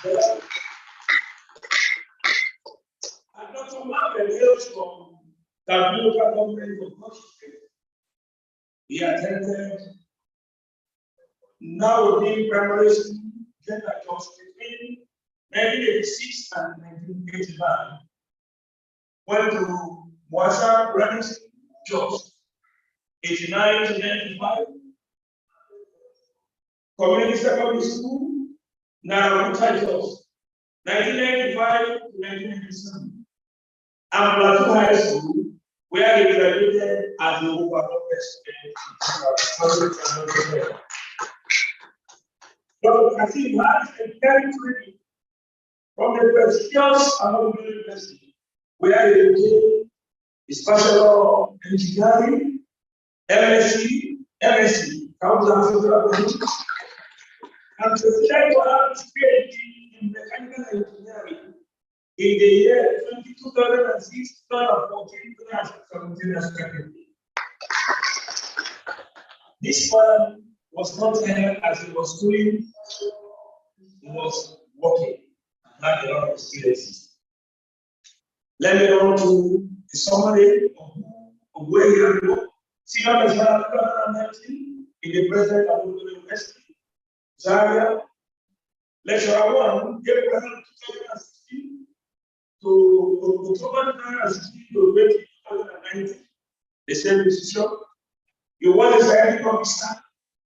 And Dr. Marvel hails from the local government of Washington. He attended now being primary school, gender just between 1986 and 1989. Went to Mwasa Primary School, Jos, 89 to 95. Community Secondary School, Narakuta, Jos, 1995 to 1997. And Plateau High School, where he graduated as the overall president. Dr. Kasim has a very training from the prestigious American University, where he became his Bachelor of Engineering, MSc, and president for his PhD in Mechanical Engineering in the year 2006, 2014, 2017, respectively. This one was not held as he was schooling, he was working and had a lot of experiences. Let me run to a summary of where he had worked. Senior lecturer 2019 in the President of the University, Zaria. Lecturer 1, April 2016 to October 2016 to 2019, the same institution. He was a scientific officer,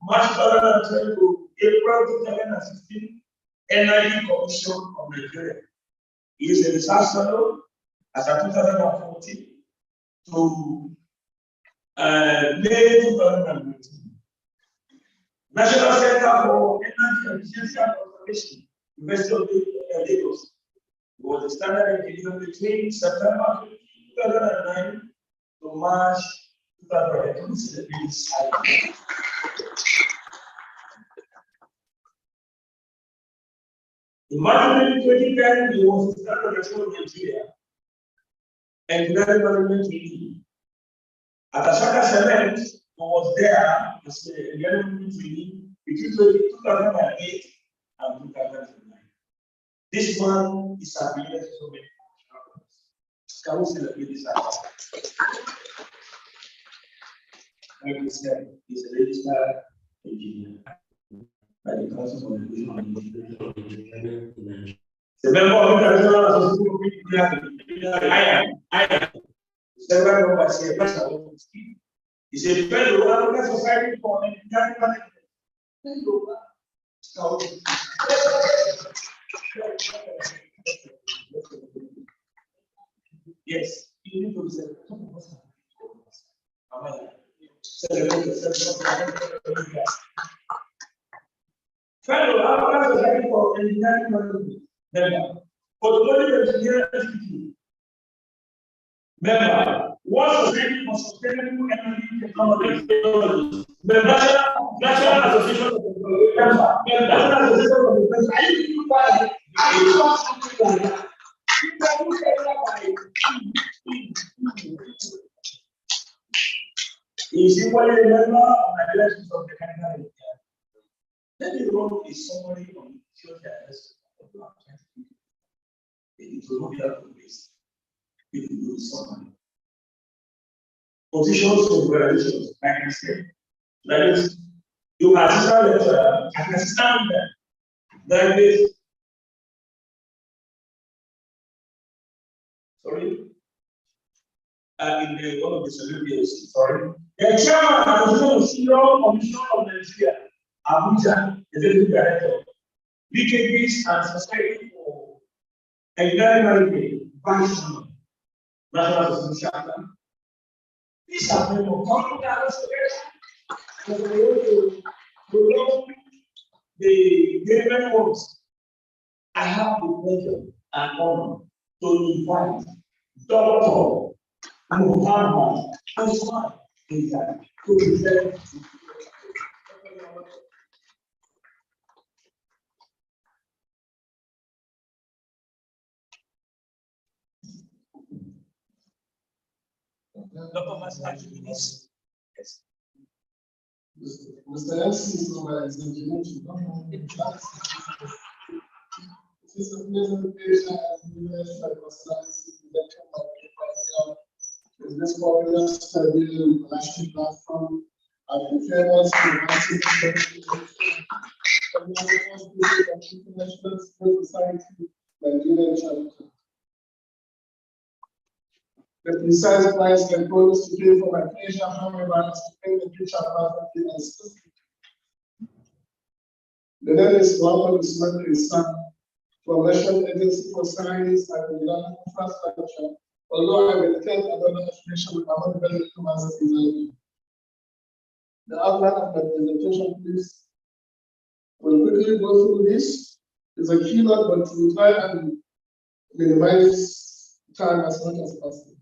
March 2012 to April 2016, Energy Commission of Nigeria. He is a research fellow as of 2014 to May 2019. National Center for Energy Efficiency and Conservation, University of Lagos. He was a standard engineer between September 2009 to March 2020. In March 2010, he was a standard lecturer in Nigeria, engineering management trainee. At Ashaka Cement, he was there as a engineering trainee between 2008 and 2009. This one is affiliated to so many companies. Can we celebrate this? Like we said, he's a registered engineer by the Council of Engineering. The member of the International Association of I am. Several members here, he said, the Federal African Society for Engineering Management. Yes, you need to say, Federal African Society for Engineering Management. Member. Automotive Engineering Institute. Member. World Society for Sustainable Energy Technology. The National Association of the Member. National Association of the is equally a member of the Directions of the Mechanical Engineering. Let me run a summary on the address of the it will not be out of place. It will do summary. Positions of graduations, like I said, that is, you are assistant lecturer, an assistant that is, sorry, in the one of the celebrities, sorry, the chairman of the Senior Commission of Nigeria, Abuja, Executive Director, Leakages and Society for Engineering Management, Vice Chairman, National Association. These are people who come together to prolong the government works. I have the pleasure and honor to invite Dr. Muhammad Usman to present. Yes. Mr. MC is is a presentation as University of Science lecture by myself. Is this popular study international platform? I prefer us to International Civil Society Nigerian chapter. The precise price can promise to pay for my pleasure, however, is to pay the future perfectly and specific. The name is Muhammad Usman Islam, from National Agency for Science and Development Infrastructure, although I will attend another affiliation with Ahmad Bello University. The outline of my presentation, please. We'll quickly go through this. It's a keynote, but we'll try and minimize time as much as possible.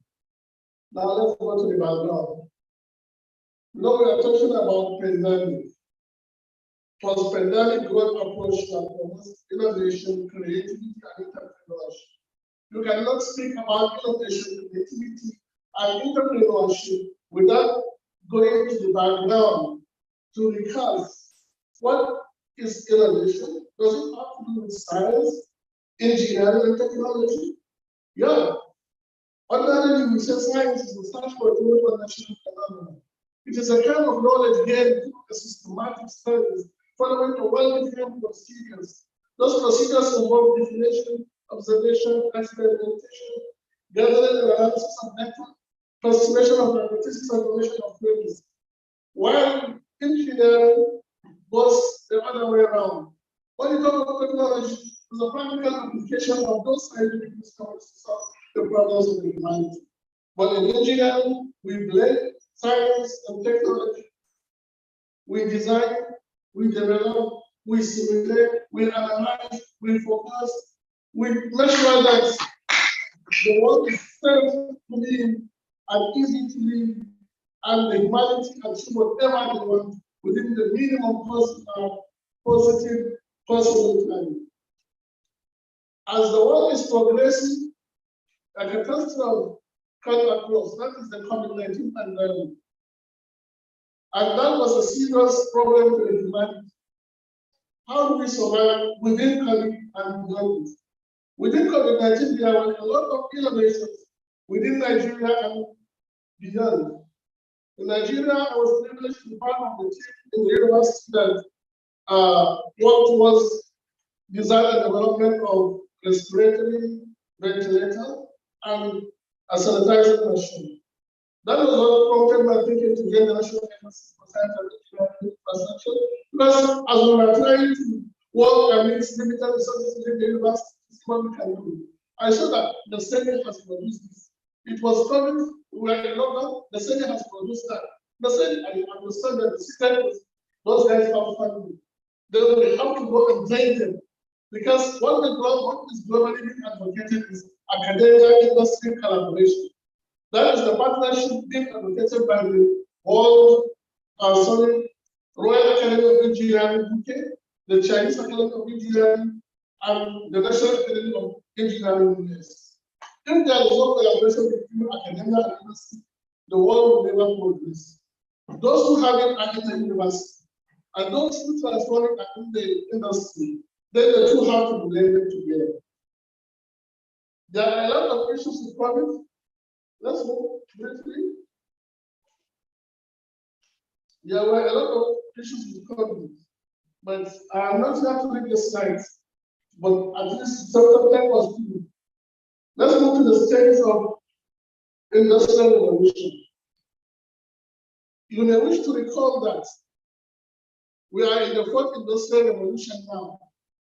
Now let's go to the background. Now we are talking about pandemic. Post-pandemic growth approach that promotes innovation, creativity, and entrepreneurship. You cannot speak about innovation, creativity, and entrepreneurship without going to the background to recast what is innovation. Does it have to do with science, engineering, and technology? Yeah. Ordinarily, we say science is the search for a national phenomenon. It is a kind of knowledge gained through a systematic studies following a well-defined procedures. Those procedures involve definition, observation, experimentation, gathering and analysis of data, consideration of hypotheses, and formation of theories. While engineering was the other way around. When you talk about technology, it's a practical application of those scientific discoveries to solve the problems of the humanity. But in engineering, we blend science and technology. We design, we develop, we simulate, we analyze, we focus, we make sure that the world is safe to live and easy to live, and the humanity can achieve whatever they want within the minimum positive possible time. As the world is progressing, a catastrophe cut across, that is the COVID-19 pandemic. And that was a serious problem to the humanity. How do we survive within COVID and beyond it? Within COVID-19, there were a lot of innovations within Nigeria and beyond. In Nigeria, I was privileged to be part of the team in the university that worked towards design and development of respiratory ventilator and a sanitizing machine. That was what prompted my thinking to get the National Agency for Science and Engineering Infrastructure, because as we were trying to work amidst limited resources within the university to see what we can do, I saw that the Senate has produced this. It was COVID, we were in lockdown, the Senate has produced that. The Senate, I understand that the Senate, those guys have funding. Then we have to go and train them. Because what is globally being advocated is academia industry collaboration. That is the partnership being advocated by the Royal Academy of Engineering UK, the Chinese Academy of Engineering, and the National Academy of Engineering US. If there is no collaboration between academia and industry, the world will never progress. Those who have it are in the university, and those who transform it are in the industry, then the two have to be blended together. There are a lot of issues with COVID. Let's move briefly. There were a lot of issues with COVID, but I'm not here to read the slides, but at least some of them was good. Let's move to the stages of industrial revolution. You may wish to recall that we are in the fourth industrial revolution now,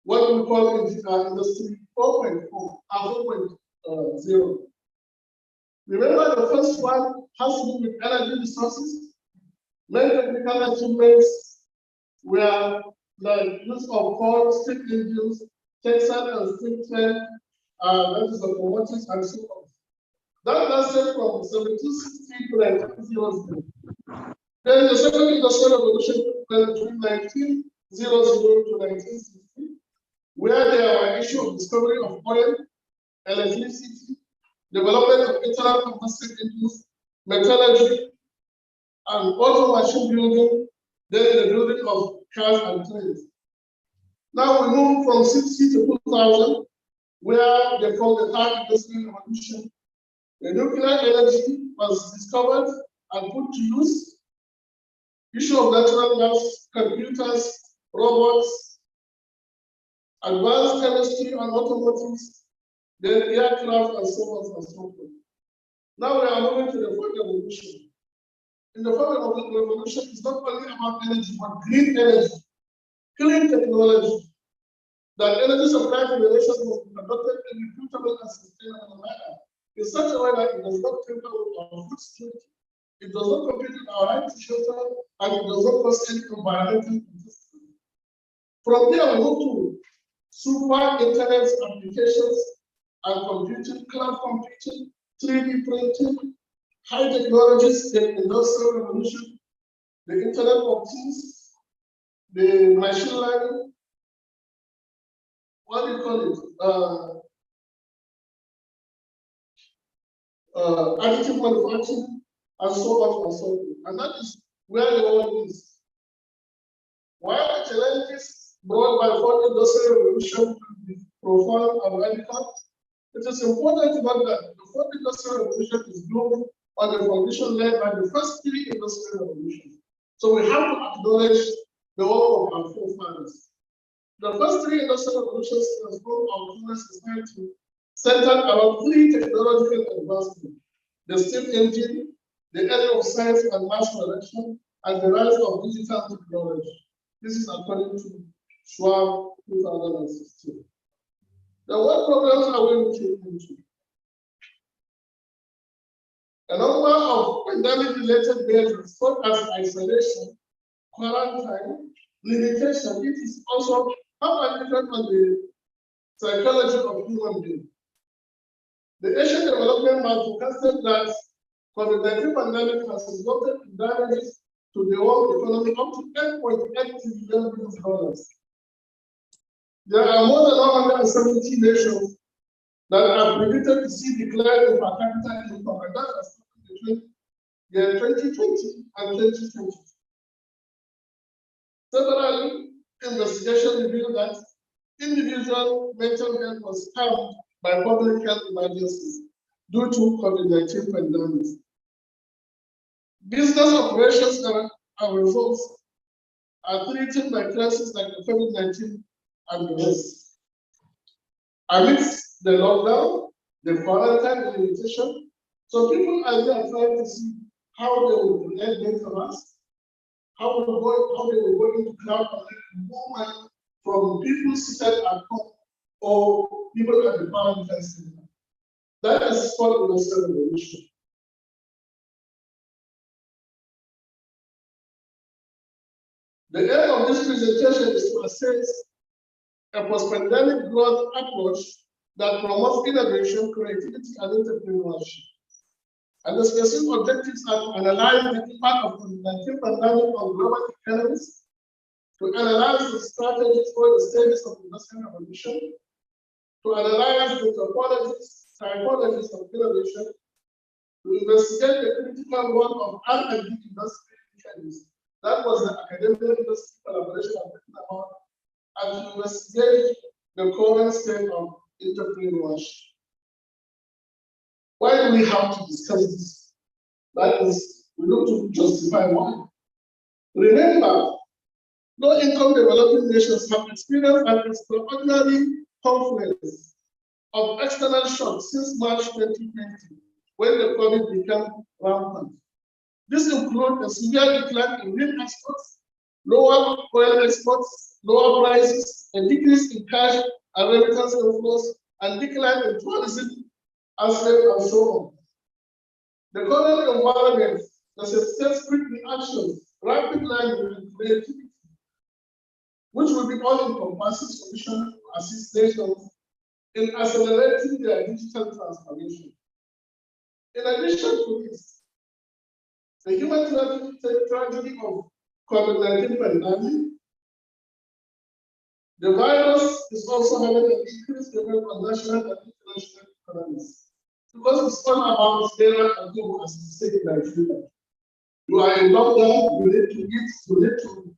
what we call industry 4.4 or 4.0. Remember, the first one has to do with energy resources. Main technical achievements were the use of coal, steam engines, textile and steel trade, that is locomotives and so on. That lasted from 1760 to 1900. Then the second industrial revolution took place between 1900 to 1960, where there were issues of discovery of oil, electricity, development of internal combustion engines, metallurgy, and auto machine building, then the building of cars and trains. Now we move from 60 to 2000, where they call the third industrial revolution. The nuclear energy was discovered and put to use. Issue of natural gas, computers, robots, advanced chemistry and automotives, then aircraft and so on and so forth. Now we are moving to the fourth revolution. In the fourth revolution, it's not only about energy, but green energy, clean technology. That energy supply to the nations must be conducted in a reputable and sustainable manner, in such a way that it does not tamper with our food security, it does not compete with our right to shelter, and it does not cause any environmental injustice. From there, we move to super internet applications and computing, cloud computing, 3D printing, high technologies, the industrial revolution, the internet of things, the machine learning, what do you call it? Additive manufacturing, and so on and so forth. And that is where the world is. While the challenges brought by the fourth industrial revolution will be profound and radical, it is important to note that the fourth industrial revolution is built on the foundation laid by the first three industrial revolutions. So we have to acknowledge the work of our forefathers. The first three industrial revolutions transformed our human society centered around three technological advancements: the steam engine, the area of science and mass production, and the rise of digital technology. This is according to Schwab 2016. Now, what problems are we looking into? A number of pandemic-related measures, such as isolation, quarantine, limitation, it is also have an effect on the psychology of human beings. The Asian Development Bank forecasted that COVID-19 pandemic has resulted in damages to the world economy up to $8.8 trillion. There are more than 170 nations that are predicted to see decline in per capita income, and that has happened between year 2020 and 2020. Several investigations reveal that individual mental health was harmed by public health emergencies due to COVID-19 pandemic. Business operations and results are threatened by crises like the COVID-19 and the rest. Amidst the lockdown, the quarantine limitation, so people are there trying to see how they will create data mass, how they will go into cloud and movement from people seated at home or people at the quarantine center. That is called industrial revolution. The aim of this presentation is to assess a post-pandemic growth approach that promotes innovation, creativity, and entrepreneurship. And the specific objectives are to analyze the impact of the COVID-19 pandemic on global economies, to analyze the strategies for the stages of industrial revolution, to analyze the typologies of innovation, to investigate the critical role of R&D industry mechanisms. That was the academic industry collaboration I'm talking about, and to investigate the current state of entrepreneurship. Why do we have to discuss this? That is, we look to justify why. Remember, low-income developing nations have experienced an extraordinary confluence of external shocks since March 2020, when the COVID became rampant. This includes a severe decline in milk exports, lower oil exports, lower prices, a decrease in cash and remittance inflows, and decline in tourism, assets, and so on. The current environment necessitates quick reaction, rapid learning, and creativity, which will be all-encompassing solutions to assist nations in accelerating their digital transformation. In addition to this, the human tragedy of COVID-19 pandemic, the virus is also having an increased effect on national and international economies. Because it's all about data and do, as we say in Nigeria. You are in lockdown, you need to eat, you need to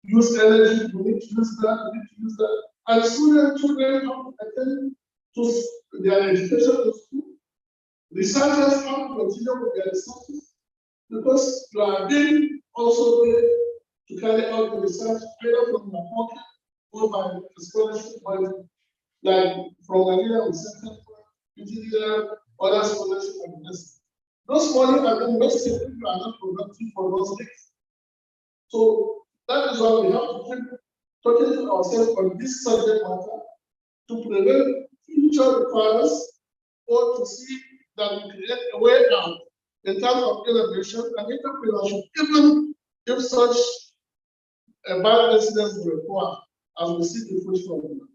use energy, you need to use that, you need to use that. And students, children have to attend to their education in school. Researchers have to continue with their researches because you are being also paid to carry out the research either from your pocket or by the scholarship body, like from Nigeria Research Institute, other scholarship universities. Those money are being wasted if you are not productive for those things. So that is why we have to keep talking to ourselves on this subject matter to prevent future requirements or to see that we create a way out in terms of innovation and entrepreneurship, even if such a bad incident will require, as we see the fruit from them.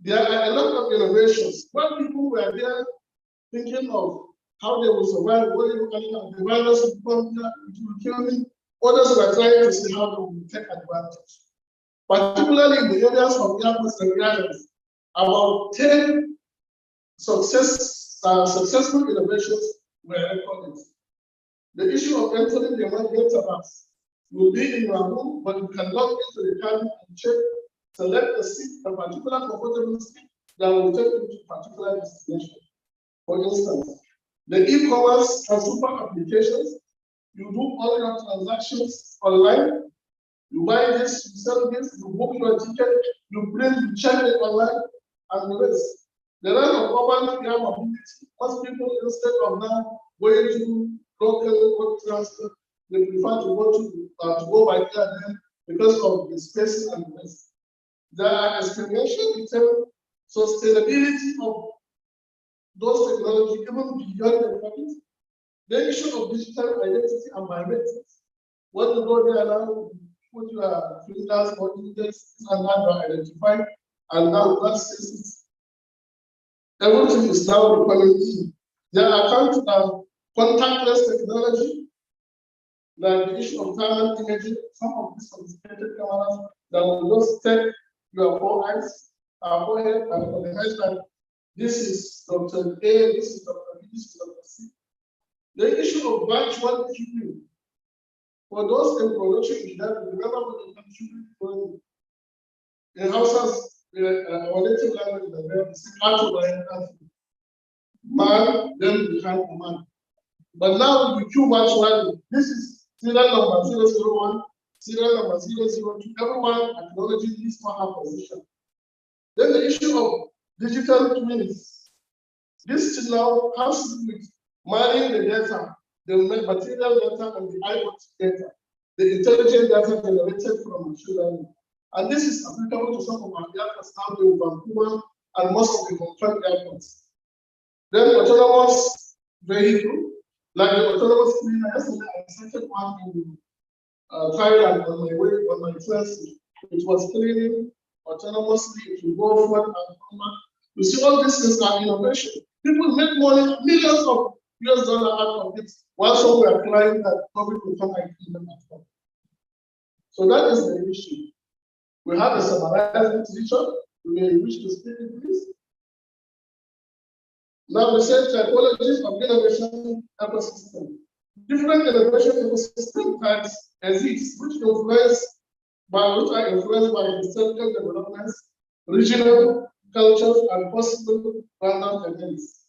There are a lot of innovations. When people were there thinking of how they will survive, what they will the virus will come here, it will kill me. Others were trying to see how they will take advantage. Particularly in the areas of campus and realities, about 10 successful innovations were recorded. The issue of entering the metaverse will be in your room, but you can log into the cabin and check, select a seat, a particular comfortable seat that will take you to a particular destination. For instance, the e-commerce and super applications, you do all your transactions online. You buy this, you sell this, you book your ticket, you print, you check it online, and the rest. The rest of urban air mobility, most people, instead of now going to local transport, they prefer to go by air because of the space and the rest. There are explanations in terms of sustainability of those technologies, even beyond the public. The issue of digital identity and biometrics. When you go there now, put your fingers or index and that are identified, and now that says everything is now becoming easy. There are contactless technology, like the issue of thermal imaging, some of these sophisticated cameras that will just take your forehead, and recognize that this is Dr. A, this is Dr. B, this is Dr. C. The issue of virtual queuing. For those in production, remember when you can queue in houses, our native language is very simple. Man, then become a man. But now we queue virtually. This is serial number 001, serial number 002. Everyone acknowledging this for her position. Then the issue of digital twins. This still now has to do with marrying the data, the material data and the IoT data, the intelligent data generated from machine learning. And this is applicable to some of our airports now in Vancouver and most of the contract airports. Then autonomous vehicle, like the autonomous cleaner. Yesterday I started one in Thailand on my way, on my first. It was cleaning autonomously, it will go forward and come back. You see, all these things are innovation. People make money, millions of US dollars out of it, while some were applying that COVID will come and kill them at home. So that is the issue. We have a summarizing teacher. We may wish to speak in this. Now we say typologies of innovation ecosystem. Different innovation ecosystem types exist, which are influenced by historical developments, regional cultures, and possible random events.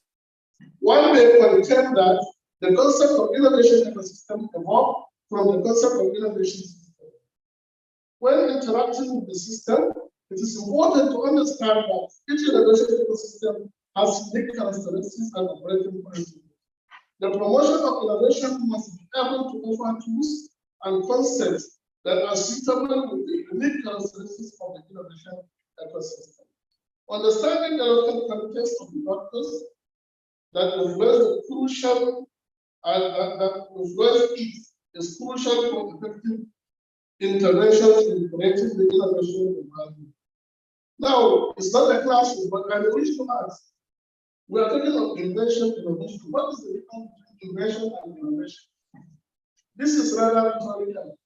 One may contend that the concept of innovation ecosystem evolved from the concept of innovation system. When interacting with the system, it is important to understand that each innovation ecosystem has unique characteristics and operating principles. The promotion of innovation must be able to offer tools and concepts that are suitable with the unique characteristics of the innovation ecosystem. Understanding the local context of the factors that influence the crucial that influence it is crucial for effective interventions in creating the innovation environment. Now, it's not a classroom, but I wish to ask. We are talking of invention and innovation. What is the difference between invention and innovation? This is rather rhetorical.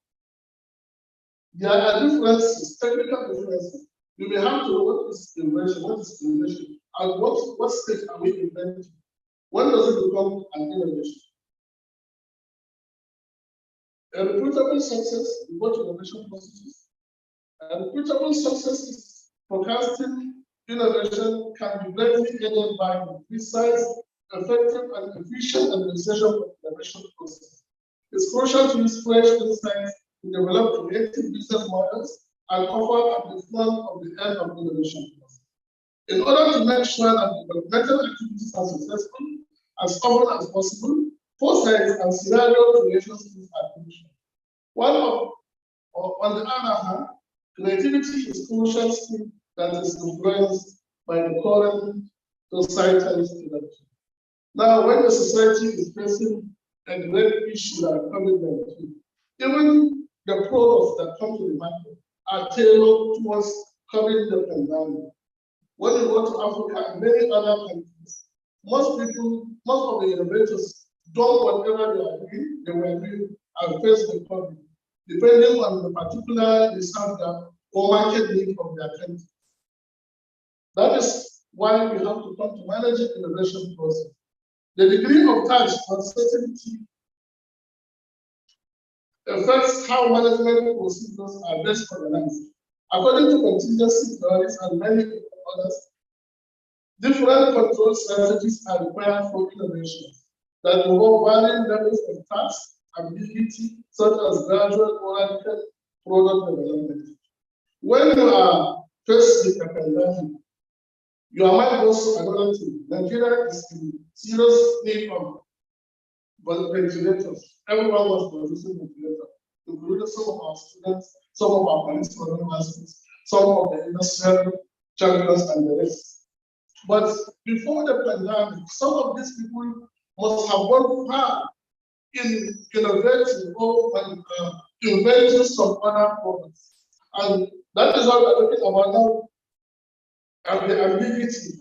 There are differences, technical differences. You may have to know what is invention, and what stage are we inventing? When does it become an innovation? A repeatable success is what innovation processes. A repeatable success is forecasting innovation can be greatly aided by precise, effective, and efficient administration of the innovation process. It's crucial to use fresh insights to develop creative business models and offer at the front of the end of innovation process. In order to make sure that developmental activities are successful as often as possible, foresight and scenario creation skills are crucial. On the other hand, creativity is crucial skill that is influenced by the current societal development. Now, when the society is facing a great issue like COVID-19, even the products that come to the market are tailored towards covering the pandemic. When you go to Africa and many other countries, most of the innovators don't whatever they were doing and face the COVID, depending on the particular disaster or market need of their country. That is why we have to come to manage the innovation process. The degree of touch uncertainty affects how management procedures are best organized. According to contingency theories and many others, different control strategies are required for innovation that involve varying levels of task ability, such as gradual or radical product development. When you are faced with a pandemic, your mind goes to another thing. Nigeria is in serious need of ventilators. Everyone was producing ventilators, including some of our students, some of our political universities, some of the industrial champions, and the rest. But before the pandemic, some of these people must have gone far in innovating or inventing some other products. And that is what we're talking about now. And the ambiguity.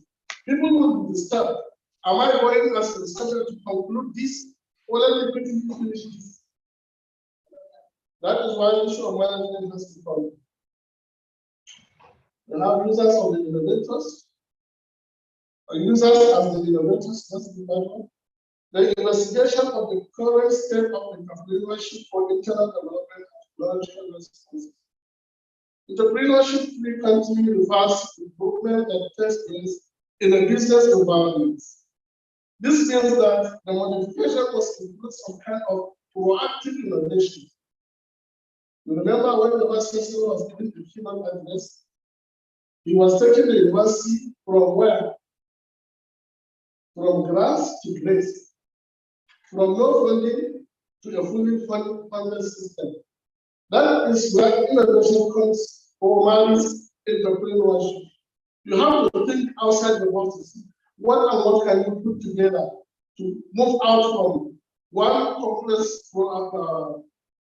People will be disturbed. Am I going as a researcher to conclude this, or let me quickly finish this? That is why issue of management has to come. We have users of the innovators, users as the innovators, that's the one. The investigation of the current state of entrepreneurship for internal development and technological responses. Entrepreneurship frequently refers to movement that takes place in a business environment. This means that the modification must include some kind of proactive innovation. You remember when the Vice Chancellor was giving the keynote address, he was taking the university from where? From grass to grace. From no funding to a fully funded system. That is where innovation comes or marries entrepreneurship. You have to think outside the box to see what and what can you put together to move out from one complex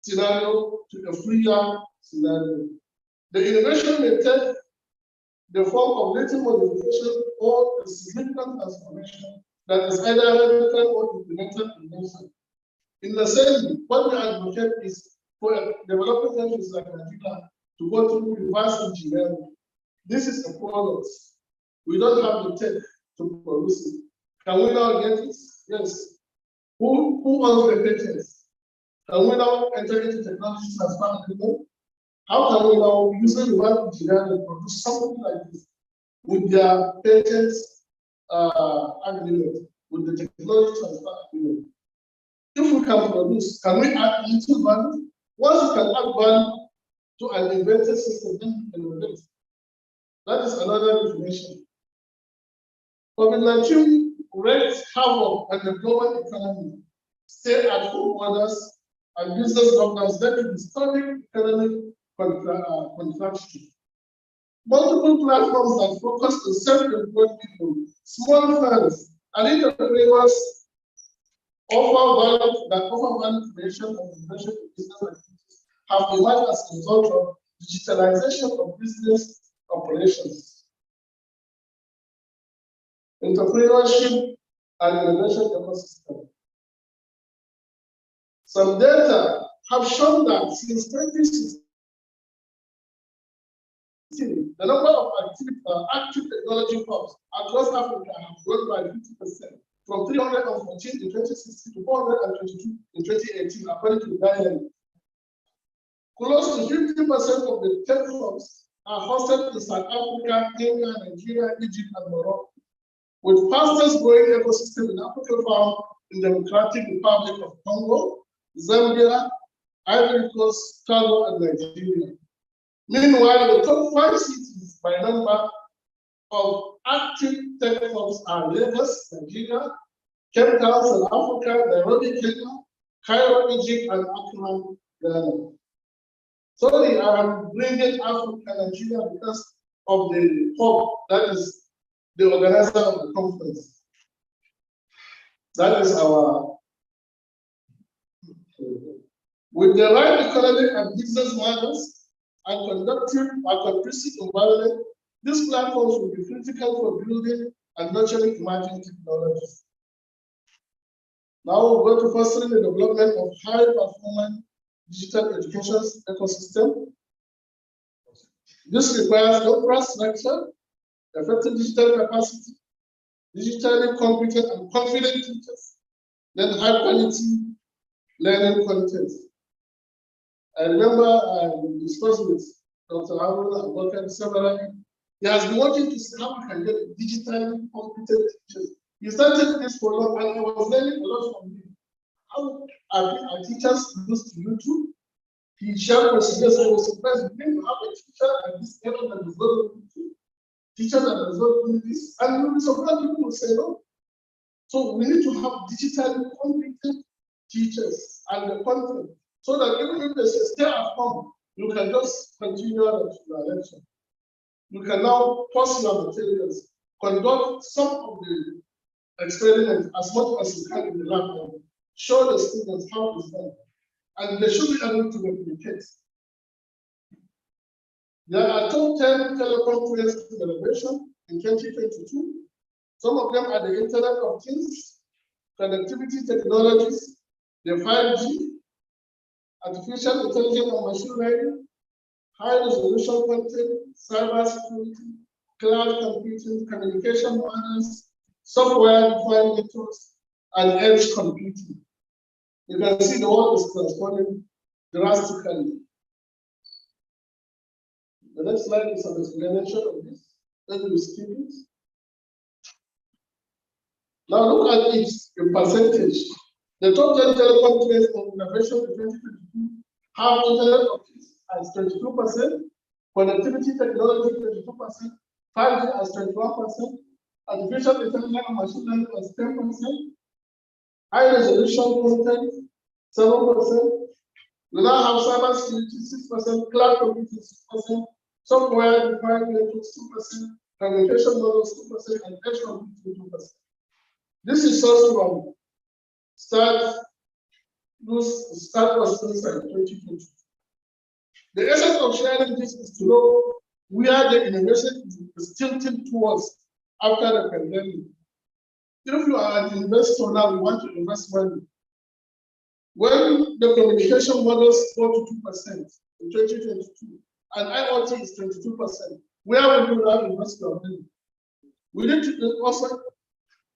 scenario to a freer scenario. The innovation may take the form of little modification or a significant transformation that is either radical or implemented invention. In the same, what we advocate is for developing countries like Nigeria to go through reverse engineering. This is a product. We don't have the tech to produce it. Can we now get it? Yes. Who owns the patents? Can we now enter into technology transfer agreement? How can we now use reverse engineering and produce something like this with their patents agreement, with the technology transfer agreement? If we can produce, can we add little value? Once we can add value to an invented system, then we can innovate. That is another definition. COVID-19 wreaked havoc on the global economy. Stay-at-home orders and business lockdowns led to historic economic contraction. Multiple platforms that focus on self-employed people, small firms, and entrepreneurs offer value creation and innovation in business activities have emerged as a result of digitalization of business operations. Entrepreneurship and innovation ecosystem. Some data have shown that since 2016, the number of active technology hubs across Africa have grown by 50%, from 314 in 2016 to 422 in 2018, according to the guideline. Close to 50% of the tech hubs are hosted in South Africa, Kenya, Nigeria, Egypt, and Morocco, with fastest growing ecosystem in Africa found in the Democratic Republic of Congo, Zambia, Ivory Coast, Togo, and Nigeria. Meanwhile, the top 5 cities by number of active tech hubs are Lagos, Nigeria, Cape Town, South Africa, Nairobi, Kenya, Cairo, Egypt, and Accra, Ghana. Sorry, I am bringing Africa and Nigeria because of the hub that is the organizer of the conference. That is our. With the right economic and business models and conducive environment, these platforms will be critical for building and nurturing emerging technologies. Now we'll go to fostering the development of high-performance digital education ecosystem. This requires infrastructure, effective digital capacity, digitally competent and confident teachers, then high-quality learning content. I remember I discussed with Dr. Haruna Abubakar several. He has been working to see how we can get digitally competent teachers. He started this for long, and I was learning a lot from him. How our teachers used to YouTube. He shared procedures. I was surprised. We didn't have a teacher at this level that is not doing YouTube. Teachers that is not doing this, and you'll be surprised people will say no. So we need to have digitally competent teachers and the content, so that even if they say stay at home, you can just continue your lecture. You can now pause your materials, conduct some of the experiments as much as you can in the lab, show the students how it's done, and they should be able to replicate. There are top 10 teleconference innovation in 2022. Some of them are the Internet of Things, connectivity technologies, the 5G, artificial intelligence and machine learning, high resolution content, cyber security, cloud computing, communication models, software-defined networks, and edge computing. You can see the world is transforming drastically. The next slide is an explanation of this. Let me skip it. Now look at it in percentage. The top 10 telecom players in innovation in 2022 have Internet of Things as 22%, connectivity technology 22%, 5G as 21%, artificial intelligence and machine learning as 10%, high resolution content 7%. We now have cyber security 6%, cloud computing 6%, software defined networks 2%, communication models 2%, and edge computing 2%. This is sourced from start processing in 2020. The essence of sharing this is to know where the innovation is tilting towards after the pandemic. If you are an investor now, you want to invest money. When the communication models go to 2% in 2022 and IoT is 22%, where will you now invest your money? We need to also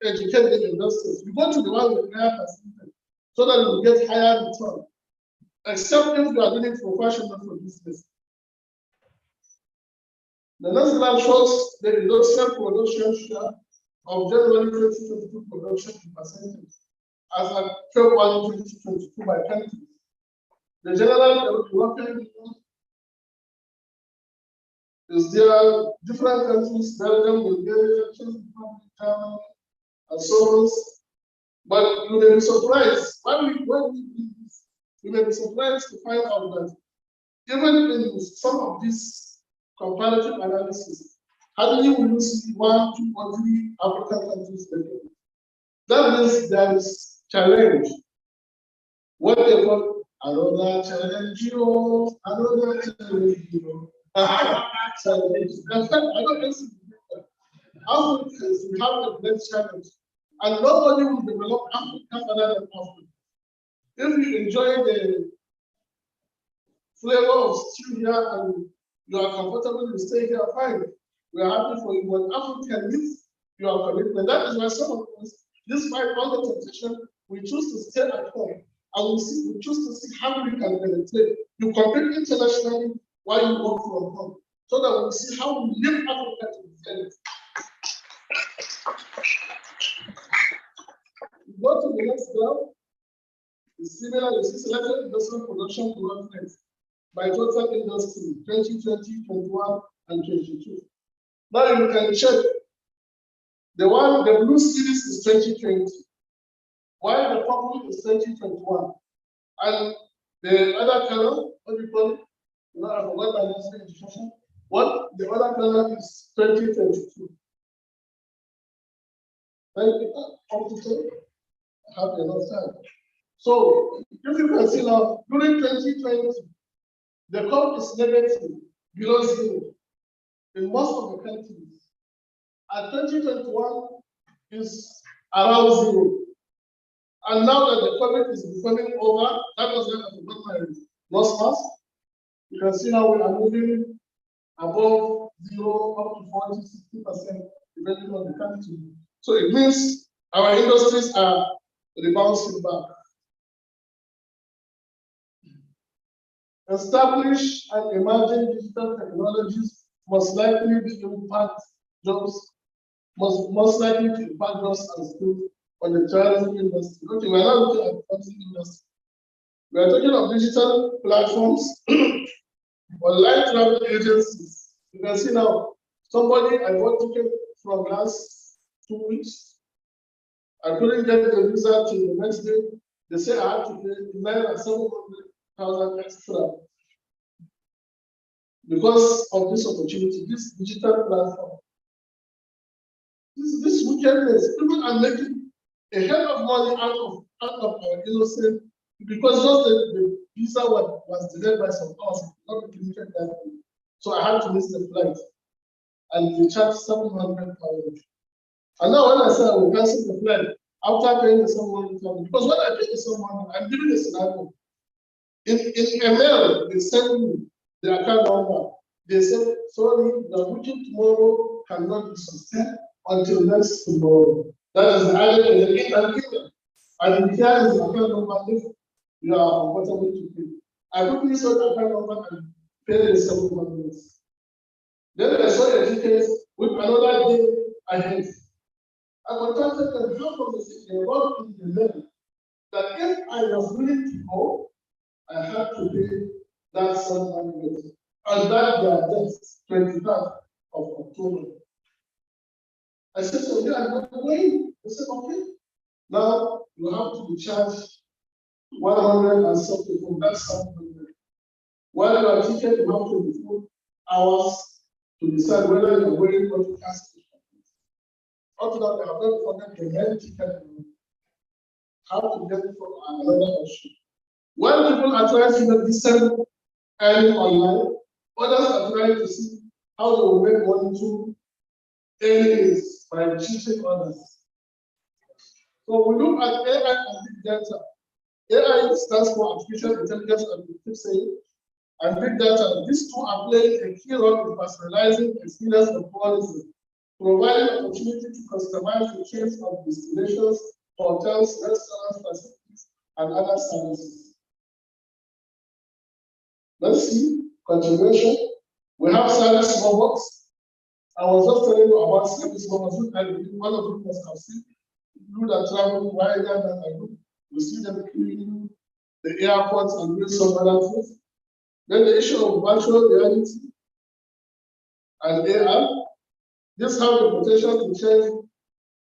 educate the investors. We go to the one with higher percentage so that we will get higher return, except if you are doing it for fashion, not for business. The next graph shows the industrial production share of January 2022 production in percentage as at February 2022 by country. The general European Union is there, different countries, Belgium, Bulgaria, Czech Republic, Germany, and so on. But you may be surprised when we do this. You may be surprised to find out that even in some of these comparative analysis, hardly will you see 1, 2, or 3 African countries again. That means there is challenge. What they call another challenge, another challenge. In fact, I don't know. Africans, we have a great challenge, and nobody will develop Africa other than Africa. If you enjoy the flavor of stew here and you are comfortable, you stay here, fine. We are happy for you. But Africa needs your commitment. That is why some of us, despite all the temptation, we choose to stay at home and we choose to see how we can penetrate. You compete internationally while you work from home. so that we see how we live Africa to the end. Go to the next graph. It's similar, you see selected industrial production growth rate by total industry 2020, 21, and 22. Now you can check. The blue series is 2020, while the purple is 2021. And the other color, what do you call it? You know, I forgot my last education. What? The other color is 2022. Thank you. I have enough time. So, if you can see now, during 2020, the curve is negative, below zero, in most of the countries. And 2021 is around zero. And now that the COVID is becoming over, that was when I forgot my lost mask. You can see now we are moving above zero, up to 40, 60%, depending on the country. So it means our industries are rebounding back. Established and emerging digital technologies must likely impact jobs, most likely to impact jobs and skills on the tourism industry. Okay, we're not looking at the tourism industry. We are talking of digital platforms, online travel agencies. You can see now, somebody I bought ticket from last 2 weeks. I couldn't get the visa till the next day. They say I had to pay 700,000 extra because of this opportunity, this digital platform. This wickedness, people are making a hell of money out of our innocent, because just the visa was delayed by some hours, not limited that way. So I had to miss the flight, and they charged 700,000. And now when I say I will cancel the flight after paying the 700,000, because when I pay the 700,000, I'm giving a scenario. In a mail, they send me the account number. They said, sorry, the booking tomorrow cannot be sustained until next tomorrow. That is added in the email. And here is the account number if you are comfortable to pay. I quickly saw the account number and paid the 700. Then I saw the details with another day ahead. I contacted them, how come they wrote in the mail that if I was willing to go, I had to pay that 700. And that their date, 23rd of October. I said, so yeah, I'm not going. They said, okay. Now you have to be charged 100 and something from that 700. While your ticket, you have 24 hours to decide whether you're going or to cancel. After that, I have not forgotten the main ticket. How to get it from another option. When people are trying to make this same earning online, others are trying to see how they will make money through earnings by cheating others. So we look at AI and big data. AI stands for artificial intelligence, and we keep saying, and big data. These two are playing a key role in personalizing experience and policy, providing opportunity to customize the chains of destinations, hotels, restaurants, facilities, and other services. Let's see, continuation. We have service robots. I was just telling you about service robots, which I believe one of you must have seen. You that travel wider than I do, you see them cleaning the airports and doing some other things. Then the issue of virtual reality and AR. This has the potential to change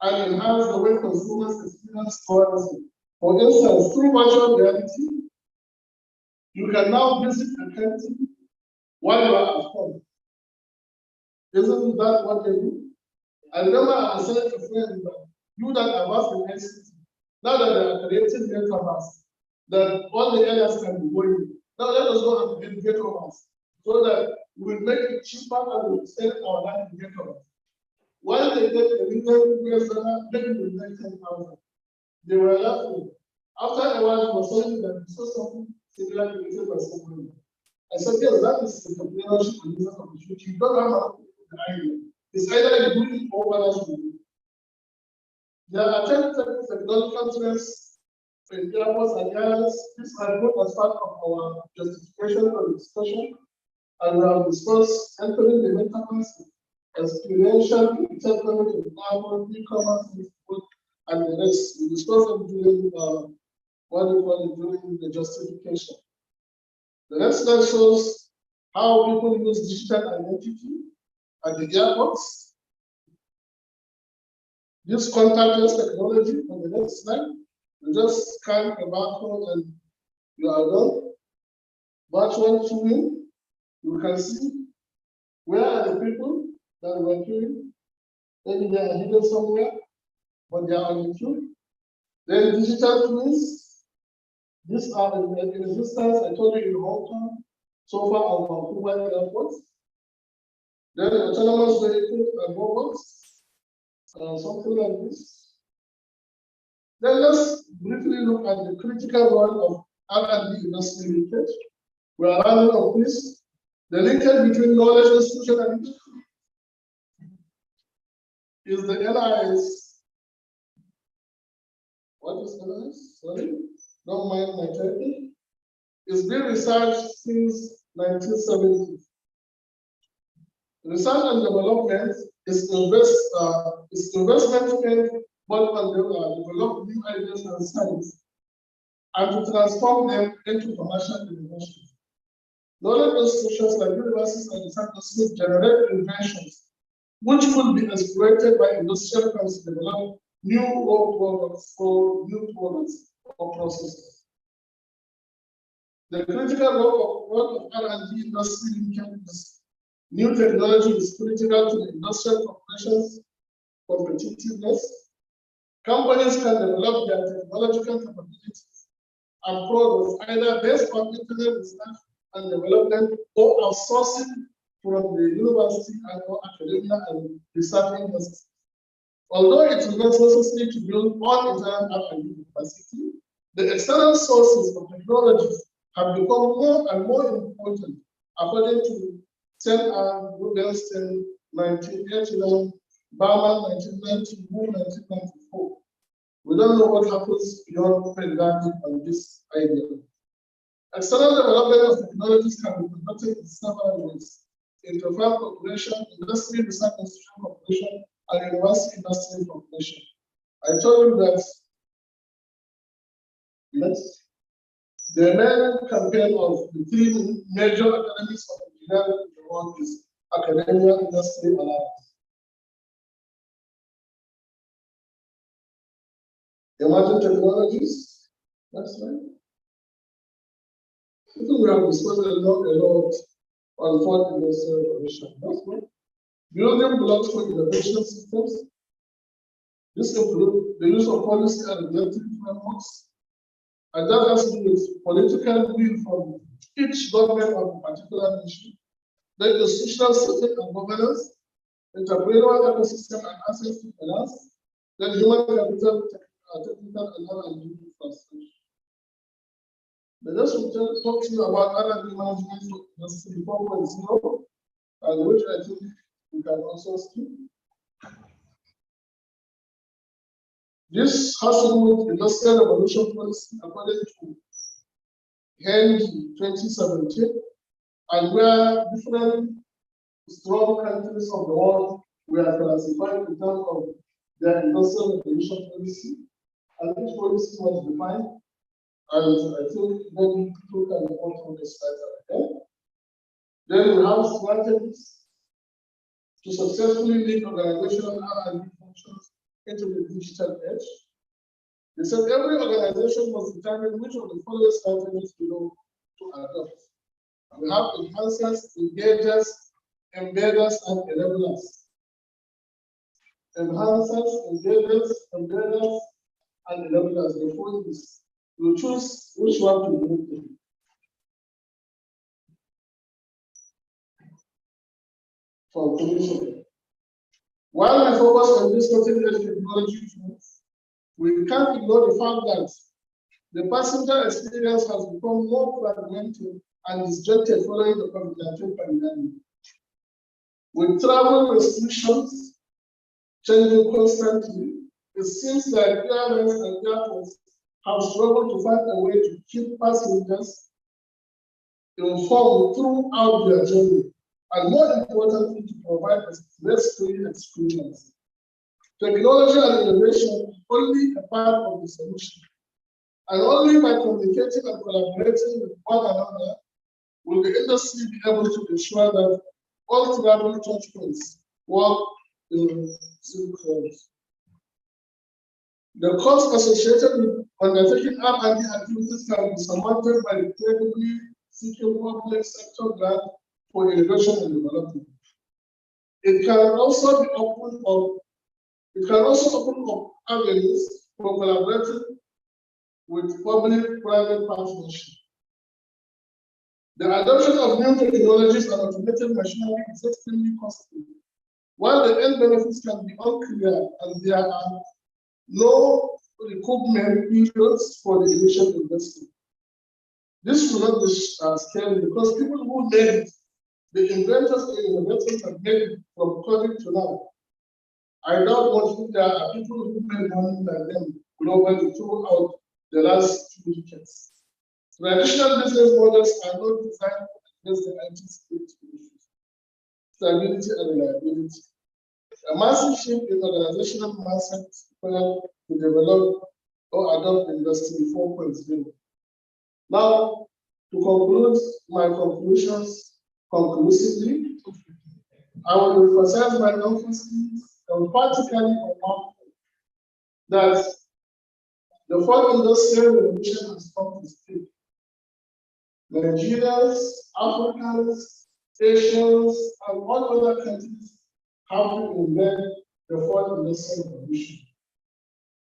and enhance the way consumers experience tourism. For instance, through virtual reality, you can now visit a country while you are at home. Isn't that what they do? I remember I was saying to a friend that you that are vast in ICT, now that they are creating metaverse, that all the areas can be going. Now let us go and build metaverse so that we will make it cheaper and we will sell our land in metaverse. While they get a million US dollar, maybe we make 10,000. They were laughing. After a while, it was telling that we saw something similar created by somebody. I said, yes, that is the entrepreneurship and business opportunity. You don't have the idea. It's either you do it or what else you do. There are attempted technological trends in airports and airlines. These are both as part of our justification for the discussion. and we have discussed entering the metaverse, experiential interconnect of travel, e-commerce, and the rest. We discussed them during during the justification. The next slide shows how people use digital identity at the airports. This contactless technology on the next slide, you just scan a barcode and you are done. Virtual queuing, you can see where are the people that were queuing. Maybe they are hidden somewhere, but they are on the queue. Then digital twins, these are in existence, I told you, in Hong Kong, so far on Vancouver Airport. Then autonomous vehicles and robots, something like this. Then let's briefly look at the critical role of R&D industry linkage. We are running of this, the linkage between knowledge institution and industry is the LIS. What is LIS? Sorry, don't mind my typing. It's been researched since 1970. Research and development is investment spent both on develop new ideas and science, and to transform them into commercial innovation. Knowledge institutions like universities and research institutes generate inventions which will be exploited by industrial firms to develop new raw products or new products or processes. The critical role of R&D industry linkage is new technology is critical to the industrial corporations' competitiveness. Companies can develop their technological capabilities and products either based on internet research and development or outsourcing from the university and or academia and research industry. Although it is not necessary to build all internal R&D capacity, the external sources of technologies have become more and more important, according to Sen and Rubens 1989, Bauman 1990, Wu 1994. We don't know what happens beyond pandemic on this idea. External development of technologies can be conducted in several ways: interfirm cooperation, industry research institution cooperation, and university industry cooperation. I told you that the main campaign of the three major academics of engineering in the world is academia, industry, alliance. Emerging technologies, that's right. I think we have discussed a lot on fourth industrial revolution. That's right. Building blocks for innovation systems. This includes the use of policy and regulatory frameworks, and that has to do with political will from each government of a particular nation. Then institutional setting and governance, entrepreneurial ecosystem and access to finance, then human capital, technical and R&D infrastructure. The next will talk to you about R&D management for Industry 4.0, and which I think we can also skip. This has to do with industrial revolution policy according to Henry 2017, and where different strong countries of the world were classified in terms of their industrial revolution policy, and each policy was defined. And I think then people can report on the slides again. Then we have strategies to successfully link organizational R&D functions into the digital edge. They said every organization must determine which of the following strategies below to adopt. We have enhancers, engagers, embedders, and enablers. Enhancers, engagers, embedders, and enablers. The fourth is you choose which one to move to. For conclusion, while we focus on this cutting-edge technology tools, we can't ignore the fact that the passenger experience has become more fragmented and disjointed following the COVID-19 pandemic. With travel restrictions changing constantly, it seems like airlines and airports have struggled to find a way to keep passengers informed throughout their journey, and more importantly, to provide a stress-free experience. Technology and innovation is only a part of the solution, and only by communicating and collaborating with one another will the industry be able to ensure that all travel touch points work in synchronous. The costs associated with undertaking R&D activities can be surmounted by the credibly seeking public sector grant for innovation and development. It can also open up avenues for collaborating with public-private partnership. The adoption of new technologies and automated machinery is extremely costly, while the end benefits can be unclear and there are no recoupment periods for the initial investment. This will not be scary because people who made it, the inventors and innovators have made it from COVID to now. I doubt much if there are people who made money than them globally throughout the last 2 decades. Traditional business models are not designed to address the IT-security issues, stability and reliability. A massive shift in organizational mindset is required to develop or adopt Industry 4.0. Now, to conclude my conclusions conclusively, I will emphasize my emphasis emphatically on one point, that the fourth industrial revolution has come to stay. Nigerians, Africans, Asians, and all other countries have to embed the fourth industrial revolution.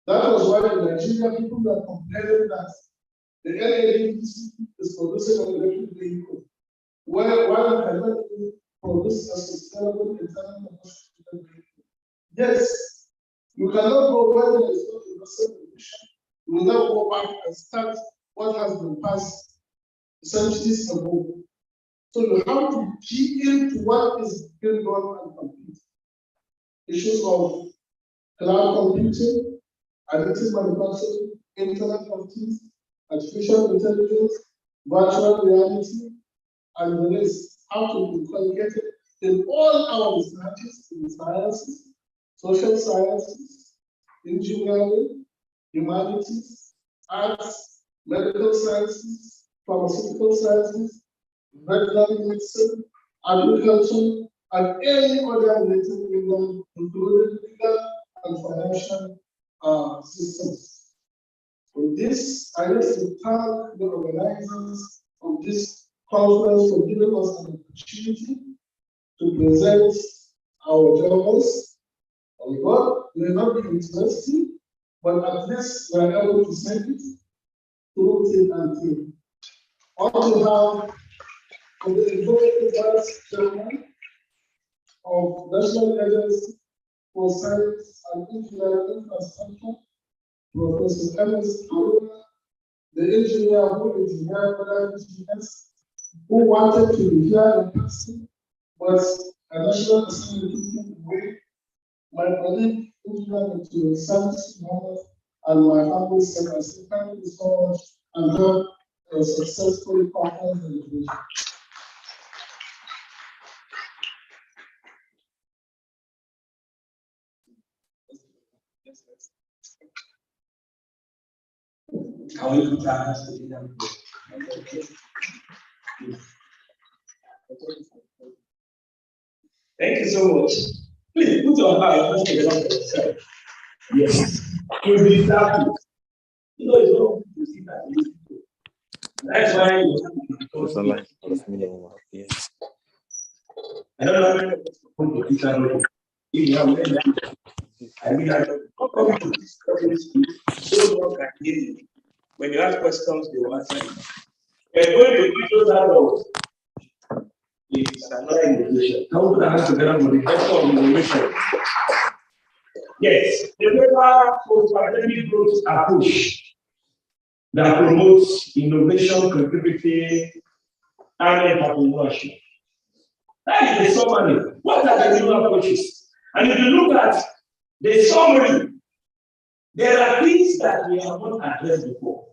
That was why in Nigeria people were complaining that the NADC is producing an electric vehicle, while it cannot even produce a sustainable internal combustion vehicle. Yes, you cannot go where there is no industrial revolution. You will now go back and start what has been passed centuries ago. So you have to key into what is being done and complete. Issues of cloud computing, additive manufacturing, Internet of Things, artificial intelligence, virtual reality, and the rest have to be inculcated in all our researches in sciences, social sciences, engineering, humanities, arts, medical sciences, pharmaceutical sciences, veterinary medicine, agriculture, and any other related field, including legal and financial systems. With this, I wish to thank the organizers of this conference for giving us an opportunity to present our journals. Although it may not be interesting, but at least we are able to say it through thick and thin. On behalf of the Executive Vice Chairman of National Agency for Science and Engineering Infrastructure, Professor Ernest Haruna, the engineer who is here for ICSESS, who wanted to be here in person, but a National Assembly took him away, my colleague, Engineer to Service Mohammed, and my humble self, I say thank you so much and have a successful conference and education. Can we put our hands together? Thank you so much. Please put your hands together. Yes. You'll be happy. You know, it's not to see that. That's why you have to be. I don't know if you have made that. I mean, I don't come to discuss so one can hear you. When you ask questions, they will answer you. We're going to give those arrows. It's another innovation. How put our hands together for the best of innovation? Yes, the paper post-pandemic growth approach that promotes innovation, creativity, and entrepreneurship. That is the summary. What are the new approaches? And if you look at the summary, there are things that we have not addressed before.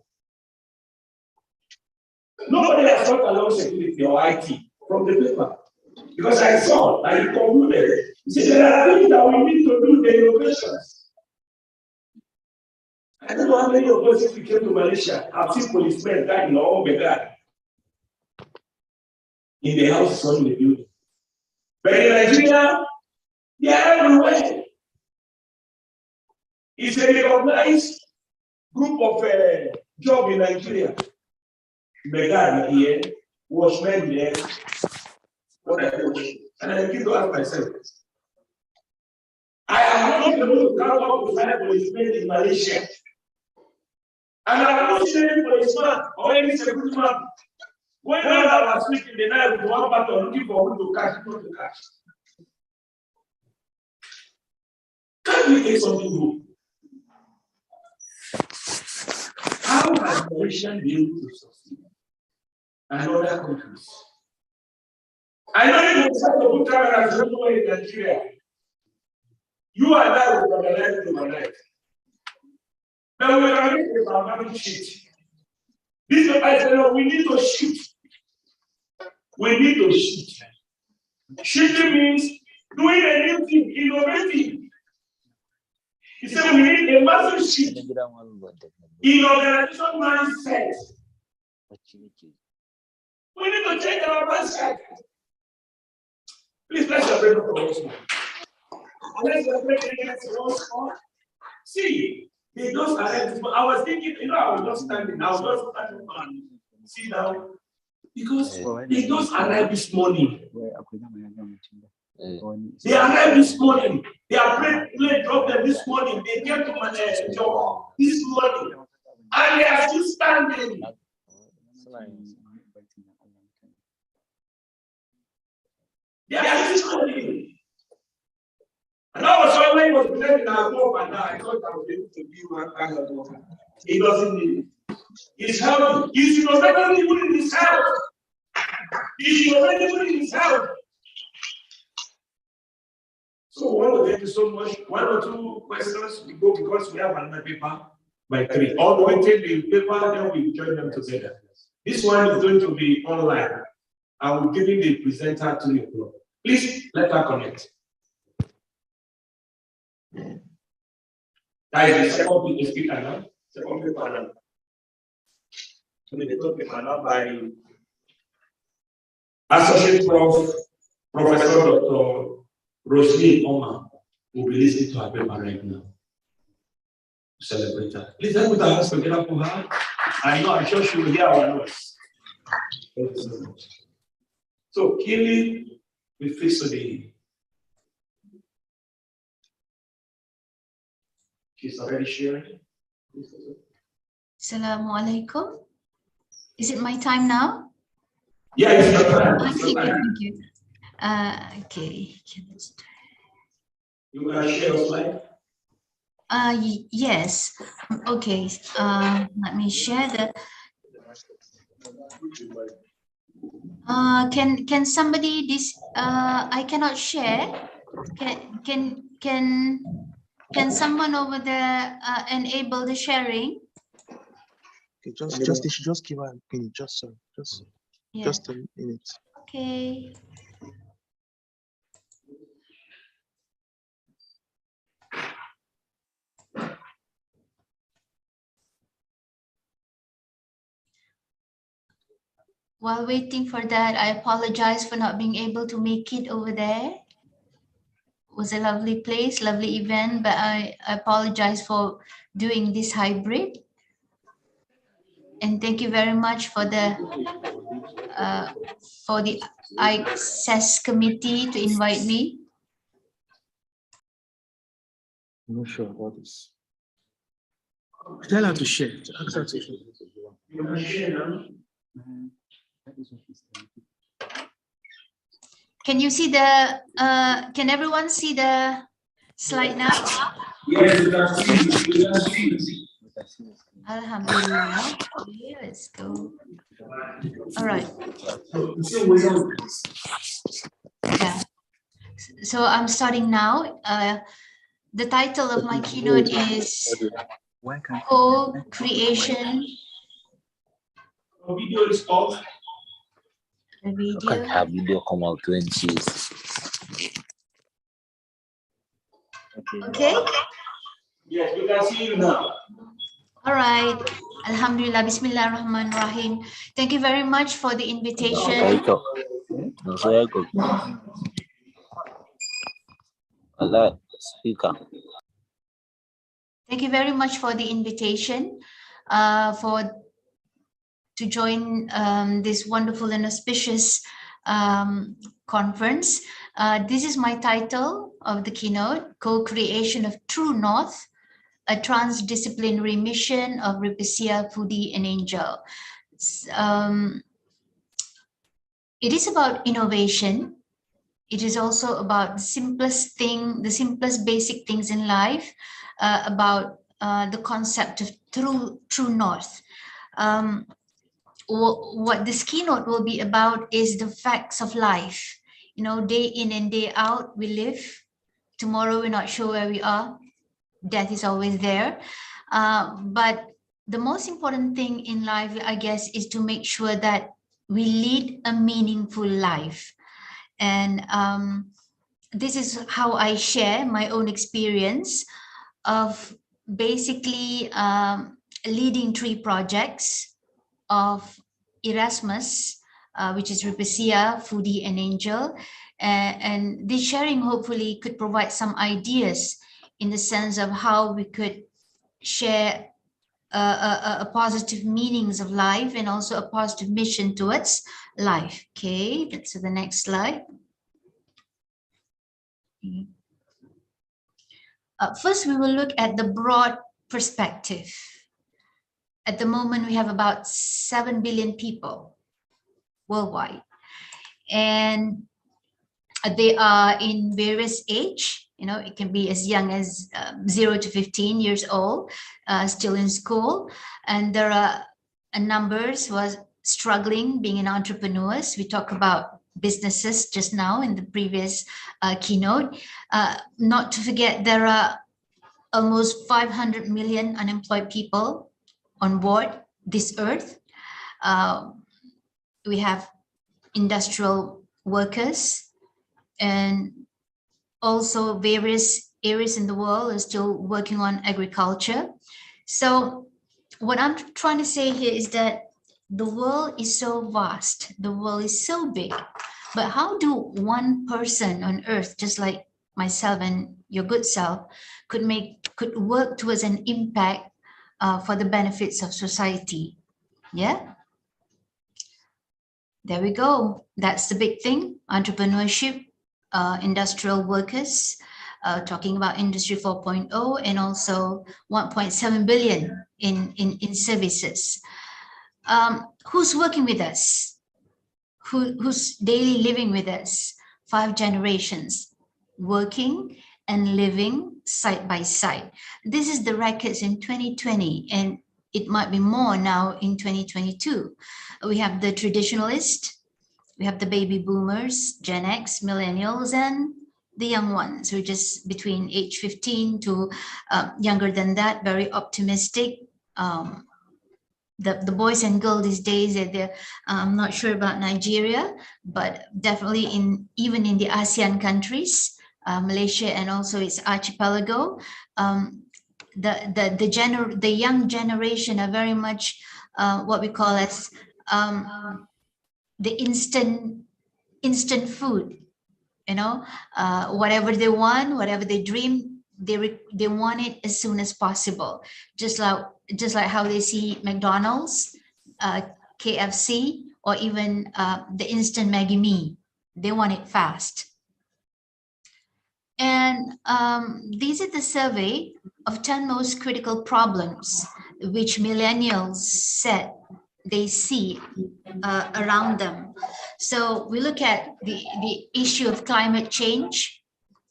Nobody has talked about security or IT from the paper. Because I saw, like he concluded, he said there are things that we need to do the innovations. I don't know how many of us, if we came to Malaysia, have seen policemen die in our own backyard. In the houses or in the building. But in Nigeria, they are everywhere. It's a recognized group of job in Nigeria. Beggar here, watchmen here, what I do. And I begin to ask myself, I am not able to come up with five policemen in Malaysia. And I have not seen any policeman or any security man going on our street in the night with one battle looking for who to catch, not to catch. Can't we take something good? How has Malaysia been able to succeed? And other countries. I know you decide to put cameras everywhere in Nigeria. You and I will organize it overnight. But we are making a dramatic shift. This is why I say, no, we need to shift. We need to shift. Shifting means doing a new thing, innovating. He said we need a massive shift in organization mindset. We need to change our mindset. Please let's celebrate for once more. Let's celebrate against once more. See, they just arrived. I was thinking, I was just standing. I was just standing and sit down. Because they just arrived this morning. They arrived this morning. They are plane dropped them this morning. They came to my job this morning. And they are still standing. They are still standing. And I was when he was presenting our work, and I thought I was able to give one kind of work. He doesn't need it. He's healthy. He's innovating even in his health. He's innovating even in his health. So we want to thank you so much. One or two questions we go because we have another paper by 3. Or we take the paper, then we join them together. This one is going to be online. I will give you the presenter 3 o'clock. Please let her connect. That is the second speaker now. Second paper now. So the third paper now by Associate Professor Dr. Roshni Omar will be listening to her paper right now. Celebrate her. Please help with our hands together for her. I know, I'm sure she will hear our noise. Thank you so much. So, Kili, we fix the. She's already sharing. Assalamu alaikum. Is it my time now? Yeah, it's your time. Okay, thank you. Okay, let's try. You want to share your slide? Yes. Okay. Let me share the. Can somebody I cannot share. Can someone over there enable the sharing? Okay, just give her a minute, just a minute. Okay. While waiting for that, I apologize for not being able to make it over there. It was a lovely place, lovely event, but I apologize for doing this hybrid. And thank you very much for the ICSESS committee to invite me. I'm not sure about this. Tell her to share. Ask her to share. You can share now. Can you see the, can everyone see the slide now? Yes, you can see. Alhamdulillah. Okay, let's go. All right. Yeah. So I'm starting now. The title of my keynote is Co-Creation Our video is off. The You can video. have video come out 20. Okay. Yes, we can see you now. All right. Alhamdulillah. Bismillahirrahmanirrahim. Thank you very much for the invitation. Speaker. Thank you very much for the invitation to join this wonderful and auspicious conference. This is my title of the keynote, Co-Creation of True North, a Transdisciplinary Mission of Ripisia, Foodie, and Angel. It is about innovation. It is also about the simplest basic things in life, about the concept of true north. What this keynote will be about is the facts of life. You know, day in and day out, we live. Tomorrow, we're not sure where we are. Death is always there. But the most important thing in life, I guess, is to make sure that we lead a meaningful life. And this is how I share my own experience of basically leading 3 projects of Erasmus, which is Ripisia, Foodie, and Angel. And this sharing hopefully could provide some ideas in the sense of how we could share a positive meanings of life and also a positive mission towards life. Okay, let's see the next slide. First, we will look at the broad perspective. At the moment, we have about 7 billion people worldwide, and they are in various age. You know, it can be as young as 0 to 15 years old, still in school, and there are numbers who are struggling being an entrepreneurs. We talk about businesses just now in the previous keynote. Not to forget, there are almost 500 million unemployed people on board this earth. We have industrial workers, and also various areas in the world are still working on agriculture. So what I'm trying to say here is that the world is so vast, the world is so big, but how do one person on earth, just like myself and your good self, could work towards an impact for the benefits of society? Yeah, there we go. That's the big thing: entrepreneurship, industrial workers, talking about Industry 4.0, and also 1.7 billion in services. Who's working with us? Who's daily living with us? 5 generations working and living side by side. This is the records in 2020, and it might be more now in 2022. We have the traditionalists, we have the baby boomers, Gen X, millennials, and the young ones who are just between age 15 to younger than that, very optimistic. The boys and girls these days, I'm not sure about Nigeria, but definitely even in the ASEAN countries, Malaysia and also its archipelago, the young generation are very much what we call as the instant food. You know, whatever they want, whatever they dream, they want it as soon as possible. Just like how they see McDonald's, KFC, or even the instant Maggi Mee. They want it fast. And these are the survey of 10 most critical problems which millennials said they see around them. So we look at the issue of climate change.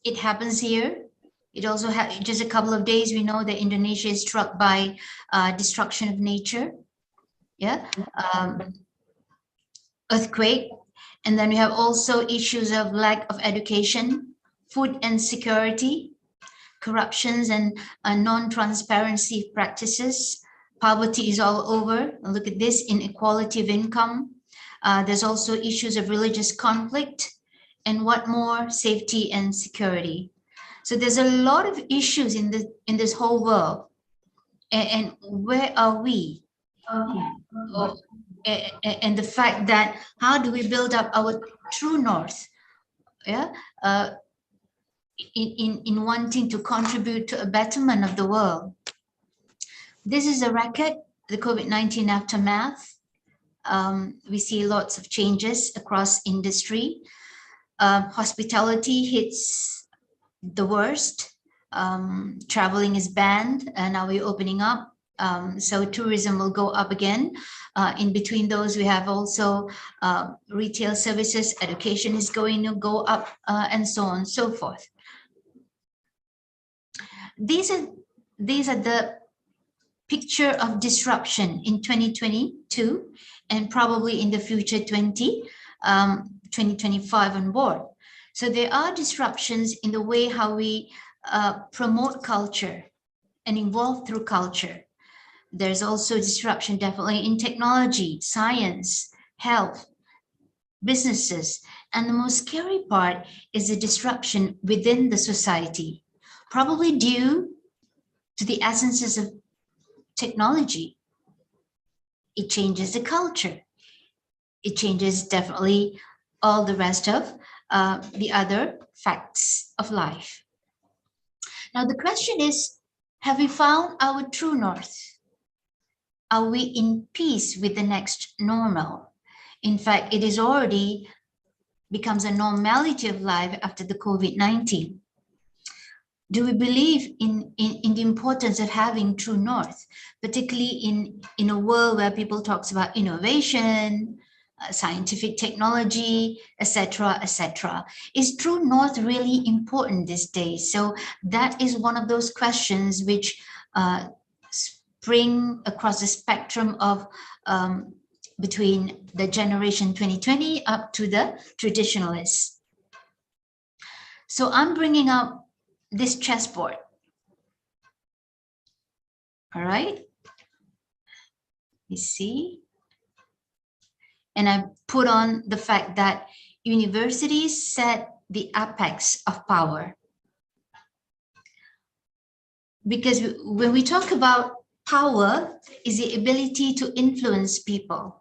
It happens here. It also just a couple of days, we know that Indonesia is struck by destruction of nature. Yeah, earthquake. And then we have also issues of lack of education, food insecurity, corruptions and non-transparency practices, Poverty is all over. Look at this, inequality of income. There's also issues of religious conflict, and what more, safety and security. So there's a lot of issues in this whole world. And where are we? And the fact that how do we build up our true north? Yeah, in wanting to contribute to a betterment of the world. This is a record, the COVID-19 aftermath. We see lots of changes across industry. Hospitality hits the worst. Traveling is banned, and now we're opening up. So tourism will go up again. In between those, we have also retail services, education is going to go up, and so on and so forth. These are the picture of disruption in 2022 and probably in the future 2025 on board. So there are disruptions in the way how we promote culture and evolve through culture. There's also disruption definitely in technology, science, health, businesses. And the most scary part is the disruption within the society, probably due to the essences of technology. It changes the culture. It changes definitely all the rest of the other facts of life. Now the question is, have we found our true north? Are we in peace with the next normal? In fact, it is already becomes a normality of life after the COVID-19. Do we believe in the importance of having true north, particularly in a world where people talks about innovation, scientific technology, etc., etc.? Is true north really important these days? So that is one of those questions which spring across the spectrum of between the generation 2020 up to the traditionalists. So I'm bringing up this chessboard. All right. You see? And I put on the fact that universities set the apex of power. Because when we talk about power, is the ability to influence people.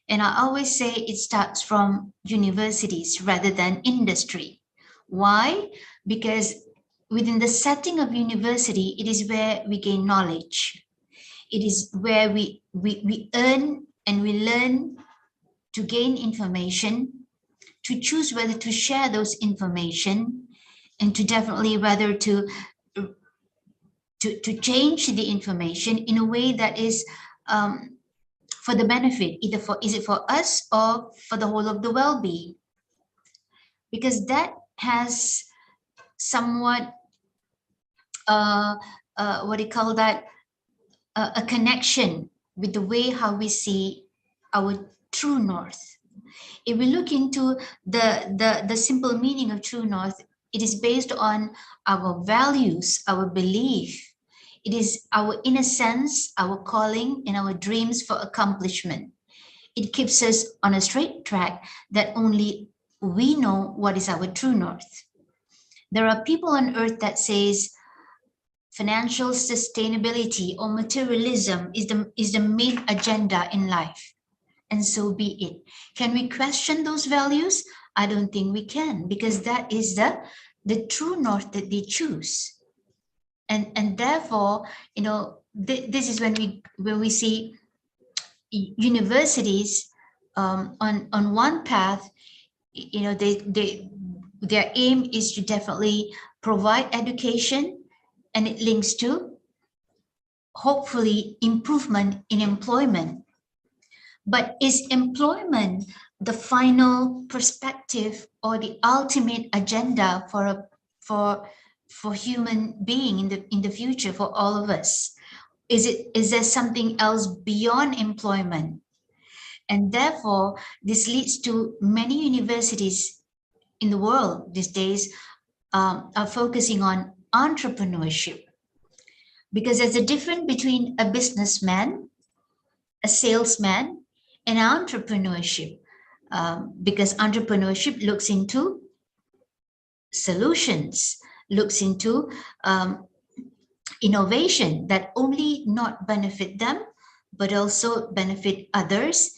And I always say it starts from universities rather than industry. Why? Because within the setting of university, it is where we gain knowledge. It is where we earn and we learn to gain information, to choose whether to share those information, and to definitely whether to change the information in a way that is for the benefit, either is it for us or for the whole of the well-being? Because that has somewhat, what do you call that, a connection with the way how we see our true north. If we look into the simple meaning of true north, it is based on our values, our belief. It is our inner sense, our calling, and our dreams for accomplishment. It keeps us on a straight track that only we know what is our true north. There are people on earth that says financial sustainability or materialism is the main agenda in life. And so be it. Can we question those values? I don't think we can, because that is the true north that they choose. And therefore, you know, this is when we see universities on one path, you know, their aim is to definitely provide education, and it links to hopefully improvement in employment. But is employment the final perspective or the ultimate agenda for human being in the future, for all of us? Is there something else beyond employment? And therefore, this leads to many universities in the world these days are focusing on entrepreneurship. because there's a difference between a businessman, a salesman, and entrepreneurship. Because entrepreneurship looks into solutions, looks into innovation that only not benefit them, but also benefit others,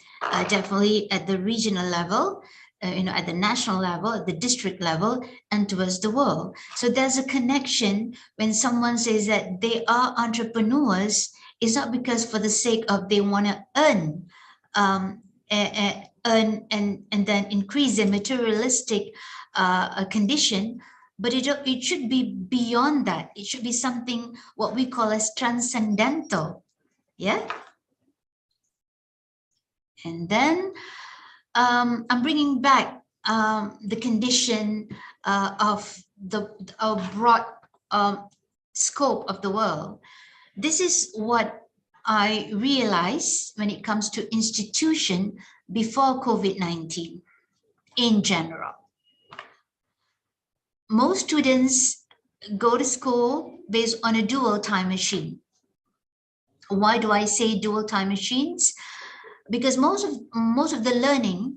definitely at the regional level, at the national level, at the district level, and towards the world. So there's a connection when someone says that they are entrepreneurs. It's not because for the sake of they want to earn, earn and then increase their materialistic condition, but it should be beyond that. It should be something what we call as transcendental. Yeah. And then I'm bringing back the condition of the broad scope of the world. This is what I realized when it comes to institution before COVID-19 in general. Most students go to school based on a dual time machine. Why do I say dual time machines? Because most of the learning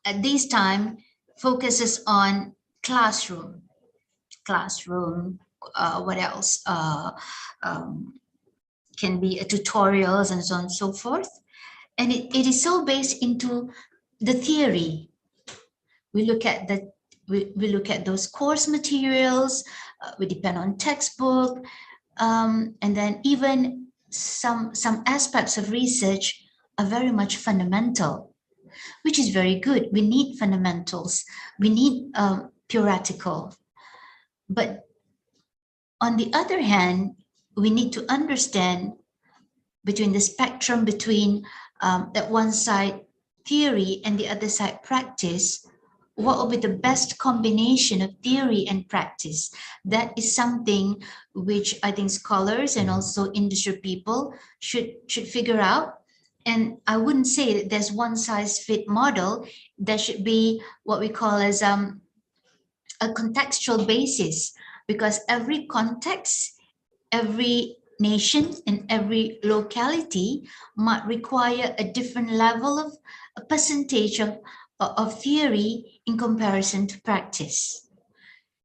at this time focuses on classroom, what else? Can be tutorials and so on and so forth. And it is so based into the theory. We look at we look at those course materials, we depend on textbook, and then even some aspects of research are very much fundamental, which is very good. We need fundamentals, we need theoretical. But on the other hand, we need to understand between the spectrum between that one side theory and the other side practice, what will be the best combination of theory and practice? That is something which I think scholars and also industry people should figure out. And I wouldn't say that there's one size fit model. There should be what we call as a contextual basis, because every context, every nation and every locality might require a different level of a percentage of theory in comparison to practice.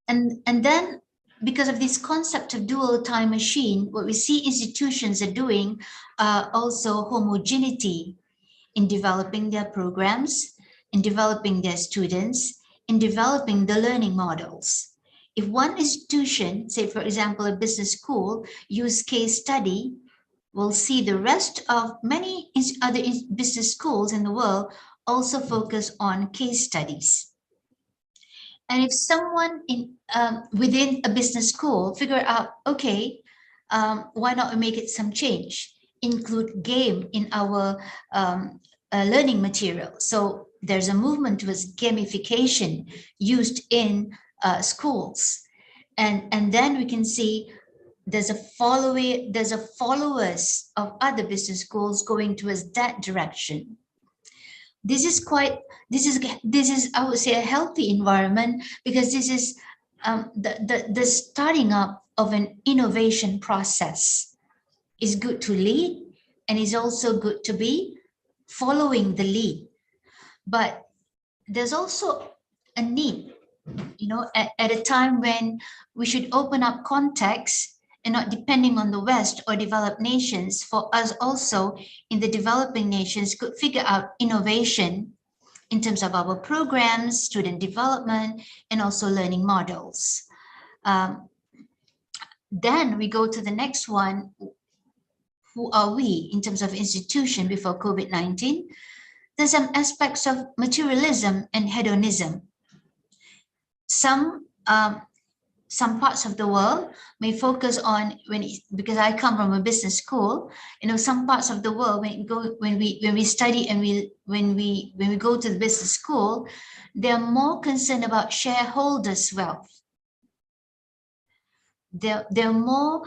And then because of this concept of dual time machine, what we see institutions are doing also homogeneity in developing their programs, in developing their students, in developing the learning models. If one institution, say for example, a business school, use case study, we'll see the rest of many other business schools in the world also focus on case studies. And if someone within a business school figure out, okay, why not we make it some change, include game in our learning material. So there's a movement towards gamification used in schools, and then we can see there's a followers of other business schools going towards that direction. This is I would say a healthy environment, because this is the starting up of an innovation process. Is good to lead, and is also good to be following the lead. But there's also a need, at a time when we should open up context and not depending on the West or developed nations, for us also in the developing nations could figure out innovation in terms of our programs, student development, and also learning models. Then we go to the next one. Who are we in terms of institution before COVID-19? There's some aspects of materialism and hedonism. Some parts of the world may focus on because I come from a business school, some parts of the world when we study and when we go to the business school, they're more concerned about shareholders' wealth. They're more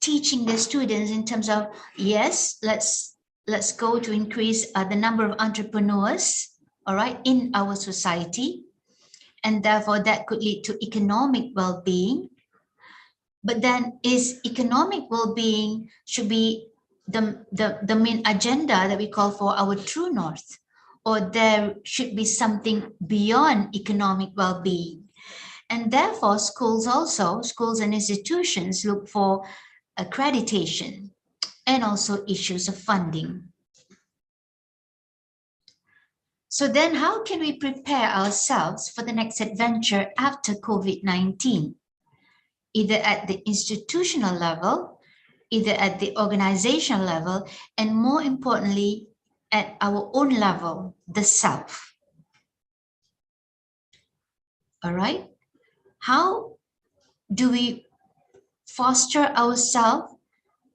teaching the students in terms of, yes, let's go to increase the number of entrepreneurs, all right, in our society. And therefore that could lead to economic well-being. But then is economic well-being should be the main agenda that we call for our true north, or there should be something beyond economic well-being. And therefore, schools and institutions look for accreditation and also issues of funding. So then how can we prepare ourselves for the next adventure after COVID-19? Either at the institutional level, either at the organizational level, and more importantly, at our own level, the self. All right? How do we foster ourselves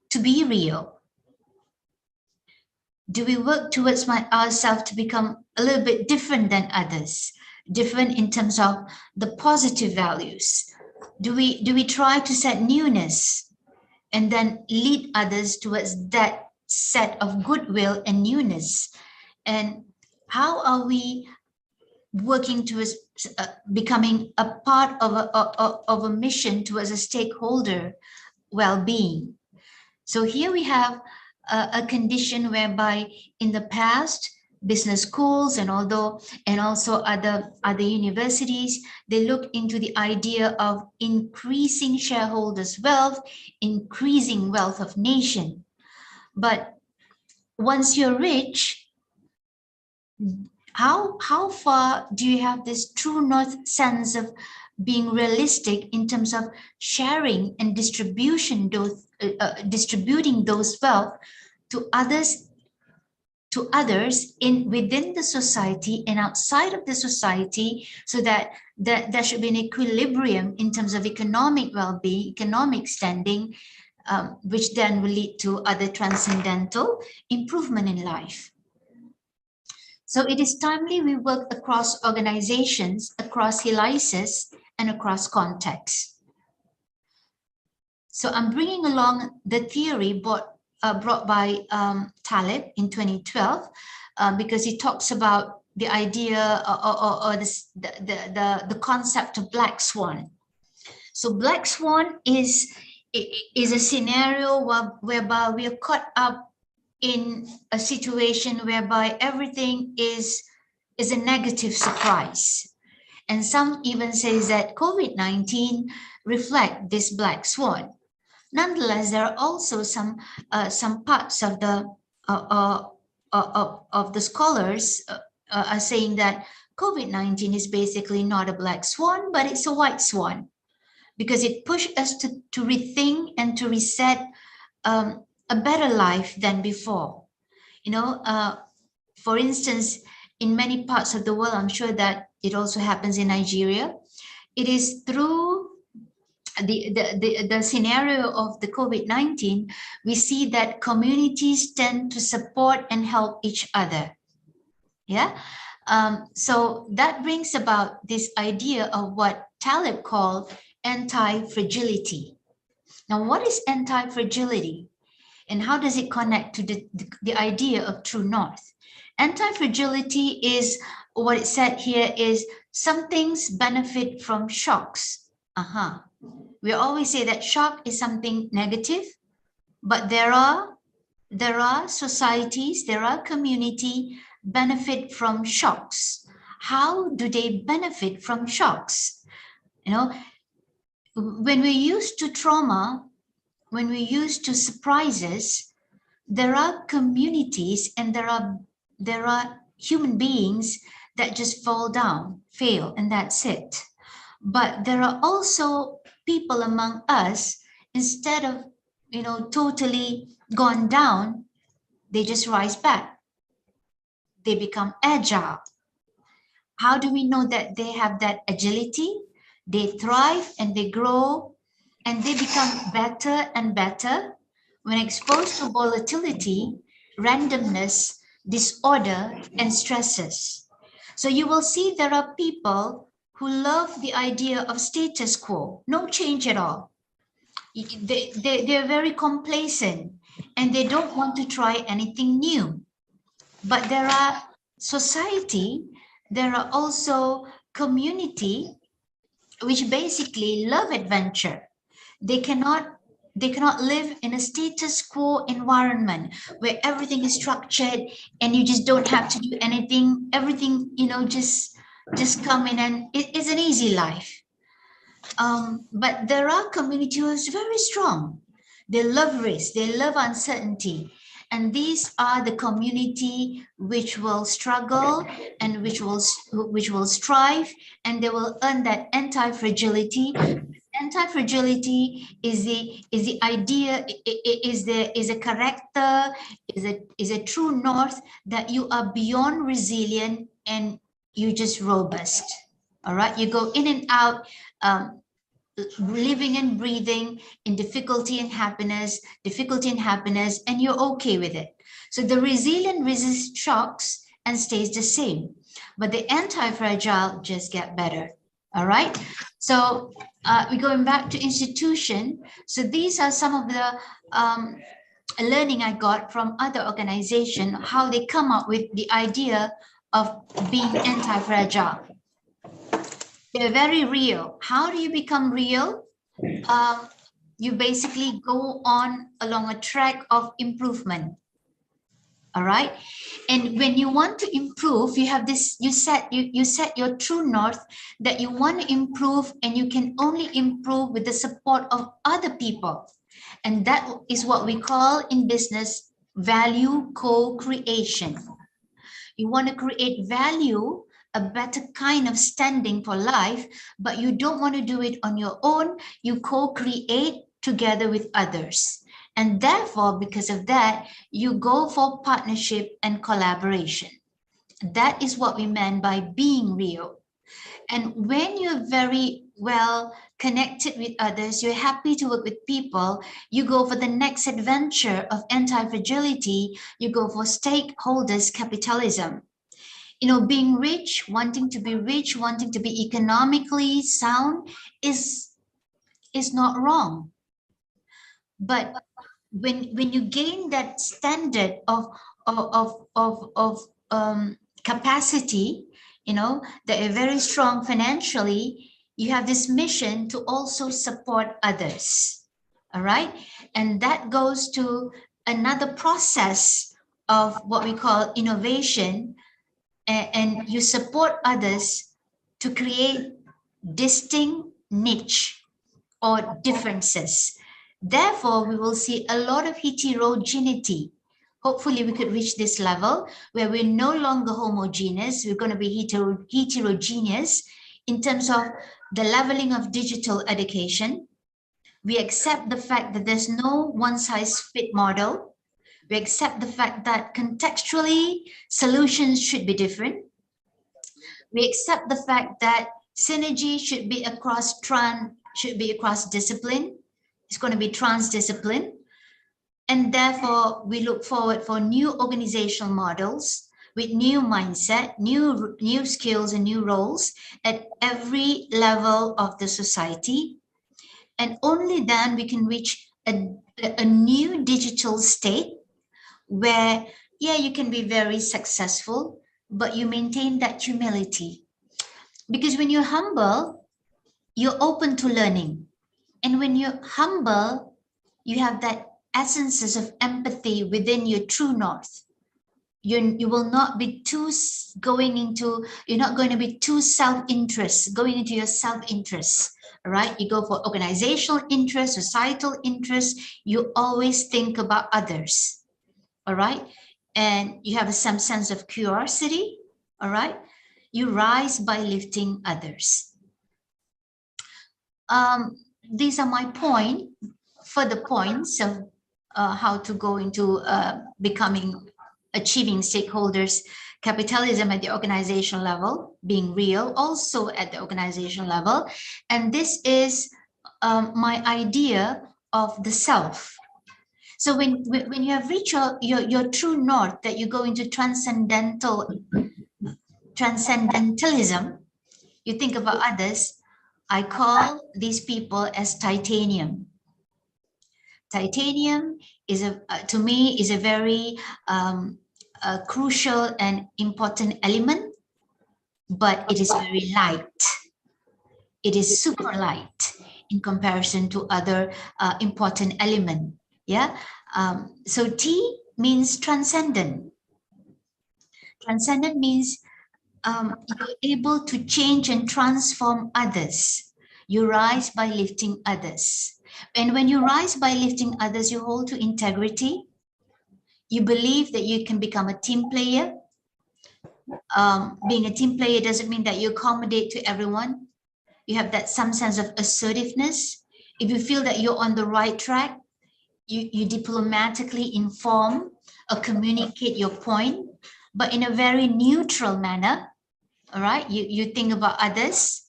to be real? Do we work towards ourselves to become a little bit different than others? Different in terms of the positive values? Do we try to set newness and then lead others towards that set of goodwill and newness? And how are we working towards becoming a part of a mission towards a stakeholder well-being? So here we have a condition whereby in the past, business schools and also other universities, they look into the idea of increasing shareholders' wealth, increasing wealth of nation. But once you're rich, how far do you have this true north sense of being realistic in terms of sharing and distributing those wealth to others within the society and outside of the society, so that there should be an equilibrium in terms of economic well-being, economic standing, which then will lead to other transcendental improvement in life. So it is timely we work across organizations, across ICSESS, and across contexts. So I'm bringing along the theory brought by Taleb in 2012, because he talks about the idea or the concept of black swan. So black swan is a scenario whereby we are caught up in a situation whereby everything is a negative surprise. And some even says that COVID-19 reflect this black swan. Nonetheless, there are also some parts of the scholars are saying that COVID-19 is basically not a black swan, but it's a white swan, because it pushed us to rethink and to reset a better life than before. You know, for instance, in many parts of the world, I'm sure that it also happens in Nigeria, it is through the scenario of the COVID-19, we see that communities tend to support and help each other. Yeah. So that brings about this idea of what Taleb called anti-fragility. Now, what is anti-fragility? And how does it connect to the idea of true north? Anti-fragility is what it said here is some things benefit from shocks. We always say that shock is something negative, but there are societies, there are community benefit from shocks. How do they benefit from shocks? You know, when we're used to trauma, when we're used to surprises, there are communities and there are human beings that just fall down, fail, and that's it. But there are also people among us, instead of, you know, totally gone down, they just rise back. They become agile. How do we know that they have that agility? They thrive and they grow and they become better and better when exposed to volatility, randomness, disorder, and stresses. So you will see there are people who love the idea of status quo, no change at all. They're very complacent and they don't want to try anything new. But there are society, there are also community which basically love adventure. They cannot live in a status quo environment where everything is structured and you just don't have to do anything. Everything, just come in and it's an easy life. But there are communities who is very strong. They love risk, they love uncertainty. And these are the community which will struggle and which will strive, and they will earn that anti-fragility. Anti-fragility is the idea, is a character, is a true north that you are beyond resilient and you just robust. All right, you go in and out, living and breathing in difficulty and happiness, and you're okay with it. So the resilient resists shocks and stays the same, but the anti-fragile just get better. All right. So we're going back to institution. So these are some of the learning I got from other organizations, how they come up with the idea of being anti-fragile. They're very real. How do you become real? You basically go on along a track of improvement. All right. And when you want to improve, you have this, you set your true north that you want to improve, and you can only improve with the support of other people. And that is what we call in business value co-creation. You want to create value, a better kind of standing for life, but you don't want to do it on your own. You co-create together with others. And therefore, because of that, you go for partnership and collaboration. That is what we meant by being real. And when you're very well connected with others, you're happy to work with people, you go for the next adventure of anti-fragility, you go for stakeholders capitalism. Being rich, wanting to be economically sound is not wrong. But when you gain that standard of capacity, that are very strong financially, you have this mission to also support others. All right. And that goes to another process of what we call innovation. And you support others to create distinct niche or differences. Therefore, we will see a lot of heterogeneity. Hopefully, we could reach this level where we're no longer homogeneous. We're going to be heterogeneous in terms of the leveling of digital education. We accept the fact that there's no one-size-fits model. We accept the fact that contextually solutions should be different. We accept the fact that synergy should be across discipline. It's going to be transdiscipline. And therefore, we look forward for new organizational models with new mindset, new skills and new roles at every level of the society. And only then we can reach a new digital state where, yeah, you can be very successful, but you maintain that humility. Because when you're humble, you're open to learning. And when you're humble, you have that essences of empathy within your true north. You will not be you're not going to be too self-interest, going into your self-interest, all right? You go for organizational interest, societal interest, you always think about others, all right? And you have some sense of curiosity, all right? You rise by lifting others. These are my further points of how to go into achieving stakeholders capitalism at the organizational level, being real also at the organizational level. And this is my idea of the self. So when you have reached your true north, that you go into transcendentalism, you think about others. I call these people as titanium. Titanium is to me is a very crucial and important element, but it is very light. It is super light. in comparison to other important element. Yeah. So T means transcendent. Transcendent means you're able to change and transform others. You rise by lifting others. And when you rise by lifting others, you hold to integrity. You believe that you can become a team player. Being a team player doesn't mean that you accommodate to everyone. You have that some sense of assertiveness. If you feel that you're on the right track, you diplomatically inform or communicate your point, but in a very neutral manner. All right, you think about others.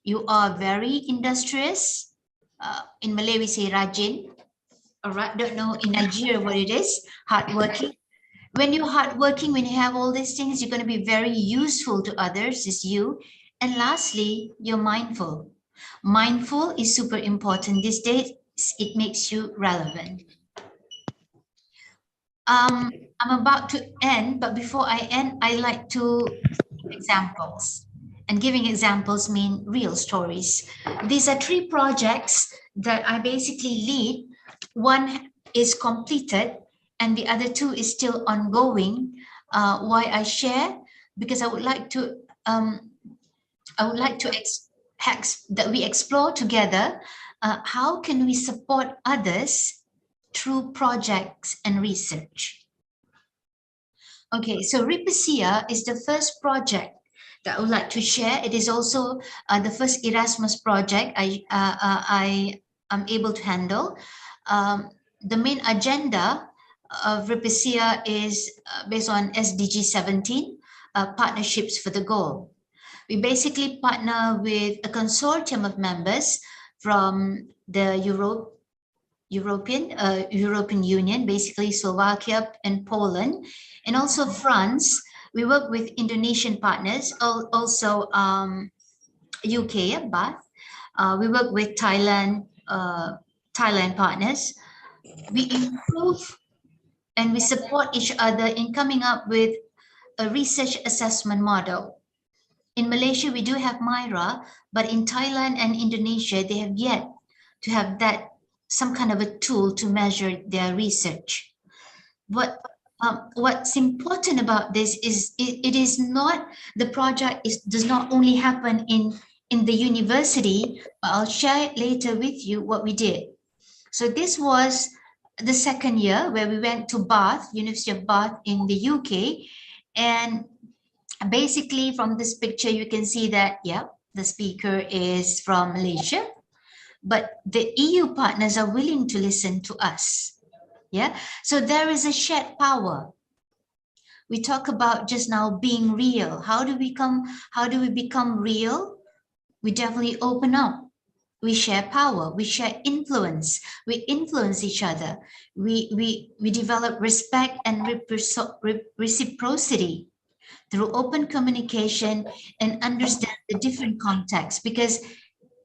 You are very industrious. In Malay, we say rajin. All right, don't know in Nigeria what it is. Hardworking. When you're hardworking, when you have all these things, you're going to be very useful to others. Is you. And lastly, you're mindful. Mindful is super important these days. It makes you relevant. I'm about to end, but before I end, I like to give examples. And giving examples mean real stories. These are 3 projects that I basically lead. One is completed and the other 2 is still ongoing. Why I share? Because I would like to that we explore together how can we support others through projects and research. Okay, so Ripasia is the first project that I would like to share. It is also the first Erasmus project I am able to handle. The main agenda of Ripasia is based on SDG 17, partnerships for the goal. We basically partner with a consortium of members from the European Union, basically Slovakia and Poland, and also France. We work with Indonesian partners, also UK, Bath. We work with Thailand partners. We improve and we support each other in coming up with a research assessment model. In Malaysia, we do have Myra, but in Thailand and Indonesia, they have yet to have that some kind of a tool to measure their research. What's important about this is it is not, the project does not only happen in the university, but I'll share it later with you what we did. So this was the second year where we went to Bath, University of Bath in the UK, and basically from this picture you can see that, yeah, the speaker is from Malaysia, but the EU partners are willing to listen to us. Yeah, so there is a shared power. We talk about just now being real. How do we become real? We definitely open up. We share power, we share influence, we influence each other. We develop respect and reciprocity through open communication and understand the different contexts, because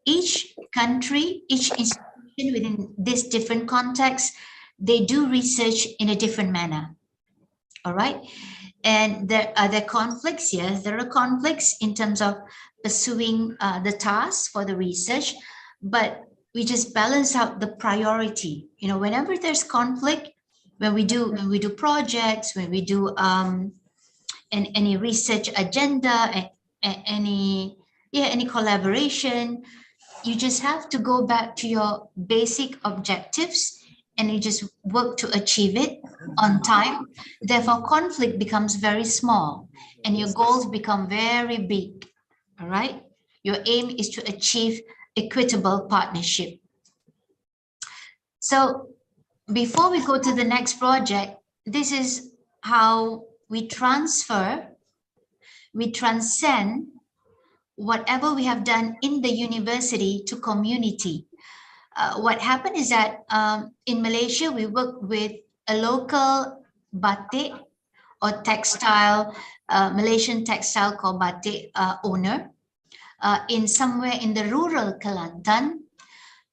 each country, each institution within this different context, they do research in a different manner. All right. And there are conflicts. Yes, there are conflicts in terms of pursuing the task for the research, but we just balance out the priority. You know, whenever there's conflict, when we do projects, when we do any research agenda, any collaboration, you just have to go back to your basic objectives and you just work to achieve it on time. Therefore, conflict becomes very small and your goals become very big. All right. Your aim is to achieve equitable partnership. So before we go to the next project, this is how we transcend whatever we have done in the university to community. What happened is that in Malaysia, we work with a local batik or textile, Malaysian textile called batik owner in somewhere in the rural Kelantan.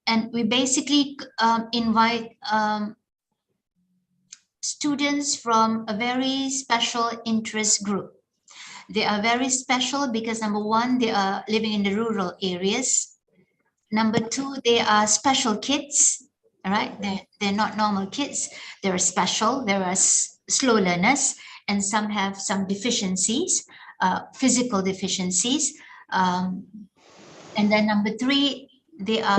And we basically invite students from a very special interest group. They are very special because number one, they are living in the rural areas. Number two, they are special kids. All right, they're not normal kids. They're special. There are slow learners, and some have some deficiencies, physical deficiencies. And then number three, they are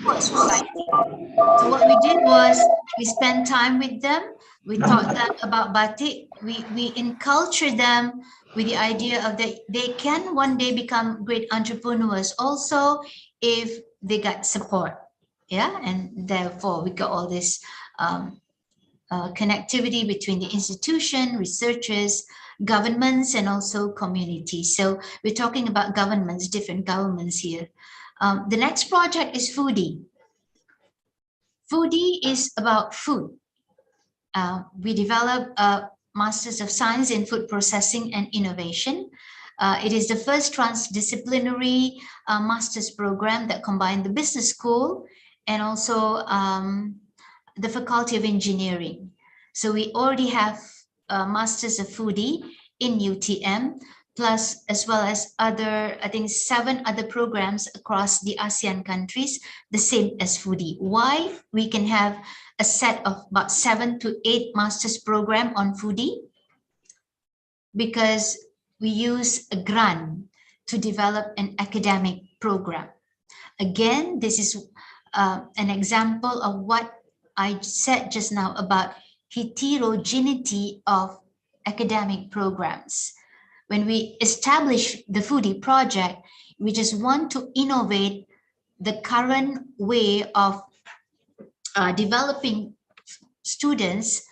poor society. So what we did was we spent time with them. We taught them about batik. We encultured them with the idea of that they can one day become great entrepreneurs also if they got support. Yeah, and therefore we got all this connectivity between the institution, researchers, governments, and also communities. So we're talking about governments, different governments here. The next project is Foodie. Foodie is about food. We developed a Masters of Science in Food Processing and Innovation. It is the first transdisciplinary master's program that combined the business school and also the Faculty of Engineering. So we already have Masters of Foodie in UTM, plus as well as other, I think 7 other programs across the ASEAN countries, the same as Foodie. Why we can have a set of about 7 to 8 master's program on Foodie? Because we use a grant to develop an academic program. Again, this is an example of what I said just now about heterogeneity of academic programs. When we establish the Foodie project, we just want to innovate the current way of developing students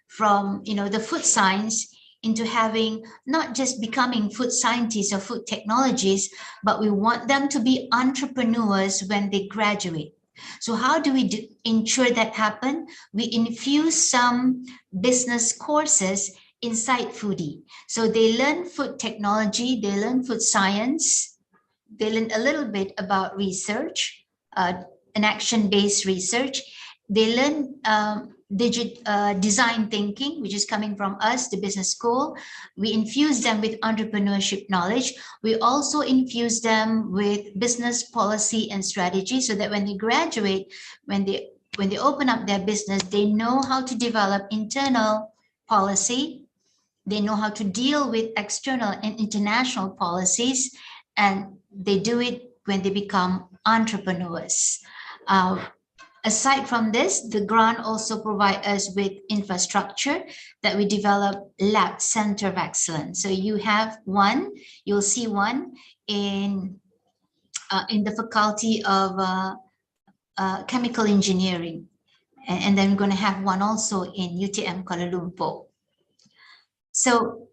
from the food science into having not just becoming food scientists or food technologists, but we want them to be entrepreneurs when they graduate. So how do we ensure that happen? We infuse some business courses inside Foodie. So they learn food technology, they learn food science, they learn a little bit about research, an action-based research. They learn design thinking, which is coming from us, the business school. We infuse them with entrepreneurship knowledge. We also infuse them with business policy and strategy so that when they graduate, when they open up their business, they know how to develop internal policy. They know how to deal with external and international policies, and they do it when they become entrepreneurs. Aside from this, the grant also provides us with infrastructure that we develop lab center of excellence. So you have one, you'll see one in the Faculty of Chemical Engineering. And then we're going to have one also in UTM Kuala Lumpur. So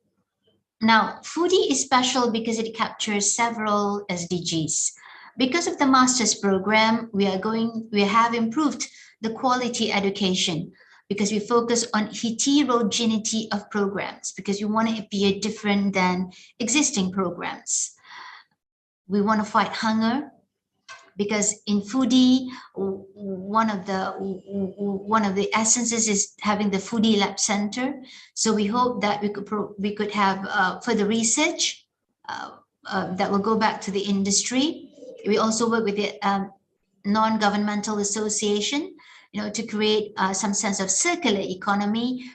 now Foodie is special because it captures several SDGs. Because of the master's program, we have improved the quality education because we focus on heterogeneity of programs because we want to appear different than existing programs. We want to fight hunger because in Foodie, one of the essences is having the Foodie Lab Center. So we hope that we could have further research that will go back to the industry. We also work with the non-governmental association, to create some sense of circular economy,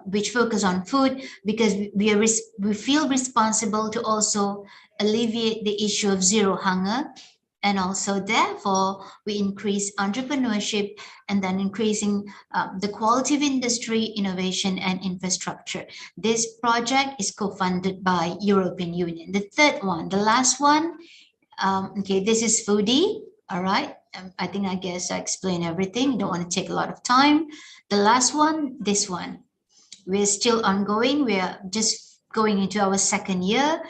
which focus on food, because we feel responsible to also alleviate the issue of zero hunger. And also, therefore, we increase entrepreneurship and then increasing the quality of industry, innovation, and infrastructure. This project is co-funded by European Union. The third one, the last one, okay, this is Foodie, all right. I think I explained everything. Don't want to take a lot of time. The last one, this one, we're still ongoing. We are just going into our second year.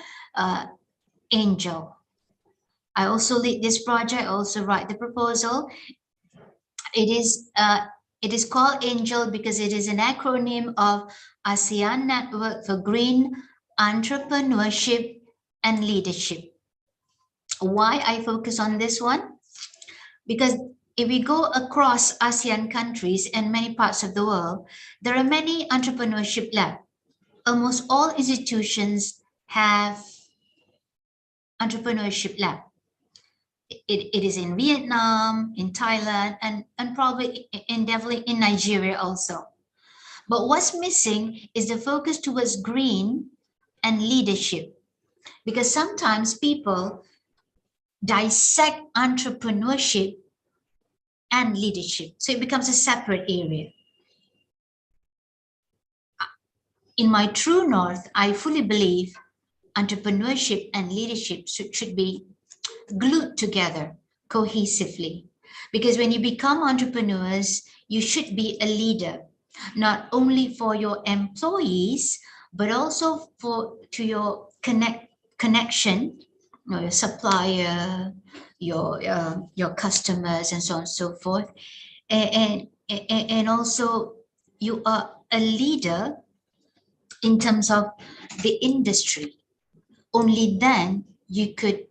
Angel. I also lead this project. I also write the proposal. It is called Angel because it is an acronym of ASEAN Network for Green Entrepreneurship and Leadership. Why I focus on this one? Because if we go across ASEAN countries and many parts of the world, there are many entrepreneurship labs. Almost all institutions have entrepreneurship lab. It is in Vietnam, in Thailand, and probably definitely in Nigeria also. But what's missing is the focus towards green and leadership, because sometimes people dissect entrepreneurship and leadership. So it becomes a separate area. In my true north, I fully believe entrepreneurship and leadership should be glued together cohesively. Because when you become entrepreneurs, you should be a leader, not only for your employees, but also to your connection, your supplier, your customers, and so on and so forth. And also you are a leader in terms of the industry. Only then you could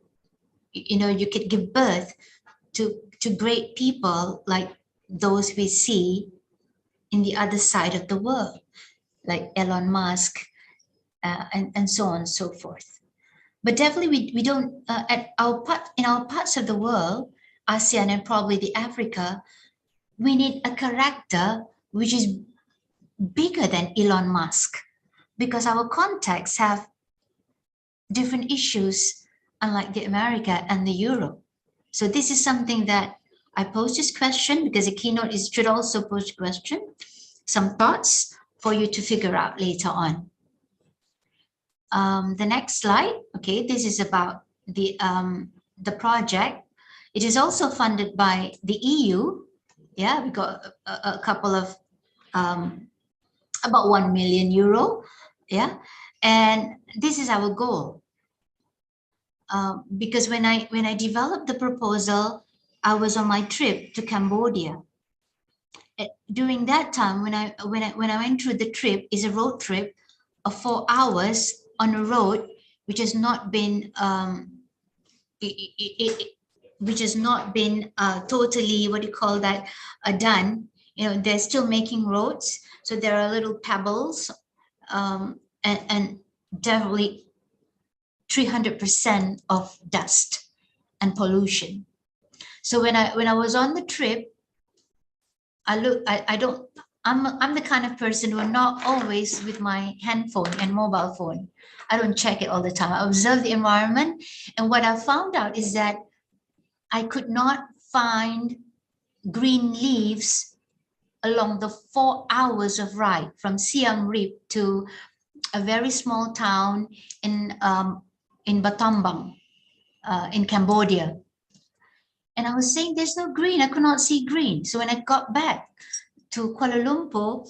give birth to great people like those we see in the other side of the world, like Elon Musk, and so on and so forth. But definitely we don't, in our parts of the world, ASEAN and probably the Africa, we need a character which is bigger than Elon Musk, because our contexts have different issues, unlike the America and the Europe. So this is something that I pose this question because a keynote should also pose a question, some thoughts for you to figure out later on. The next slide, okay, this is about the project. It is also funded by the EU. Yeah, we got a couple of about 1 million euro. Yeah, and this is our goal. Because when I developed the proposal, I was on my trip to Cambodia. During that time, when I went through the trip, is a road trip of 4 hours on a road which has not been totally, what do you call that, done. You know, they're still making roads, so there are little pebbles, and definitely 300% of dust and pollution. So when I was on the trip, I'm the kind of person who are not always with my handphone and mobile phone. I don't check it all the time. I observe the environment, and what I found out is that I could not find green leaves along the 4 hours of ride from Siem Reap to a very small town in Battambang, in Cambodia. And I was saying there's no green. I could not see green. So when I got back to Kuala Lumpur,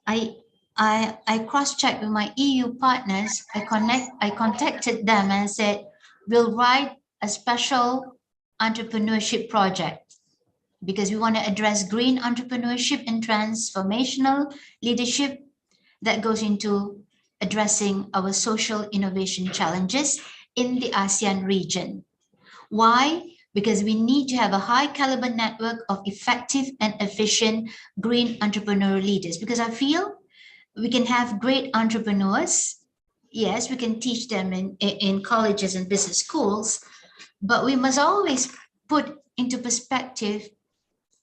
I cross-checked with my EU partners. I contacted them and said, we'll write a special entrepreneurship project because we want to address green entrepreneurship and transformational leadership that goes into addressing our social innovation challenges in the ASEAN region. Why? Because we need to have a high caliber network of effective and efficient green entrepreneurial leaders, because I feel we can have great entrepreneurs. Yes, we can teach them in colleges and business schools, but we must always put into perspective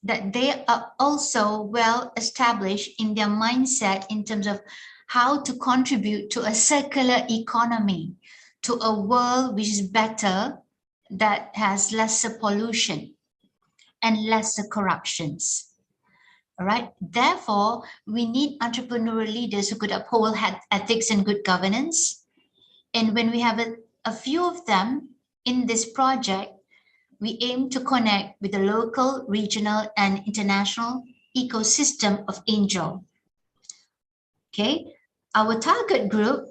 that they are also well established in their mindset in terms of how to contribute to a circular economy, to a world which is better, that has lesser pollution and lesser corruptions. All right. Therefore, we need entrepreneurial leaders who could uphold ethics and good governance. And when we have a few of them in this project, we aim to connect with the local, regional, and international ecosystem of Angel. Okay. Our target group,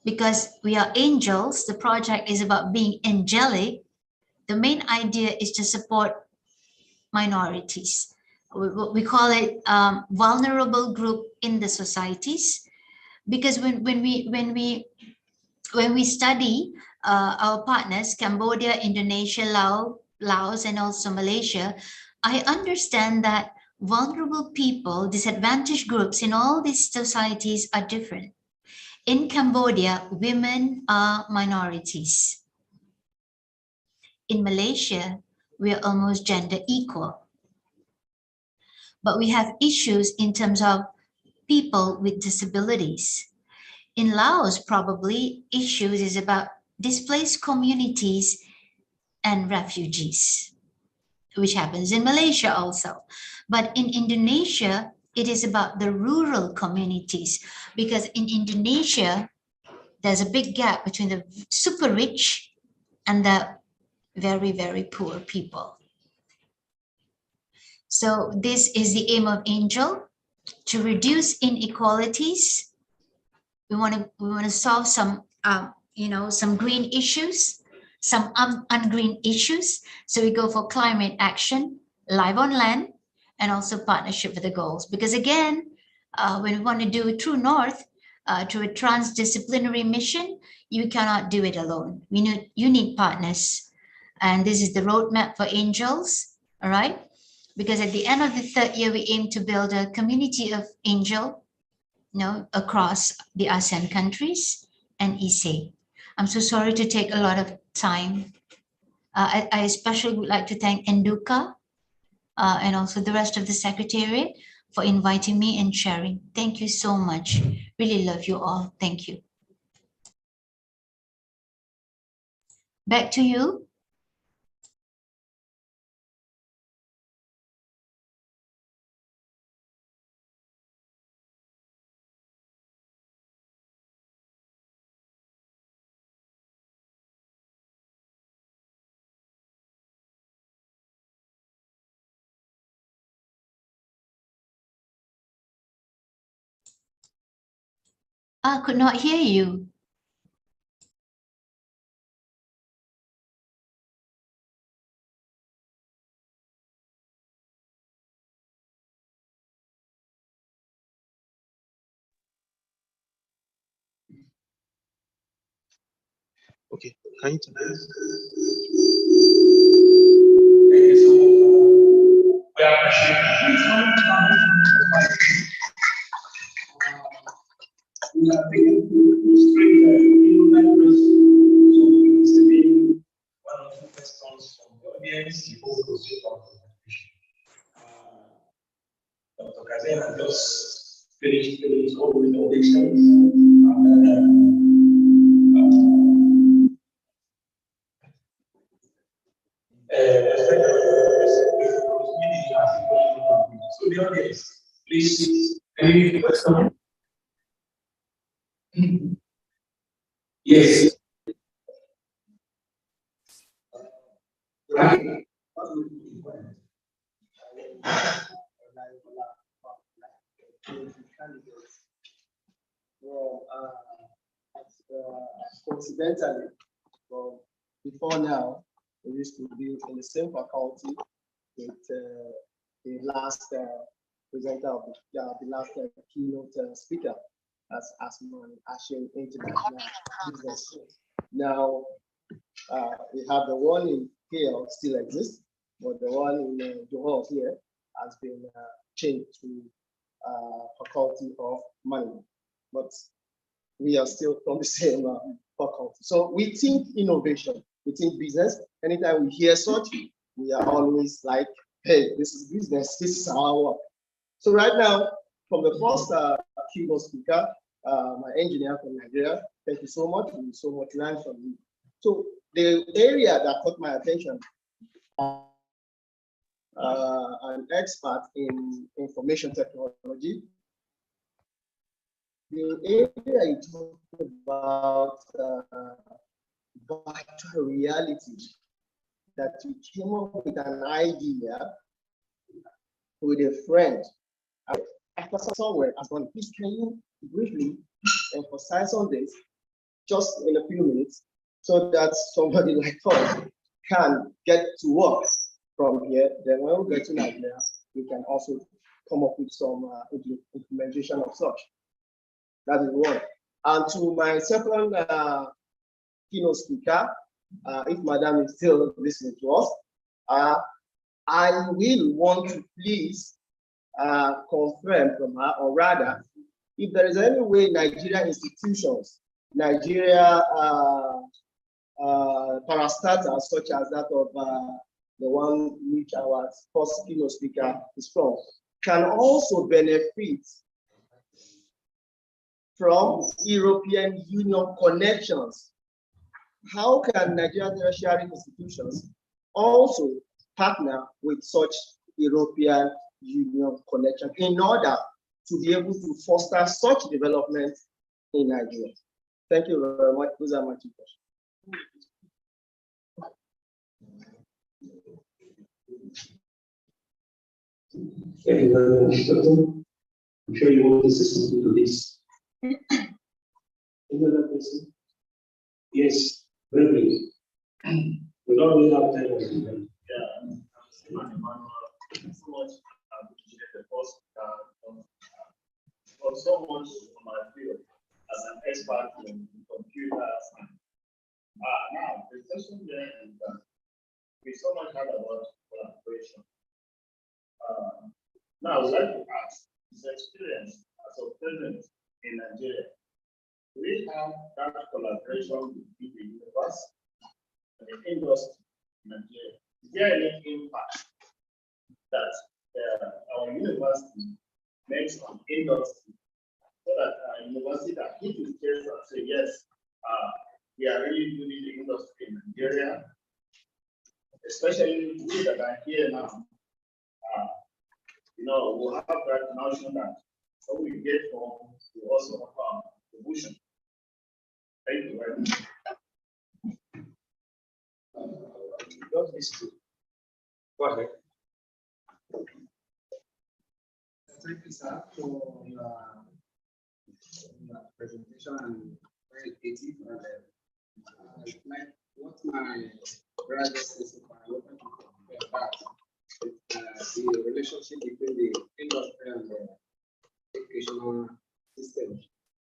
because we are angels, the project is about being angelic. The main idea is to support minorities. We call it vulnerable group in the societies, because when we study our partners, Cambodia, Indonesia, Laos, and also Malaysia, I understand that vulnerable people, disadvantaged groups in all these societies are different. In Cambodia, women are minorities. In Malaysia, we are almost gender equal. But we have issues in terms of people with disabilities. In Laos, probably issues is about displaced communities and refugees, which happens in Malaysia also. But in Indonesia, it is about the rural communities, because in Indonesia, there's a big gap between the super rich and the very, very poor people. So this is the aim of Angel, to reduce inequalities. We want to solve some some green issues, some ungreen issues. So we go for climate action, live on land, and also partnership with the goals. Because again, when we want to do True North, to a transdisciplinary mission, you cannot do it alone. You need partners. And this is the roadmap for Angels, all right? Because at the end of the third year, we aim to build a community of angel, across the ASEAN countries and ICSESS. I'm so sorry to take a lot of time. I especially would like to thank Enduka and also the rest of the Secretariat for inviting me and sharing. Thank you so much. Really love you all. Thank you. Back to you. I could not hear you. Okay, can you tell us? Okay, so we appreciate we are taking straight members, so we will receive one or two questions from the audience before we proceed on the presentation. Dr. Kazen has just finished all the innovations, and then so the audience, please, any question? Yes. Right. Well, coincidentally, well, before now, we used to be in the same faculty with the last presenter of the last keynote speaker as Asman Ashim International Business. Now, we have the one in KL still exists, but the one in Johor here has been changed to Faculty of Management. But we are still from the same faculty. So we think innovation, we think business. Anytime we hear such, we are always like, hey, this is business, this is our work. So right now, from the first keynote speaker, my engineer from Nigeria, thank you so much. We so much learned from you. So the area that caught my attention, an expert in information technology, the area you talked about virtual reality, that you came up with an idea with a friend. After somewhere, as one, please can you briefly emphasize on this just in a few minutes so that somebody like us can get to work from here. Then when we get to Nigeria, we can also come up with some implementation of such. That is one. And to my second keynote speaker, if Madam is still listening to us, I will want to please confirm from her, or rather, if there is any way Nigeria institutions, Nigeria parastatals such as that of the one which our first keynote speaker is from, can also benefit from European Union connections. How can Nigerian tertiary institutions also partner with such European Union connection in order to be able to foster such development in Nigeria? Thank you very much. Those are my two questions. Thank you very much, Doctor. I'm sure you want to say something to this. Any other person? Yes, very good. We don't really have time. Yeah, I'm Stephen Emmanuel. Thank you so much. I appreciate the post for so much on my field as an expert in computers. Now, the question there is that we so much heard about collaboration. Now, I would like to ask, his experience as a president in Nigeria, do we have that collaboration with the university and the industry in Nigeria? Is there any impact that our university makes on industry so that university that hit his case and say, yes, we are really doing the industry in Nigeria, especially we that are here now, we'll have that notion that what we get from, we also have our contribution. Thank you very much. Don't miss two. Go ahead. Thank you, sir, for your presentation and very creative. What my brother says, I want to compare that with the relationship between the industry and the educational system.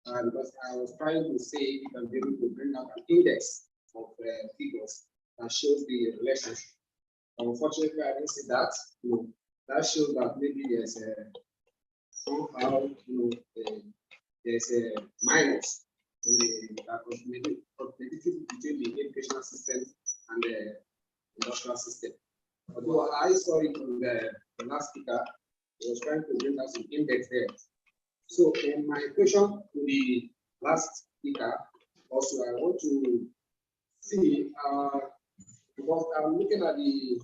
Because I was trying to say if you can be able to bring out an index of figures that shows the relationship. Unfortunately, I didn't see that. That shows that maybe there's a somehow, there's a minus in the competitive between the educational system and the industrial system. Although I saw it from the last speaker, he was trying to bring us an index there. So, in my question to the last speaker, also I want to see, because I'm looking at the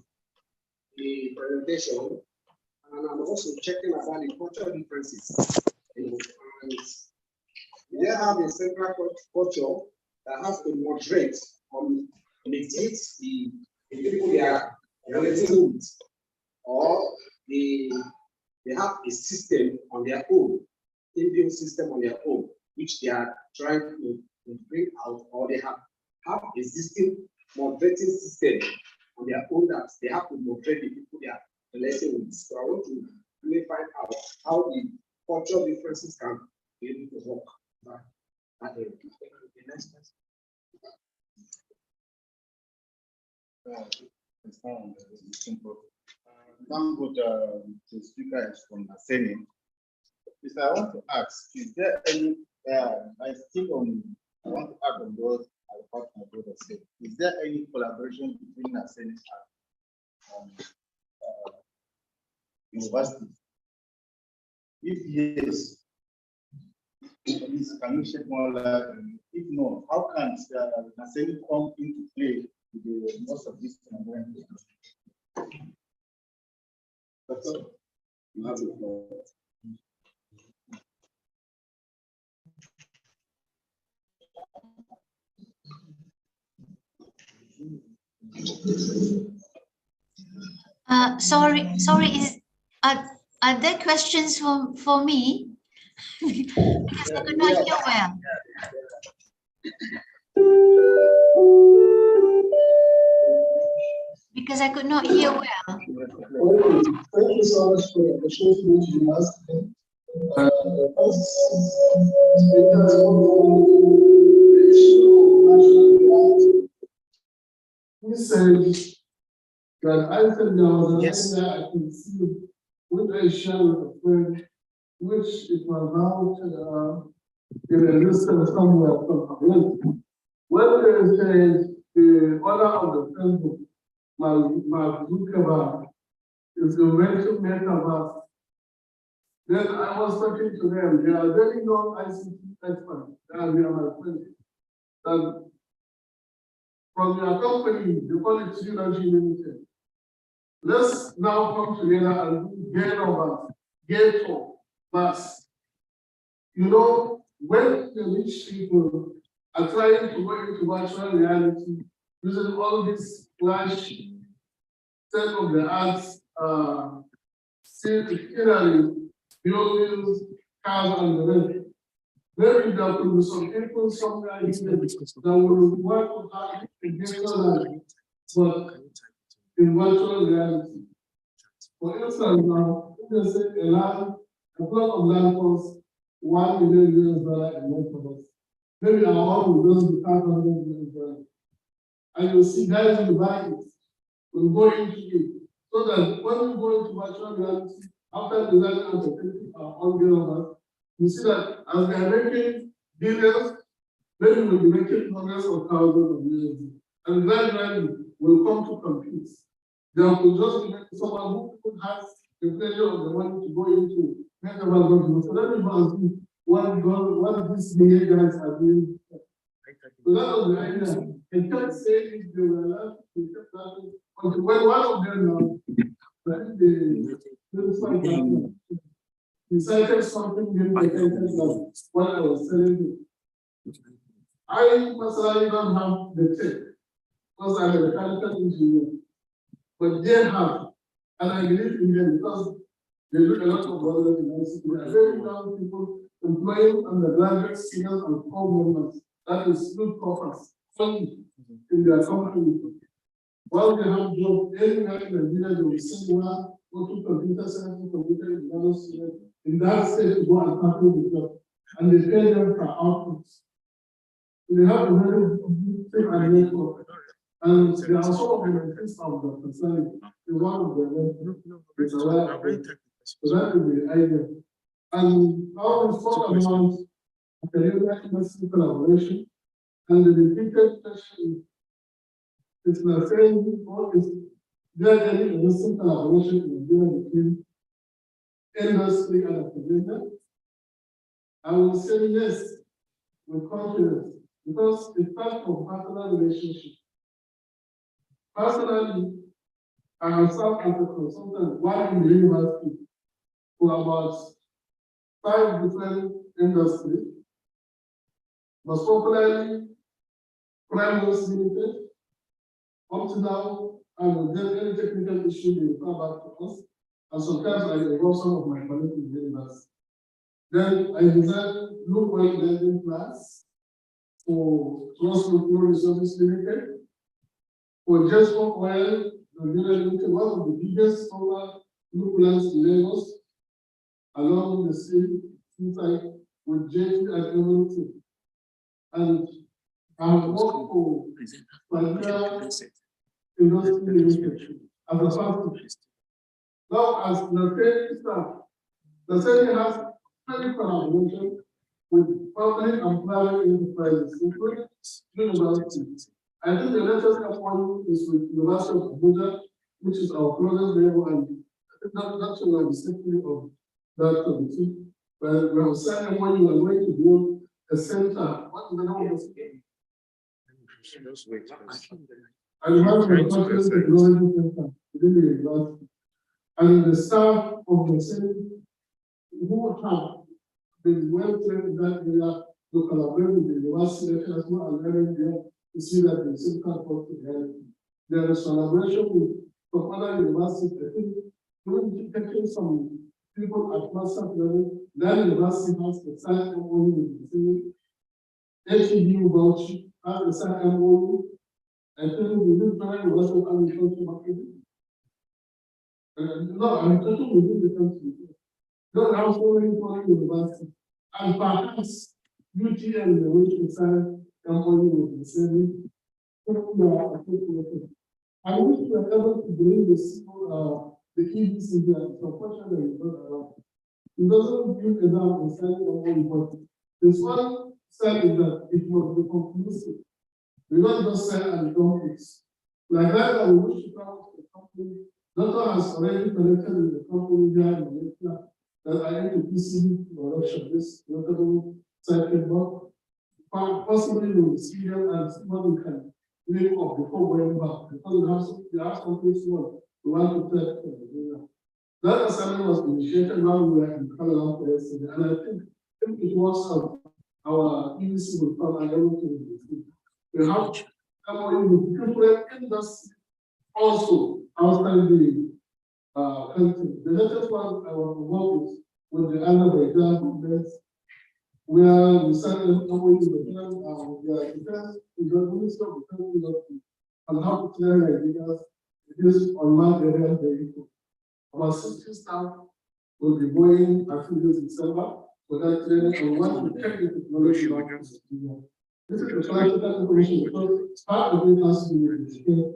presentation, and I'm also checking about the cultural differences. And they have a central culture that has to moderate or mitigate the people they are relating with, or they have a system on their own, Indian system on their own, which they are trying to bring out, or they have existing moderating system on their own that they have to moderate the people they are relating with. So I want to really find out how the cultural differences can be able to work. Thank God the speaker is from Aseni. I want to ask, is there any, I want to add on what my brother said. Is there any collaboration between Aseni and universities? If yes, please, can you shed more light? If no, how can Aseni come into play with the most of this environment? That's all. You have the floor. Sorry, are there questions for me? Because I could not hear well. Because I could not hear well. Thank you so much for the opportunity to ask. He said that I said there was a line that I can see, which I share with a friend, which it was out in a list somewhere from Atlanta. When it says the owner of the Facebook Malukaba is the mental metaverse. Then I was talking to them. They are very non-ICT experts. They are my friends. That from your company, the quality energy limited. Let's now come together and do Gator mass. You know, when the rich people are trying to go into virtual reality, using all these flash state-of-the-art scenery, buildings, cars, and the rest. Maybe there could be some people somewhere here that will work on how to get life, but in virtual reality. For instance, now, if they say a plot of land costs $1 million in metaverse, maybe our home will just be $500 million. And you'll see guys who buy it will go into it. So that when we go into virtual reality, after designing and protecting our own universe, you see that as they are making billions, then we will be making hundreds of thousands of millions. And gradually will come to compete. There will just be someone who has the pleasure of the money to go into metaverse. So let me go and see what these million guys are doing. So that was the idea. They kept saying if they were allowed, they kept laughing. But when one of them now, he cited something like what I was telling you. I personally don't have the tech because I'm a mechanical engineer, but they have, and I believe in them because they do a lot of work in ICT. They are very young people employing undergraduate seniors and core members. That is good purpose in their company. While they have job anywhere in Nigeria, they will send one or two computer science, computer engineering students in that state to go and tackle the job. And they pay them for output. They have a very big network. And they are some of the benefits of the facility. Is one of the benefits. So that is the idea. And now we talk about academic industry collaboration. And the repeated question is the same, or is there any existing collaboration between industry and academia? I will say yes, with confidence, because it's part of personal relationship. Personally, I have served as a consultant while in the university for about 5 different industries, most popularly Primers Limited. Up to now, I will get any technical issue they refer back to us, and sometimes I involve some of my colleagues in the university. Then I designed Blue Oil Lending Plans for Trust Control Resources Limited, for Just Oil Nigeria Limited, one of the biggest solar blue plants in Lagos, along the seaside with JT and everything. And I have worked for Nigeria Industry Limited as a partner. Now, as the training staff, the city has many collaboration with public and private enterprises, including universities. I think the latest one is with University of Abuja, which is our closest neighbor, and I think that's why the safety of that committee. But we have signed when you are going to build a center. What is the name of the center? And we have the Manufacturing Technology Center within the university. And the staff of the center who have been well trained in that area to collaborate with the university as well and learning there to see that the center comes together. There is collaboration with from other universities. I think we're taking some people at master level. That university has the same MOU with the city. HED Bauchi has the same MOU. I think we did try to work with agriculture marketing. No, I'm talking within the country. Don't have so many foreign universities. And perhaps UTM, the way to sign MOU with the same. I wish we were able to bring the EDC here. So unfortunately, it doesn't give enough in signing MOU, but this one side is that it must be conclusive. We don't just sign and dump it. Like that, I wish to thank the company. Doctor has already connected with the company here in Malaysia that I need to PC production this notable cycle book. Possibly we will see them and see what we can make up before going back. Because we have something small we want to tell. That assignment was initiated while we were in Kuala yesterday, and I think if it works out, our EDC will come and everything will be. We have MOU with different industries also outside the country. The latest one I want to work with the Azerbaijan government, where we signed an MOU with the defense, with the Minister of Defense Industry, and how to clear Nigeria's this unmanned aerial vehicle. Our 60 staff will be going a few days in December for that training and want to check the technology. This is the classical information because part of it has to be with the state.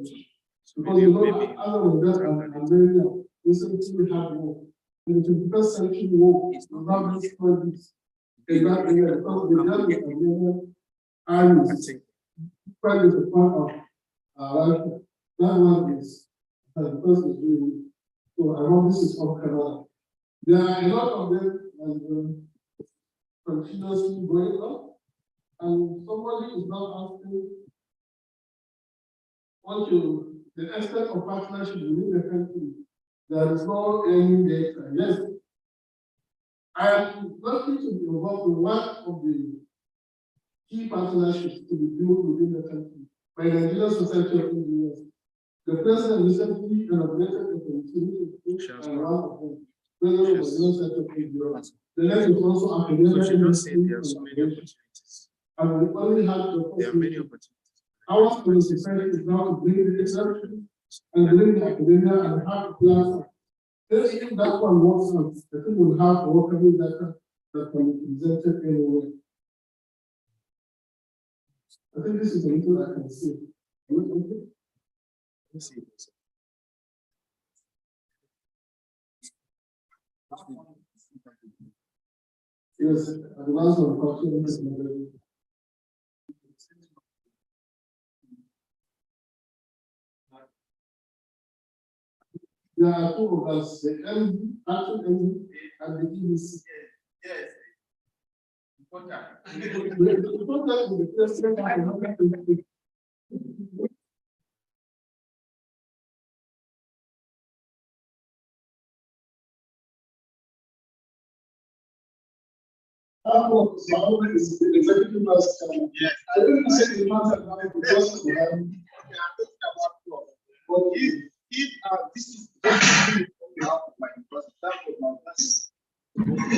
Because you know, other than that, and very recently we have war. In the 21st century war, we have these projects in that area because the German armies fight is a part of Russia. That one is because it's really. So I hope this is from Canada. There are a lot of them and continuously going on. And somebody is now asking what the extent of partnership within the country. There is no any data. Yes. I am lucky to be involved in one of the key partnerships to be built within the country by the Nigerian Society of Engineers. The president recently inaugurated a committee and one of them. President of the Nigerian Society of Engineers. The next is also academic industry. And we only have the possibility. Our society is now to bring the research and bring the academia and have a platform. If that one works out, I think we'll have workable data that can be presented anywhere. I think this is a little I can see. Yes, advance on confidence. There are two of us, the MD, actual MD, and the EDC. Yes. The contact with the president. Is the executive vice chairman. Yes. I didn't say the matter because we have. But if this is on behalf of my trust, that was my question.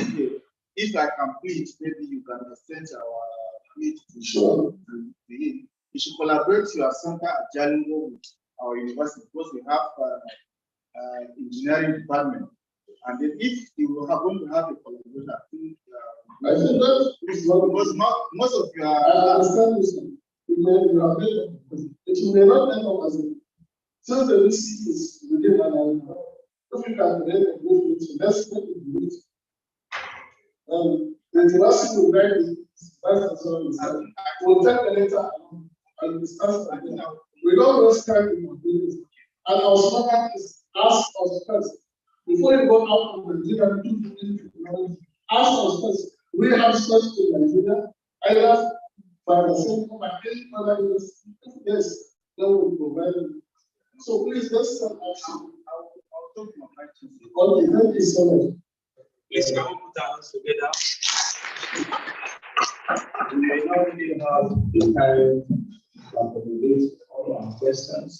Okay. If I complete, maybe you can send our plate to show to him. You should collaborate your center at Jalingo with our university because we have engineering department. And then if you are going to have a collaboration, I think that is because most of your I understand this. It may not end up as a since the VC is within an area. If you can relate a good meeting, let's make it good. The Jurassic will write the we'll take the letter and discuss it. We don't waste time in our business. And our slogan is ask us first. Before you go out of Nigeria, ask us first. We have such in Nigeria, either by the same by any other university. Yes, they will provide it. So please let's start action. I'll talk to my team. Okay, thank you so much. Please can we put our hands together? We may not really have the time to accommodate all our questions,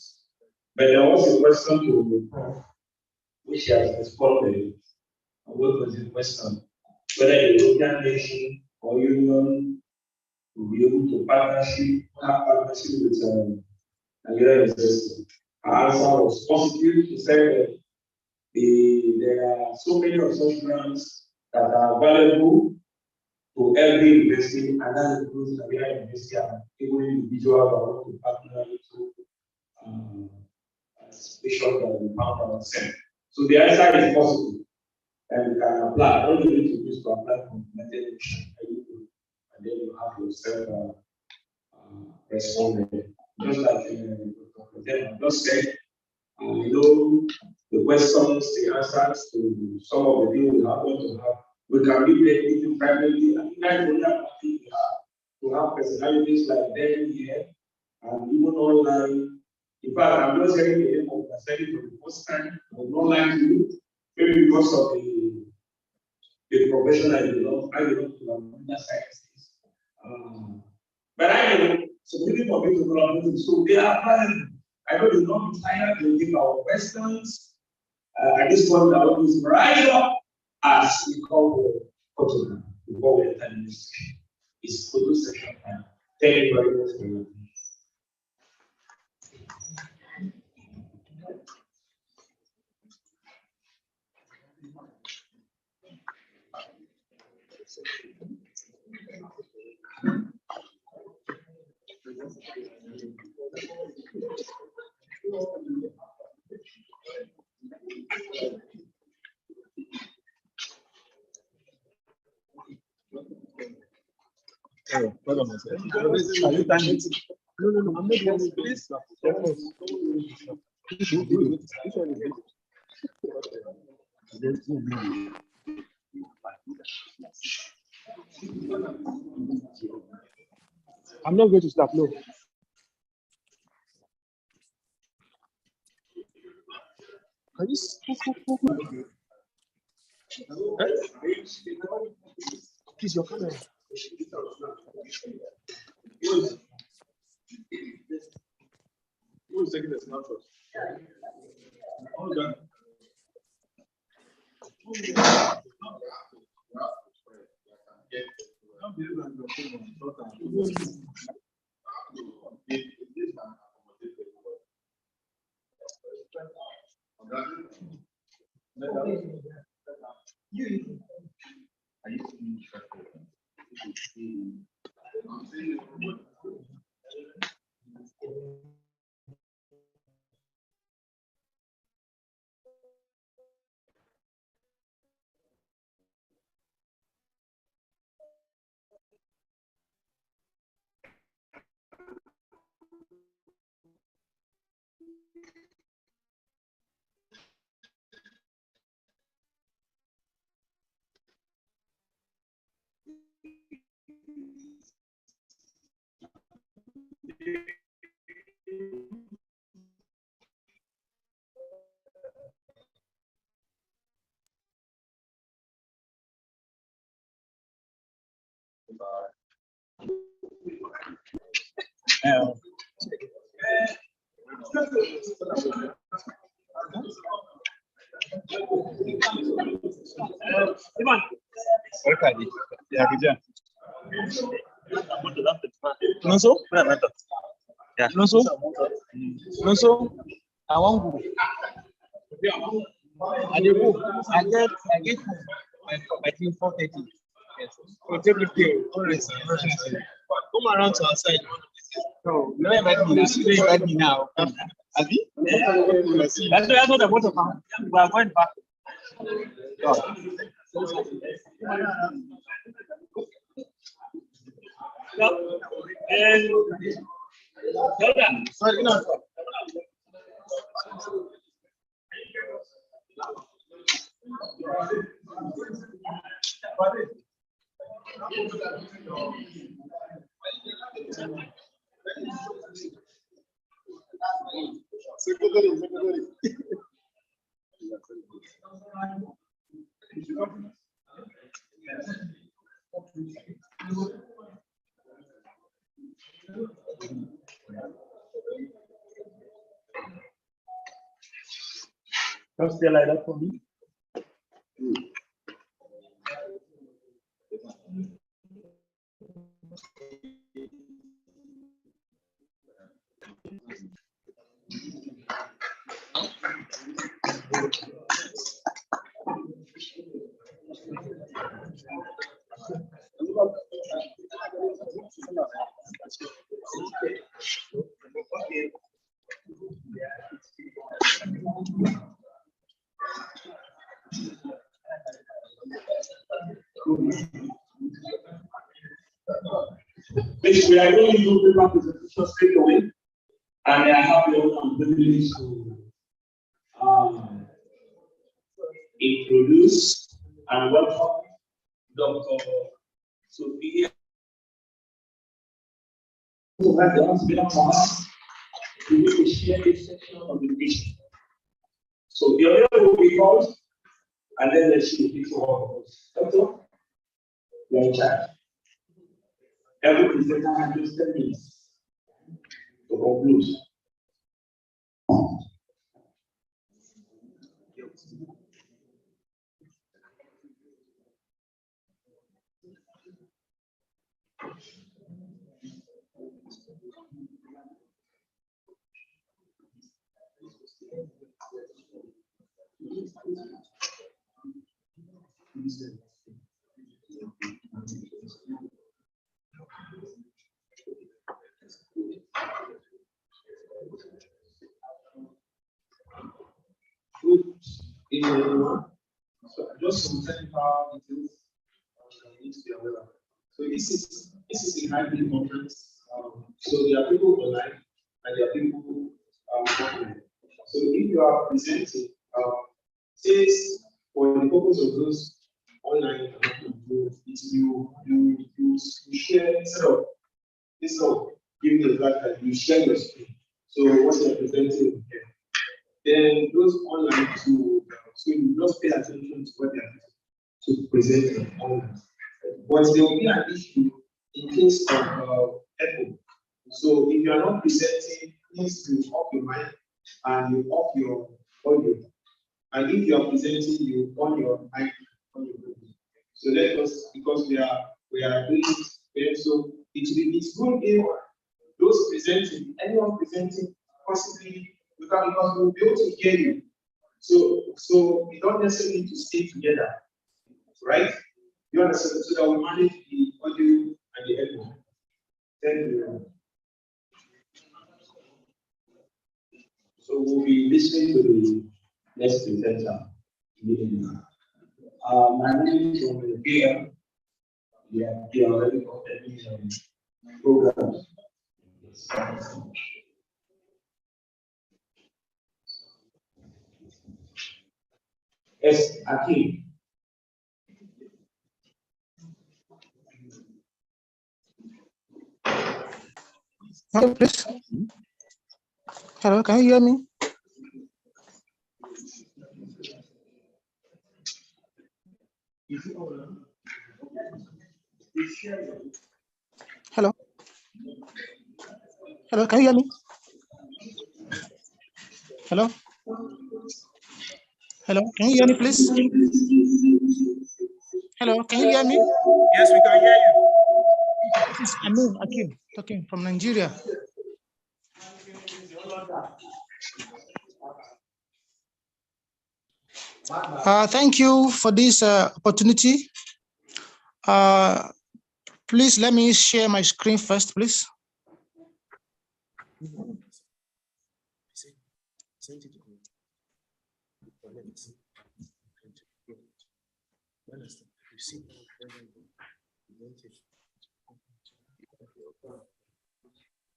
but there was a question to the prof, which he has responded. And what was the question? Whether a European nation or union will be able to have partnership with Nigeria University. Our answer was positive. He said that there are so many of such grants that are available to every university, and that includes Nigeria University and even individuals that want to partner to make sure that we found ourselves. So the answer is possible. And you can apply. All you need to do is to apply for United Nations, and then you have yourself responded. Just like them. I just said, you know, the questions, the answers to some of the things we are going to have. We can read them privately, and you guys will have to have personalities like them here, and even online. In fact, I'm just hearing the name of Kaseri for the first time. I will not lie to you, maybe because of the profession I belong to computer sciences. But I know, so many for me to collaborate, so they are available. I know they don't be tired, they give our questions. At this point, I want to rise up as we call the photograph before we enter the next section. It's photo section time. Thank you very much for your attention. Oh, hold on a second. Are you done? No, I'm not done. Please. Which one is I'm not going to stop, no. Can you please, your camera. Who's taking the snapshot? Hold on. No, I won't go. I get by 4:30. Yes. So take it there. Come around to our side. No, you don't invite me. You don't invite me now. Abi? That's what the photo found. We are going back. Sorry, no. Just stay like that for me. Which we are going to do paper presentation straight away. And I have the honor and privilege to introduce and welcome Dr. Sophia. So that's the once been for us to share this section of the vision. So the other will be called, and then she will be for all of us. Doctor, you're in charge. Every presenter has just 10 minutes to conclude. Good evening, everyone. So just some technical details you need to be aware of. So this is a hybrid conference. So there are people online and there are people online. So if you are presenting, since for the purpose of those online, you share instead of giving the fact that you share your screen. So what you are presenting here. Then those online so you just pay attention to what they are to present online. But there will be an issue in case of echo. So if you are not presenting, please you off your mic and you off your audio. And if you are presenting, you on your mic on your audio. So let us, because we are doing it, so it's good if those presenting, anyone presenting, possibly because we'll be able to hear you. So we don't necessarily need to stay together, right? You understand? So that we manage the audio and the echo. Thank you. So we'll be listening to the next presenter. My name is Pierre. We are already conducting programs. Yes, Akin. Hello, please. Hello, can you hear me? Hello. Hello, can you hear me? Hello. Hello, can you hear me, please? Hello, can you hear me? Yes, we can hear you. This is Akin talking from Nigeria. Thank you for this opportunity. Please let me share my screen first, please.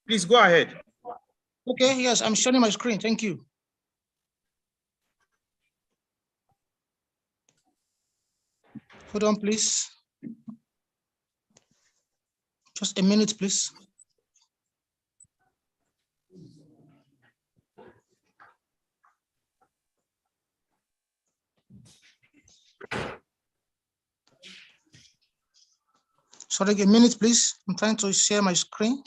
Please go ahead. Okay, yes, I'm sharing my screen. Thank you. Hold on, please. Just a minute, please. Sorry, a minute, please. I'm trying to share my screen.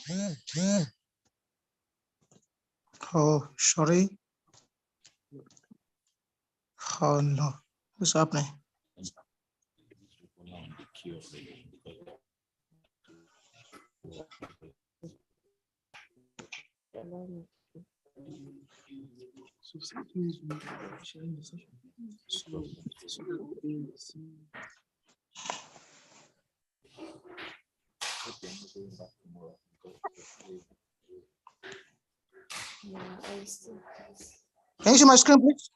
Oh, sorry. Oh, no. What's happening? Can you see my screen, please?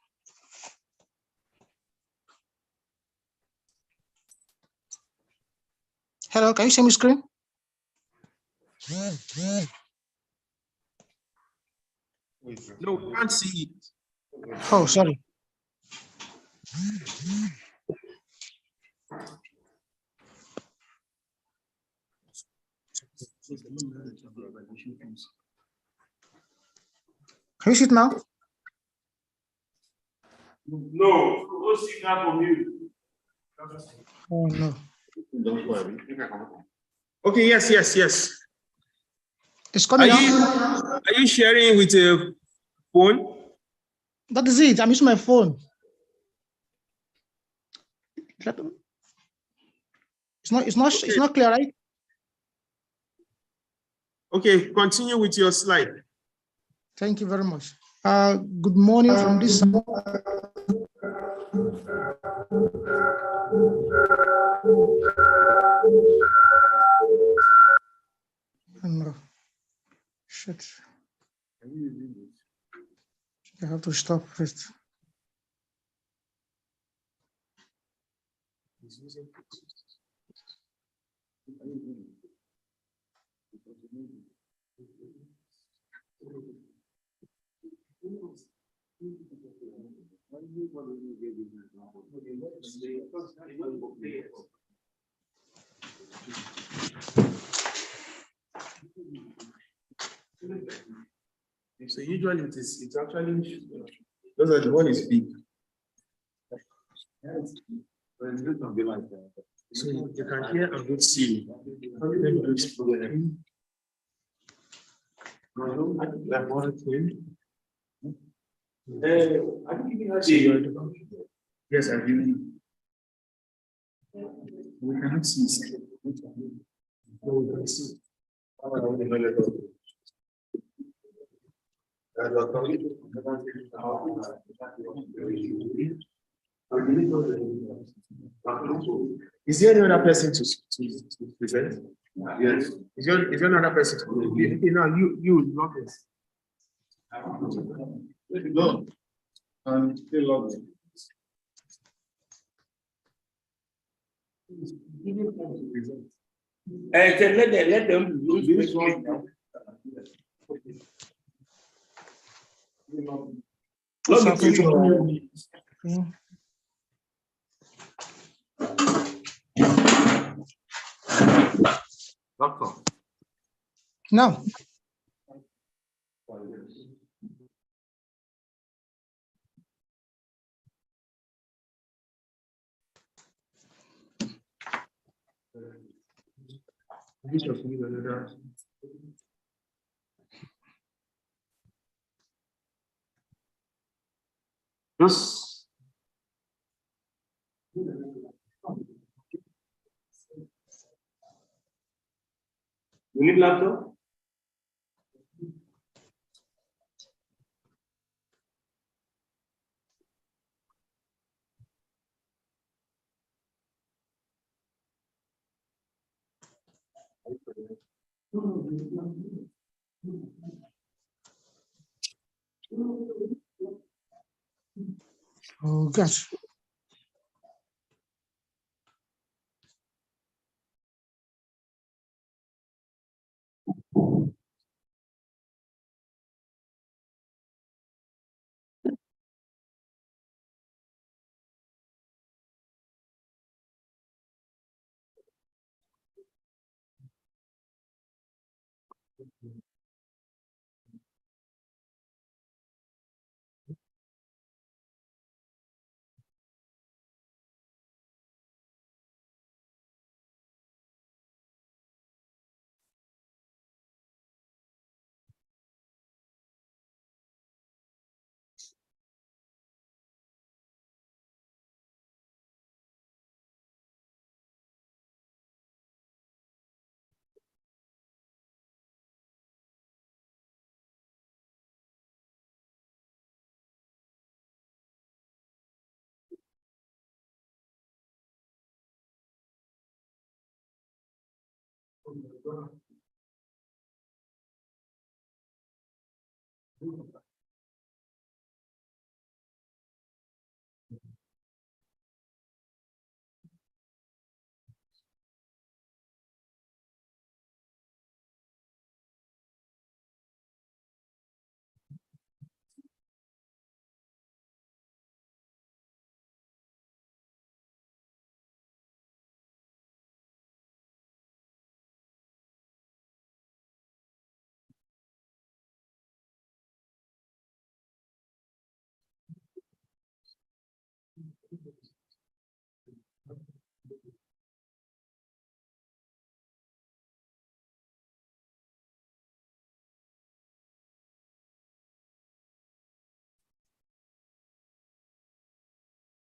Hello, can you see my screen? No, we can't see it. Oh, sorry. Can you see it now? No, no signal from you. Oh no. Okay, yes. It's coming Are out. you sharing with a phone? That is it. I'm using my phone. It's not clear, right? Okay, continue with your slide. Thank you very much. Good morning from this side. No. Shit. I have to stop first. So usually it's actually those are the one is big. So you can hear a good see. Let me do this program. Yes, I do. We cannot see. No, we can see. Is there any other person to present? Yes. Is there another person to present? Okay, now you lock it. Go. And still log in. Let them use one. No. Just you need laptop? Oh gosh.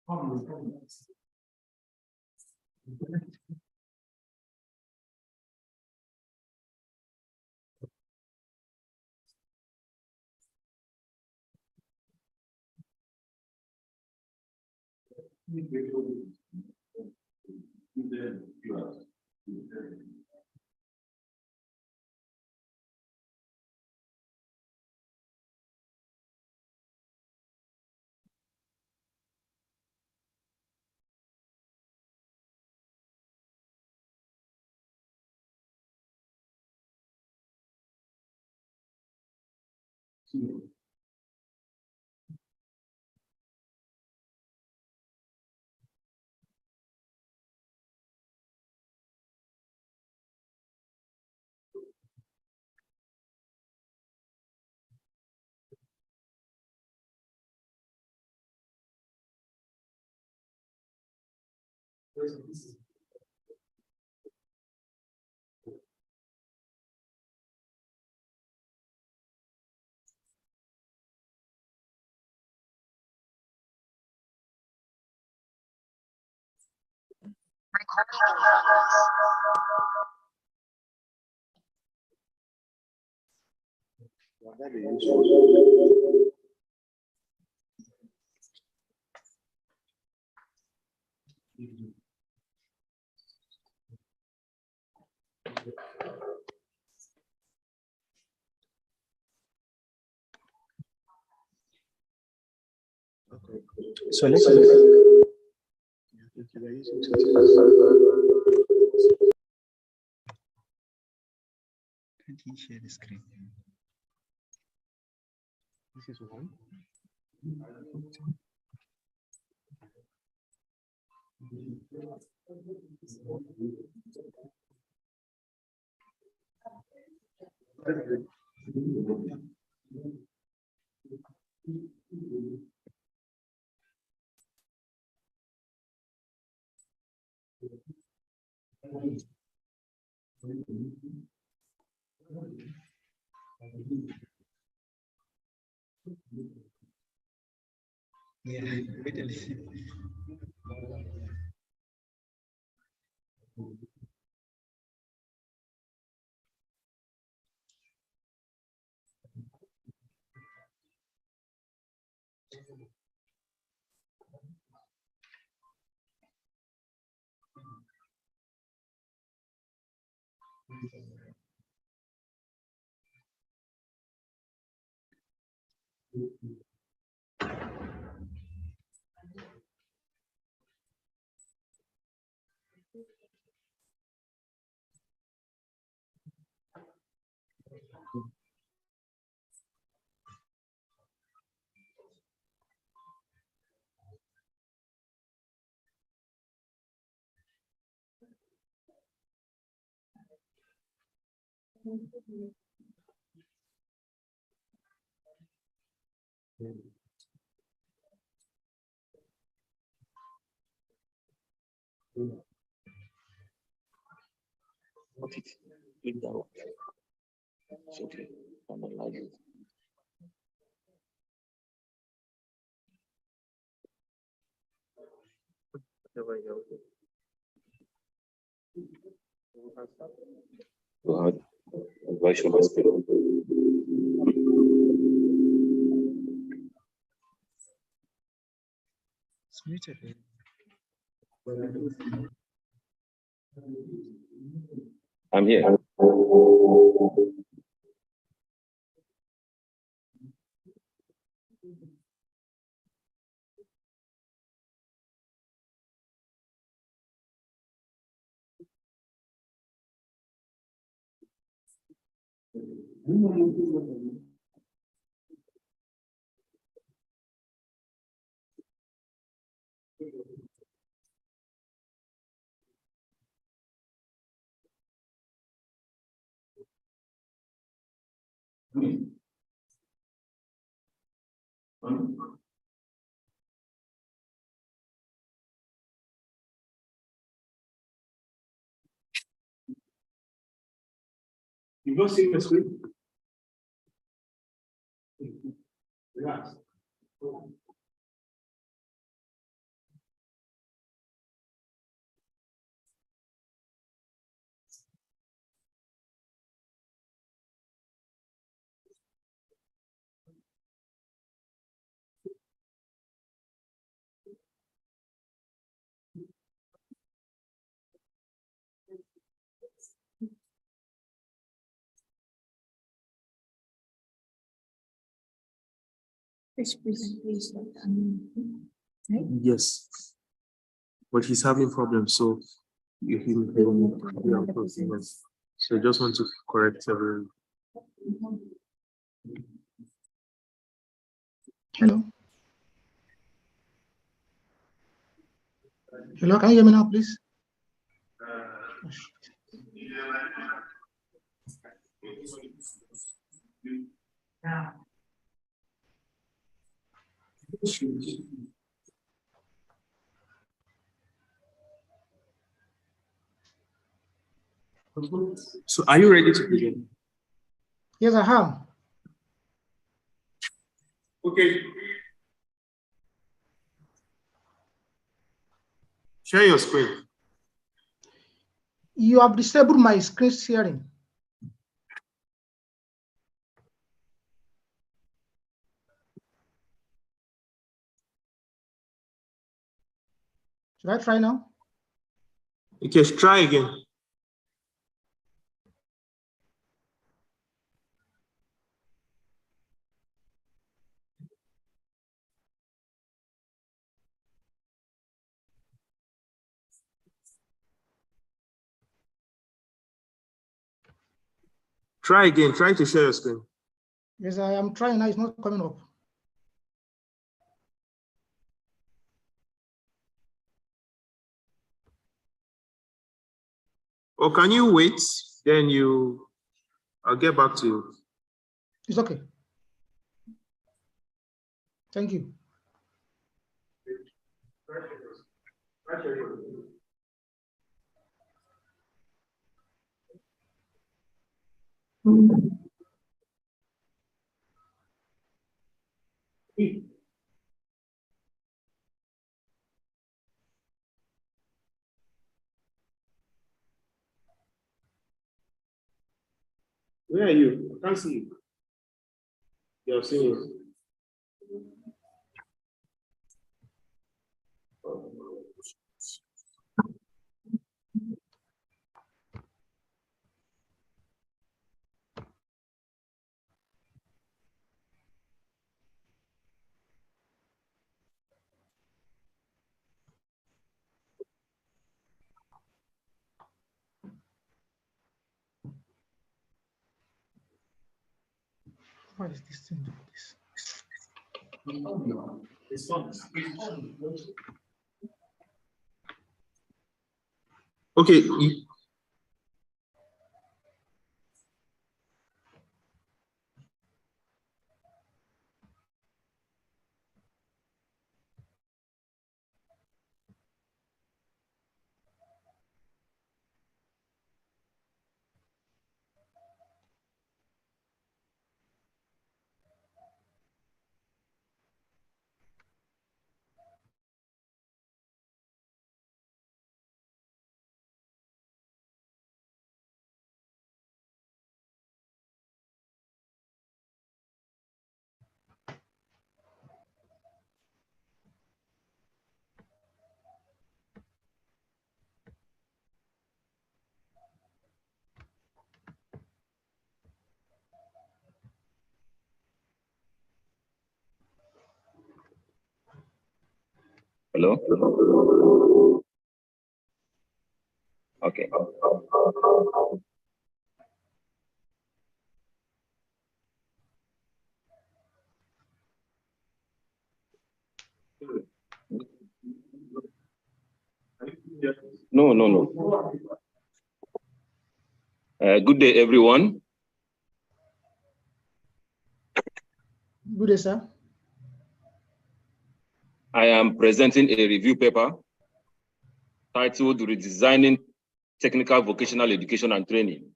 So let's Can he share the screen? this is one. Yeah, literally. What it click that one. It's okay. I'm not like it. Go ahead. Advise your hospital. It's muted. I'm here. You go see the screen. Relax. Yes, but he's having problems, so you so I just want to correct everyone. Hello. Hello, can you hear me now, please? Oh, shit. So are you ready to begin? Yes, I have. Okay. Share your screen. You have disabled my screen sharing. Should I try now? Okay, try again. Try again. Try to share your screen. Yes, I am trying now. It's not coming up. Or can you wait? Then I'll get back to you. It's okay. Thank you. Where are you? I can't see you. Yeah, I've seen you. What is this thing? Okay. Hello? Okay. No. Good day, everyone. Good day, sir. I am presenting a review paper titled Redesigning Technical Vocational Education and Training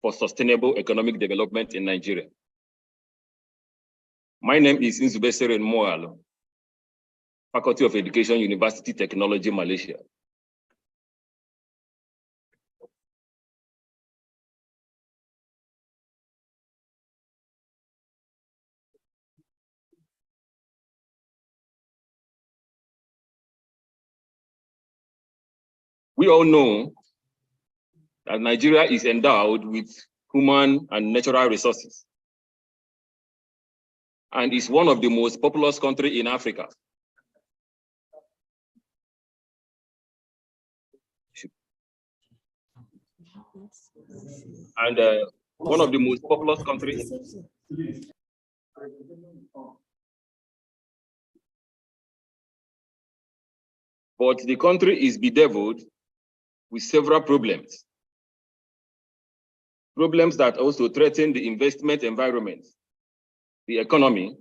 for Sustainable Economic Development in Nigeria. My name is Nzubesere Moalo, Faculty of Education, University Technology, Malaysia. We all know that Nigeria is endowed with human and natural resources. and is one of the most populous countries in Africa. And one of the most populous countries. But the country is bedeviled with several problems. Problems that also threaten the investment environment, the economy,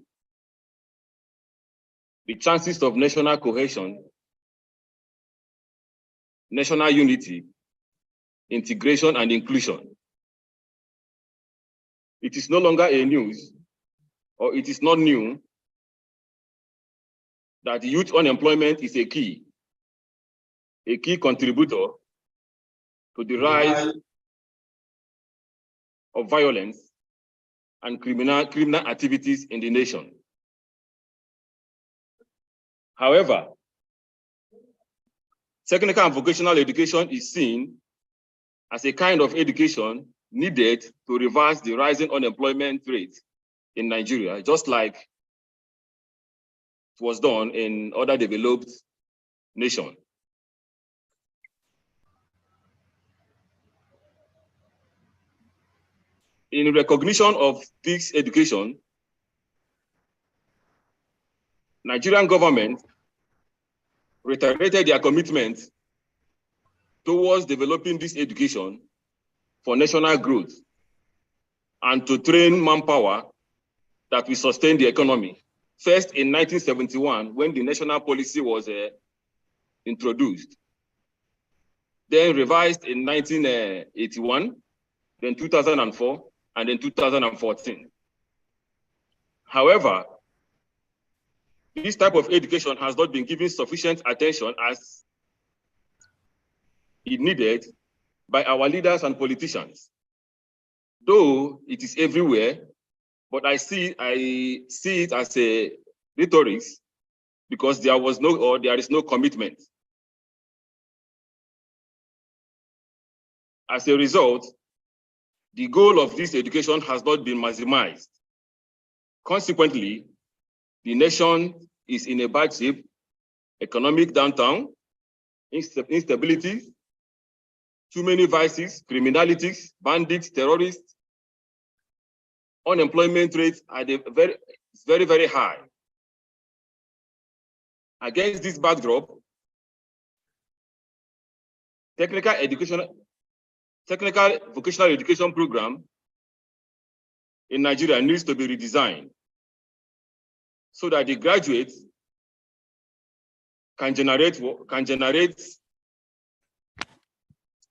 the chances of national cohesion, national unity, integration, and inclusion. It is no longer a news, or it is not new, that youth unemployment is a key contributor to the rise of violence and criminal activities in the nation. However, technical and vocational education is seen as a kind of education needed to reverse the rising unemployment rate in Nigeria, just like it was done in other developed nations. In recognition of this education, Nigerian government reiterated their commitment towards developing this education for national growth and to train manpower that will sustain the economy. First in 1971, when the national policy was introduced, then revised in 1981, then 2004, and then 2014. However, this type of education has not been given sufficient attention as it needed by our leaders and politicians. Though it is everywhere, but I see it as a rhetoric because there is no commitment. As a result, the goal of this education has not been maximized. Consequently, the nation is in a bad shape: economic downturn, instability, too many vices, criminalities, bandits, terrorists. Unemployment rates are very, very high. Against this backdrop, technical vocational education program in Nigeria needs to be redesigned so that the graduates can generate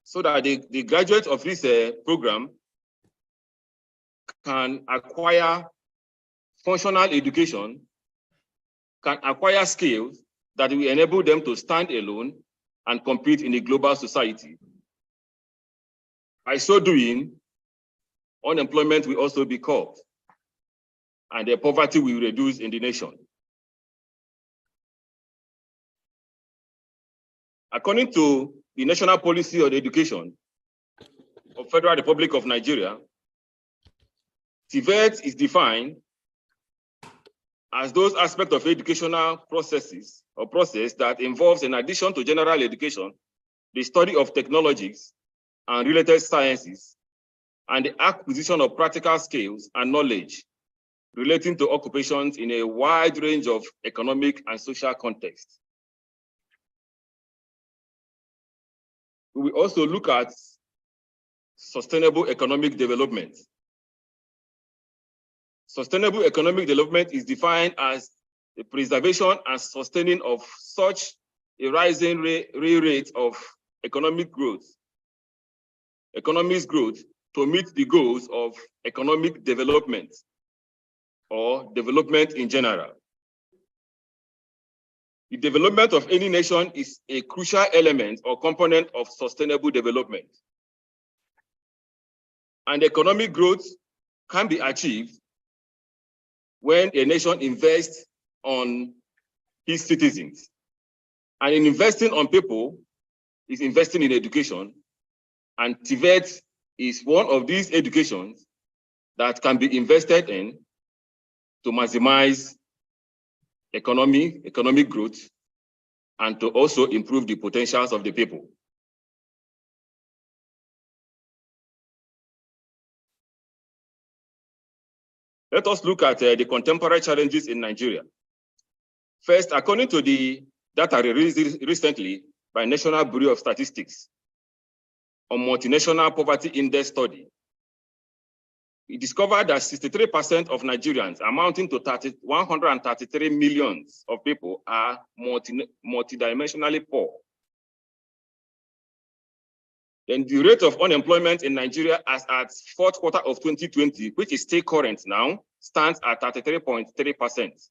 so that the graduates of this program can acquire functional education, can acquire skills that will enable them to stand alone and compete in a global society. By so doing, unemployment will also be curbed and the poverty will reduce in the nation. According to the National Policy on Education of Federal Republic of Nigeria, TVET is defined as those aspects of educational process that involves, in addition to general education, the study of technologies and related sciences, and the acquisition of practical skills and knowledge relating to occupations in a wide range of economic and social contexts. We will also look at sustainable economic development. Sustainable economic development is defined as the preservation and sustaining of such a rising rate of economic growth to meet the goals of economic development or development in general. The development of any nation is a crucial element or component of sustainable development. And economic growth can be achieved when a nation invests on its citizens. And in investing on people is investing in education. And TVET is one of these educations that can be invested in to maximize economic growth, and to also improve the potentials of the people. Let us look at the contemporary challenges in Nigeria. First, according to the data released recently by National Bureau of Statistics on Multinational Poverty Index study, we discovered that 63% of Nigerians, amounting to 133 million of people, are multidimensionally poor. Then the rate of unemployment in Nigeria as at fourth quarter of 2020, which is still current now, stands at 33.3%.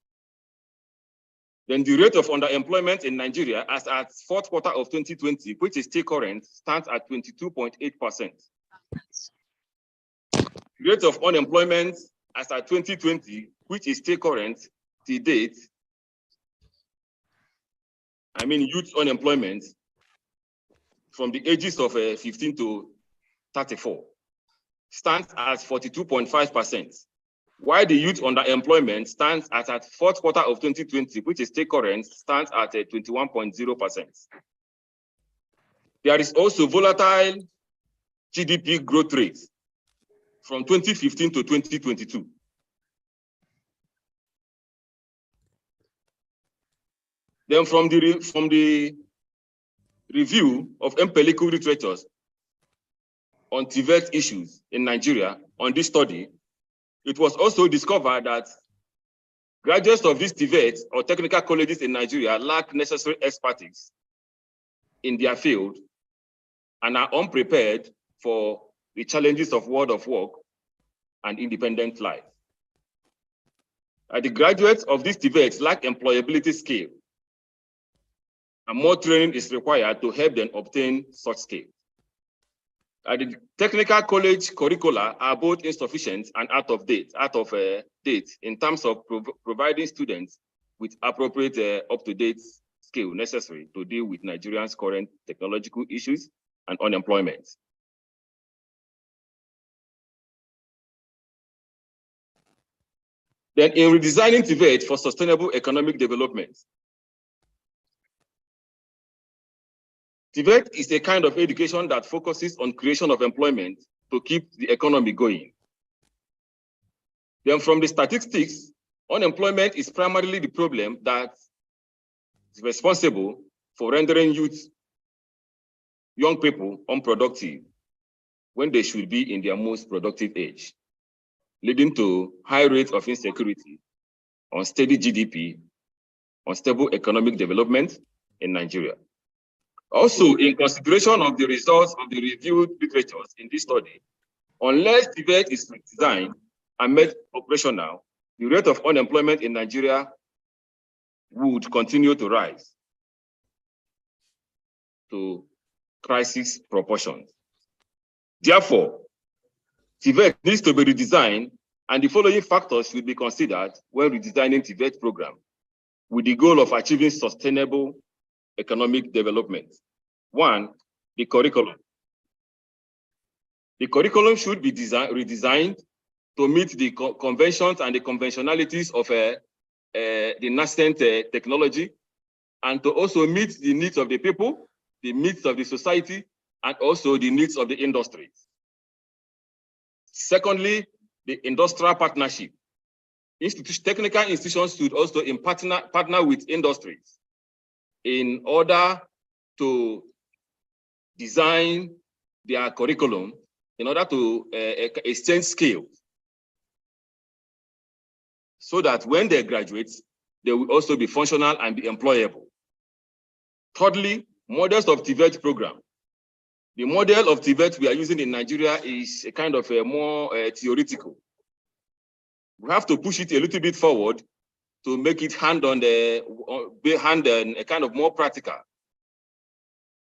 Then the rate of underemployment in Nigeria as at fourth quarter of 2020, which is still current, stands at 22.8%. The rate of unemployment as at 2020, which is still current to date, I mean youth unemployment, from the ages of 15 to 34, stands at 42.5%, while the youth underemployment stands at fourth quarter of 2020, which is still current, stands at 21.0%. There is also volatile GDP growth rate from 2015 to 2022. Then from the review of empirical literatures on TVET issues in Nigeria on this study, it was also discovered that graduates of these TVET or technical colleges in Nigeria lack necessary expertise in their field and are unprepared for the challenges of world of work and independent life. The graduates of these TVET lack employability skill, and more training is required to help them obtain such skills. The technical college curricula are both insufficient and out of date in terms of providing students with appropriate up-to-date skill necessary to deal with Nigerians' current technological issues and unemployment. Then in redesigning TVET for sustainable economic development, TVET is a kind of education that focuses on creation of employment to keep the economy going. Then from the statistics, unemployment is primarily the problem that is responsible for rendering young people unproductive when they should be in their most productive age, leading to high rates of insecurity, unsteady GDP, unstable economic development in Nigeria. Also, in consideration of the results of the reviewed literatures in this study, unless TVET is redesigned and made operational, the rate of unemployment in Nigeria would continue to rise to crisis proportions. Therefore, TVET needs to be redesigned, and the following factors should be considered when redesigning TVET program with the goal of achieving sustainable economic development. One, the curriculum. The curriculum should be redesigned to meet the conventions and the conventionalities of the nascent technology, and to also meet the needs of the people, the needs of the society, and also the needs of the industry. Secondly, the industrial partnership. Technical institutions should also partner with industries in order to design their curriculum in order to exchange skills, so that when they graduate, they will also be functional and be employable. Thirdly, models of TVET program. The model of TVET we are using in Nigeria is a kind of a more theoretical. We have to push it a little bit forward to make it a kind of more practical.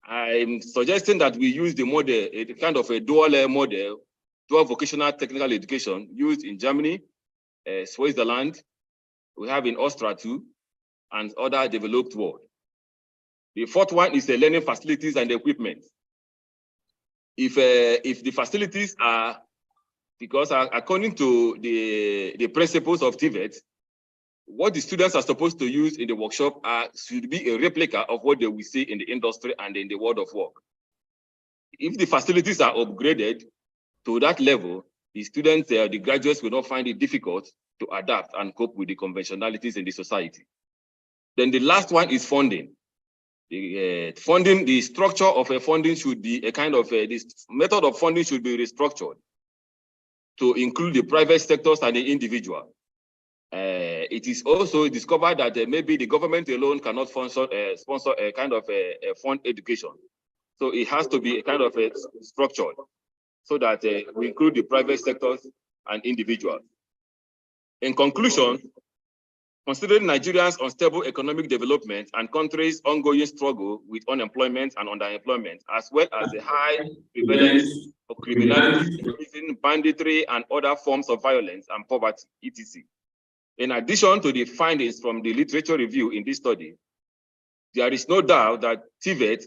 I'm suggesting that we use the model, a kind of a dual model, dual vocational technical education used in Germany, Switzerland, we have in Austria too, and other developed world. The fourth one is the learning facilities and equipment. If the facilities are, because according to the principles of TVET, what the students are supposed to use in the workshop should be a replica of what they will see in the industry and in the world of work. If the facilities are upgraded to that level, the students, the graduates will not find it difficult to adapt and cope with the conventionalities in the society. Then the last one is funding. The structure of a funding should be a kind of, this method of funding should be restructured to include the private sectors and the individual. It is also discovered that maybe the government alone cannot sponsor a kind of fund education. So it has to be a kind of structured so that we include the private sectors and individuals. In conclusion, considering Nigeria's unstable economic development and country's ongoing struggle with unemployment and underemployment, as well as the high prevalence of criminality, banditry, and other forms of violence and poverty, etc. In addition to the findings from the literature review in this study, there is no doubt that TVET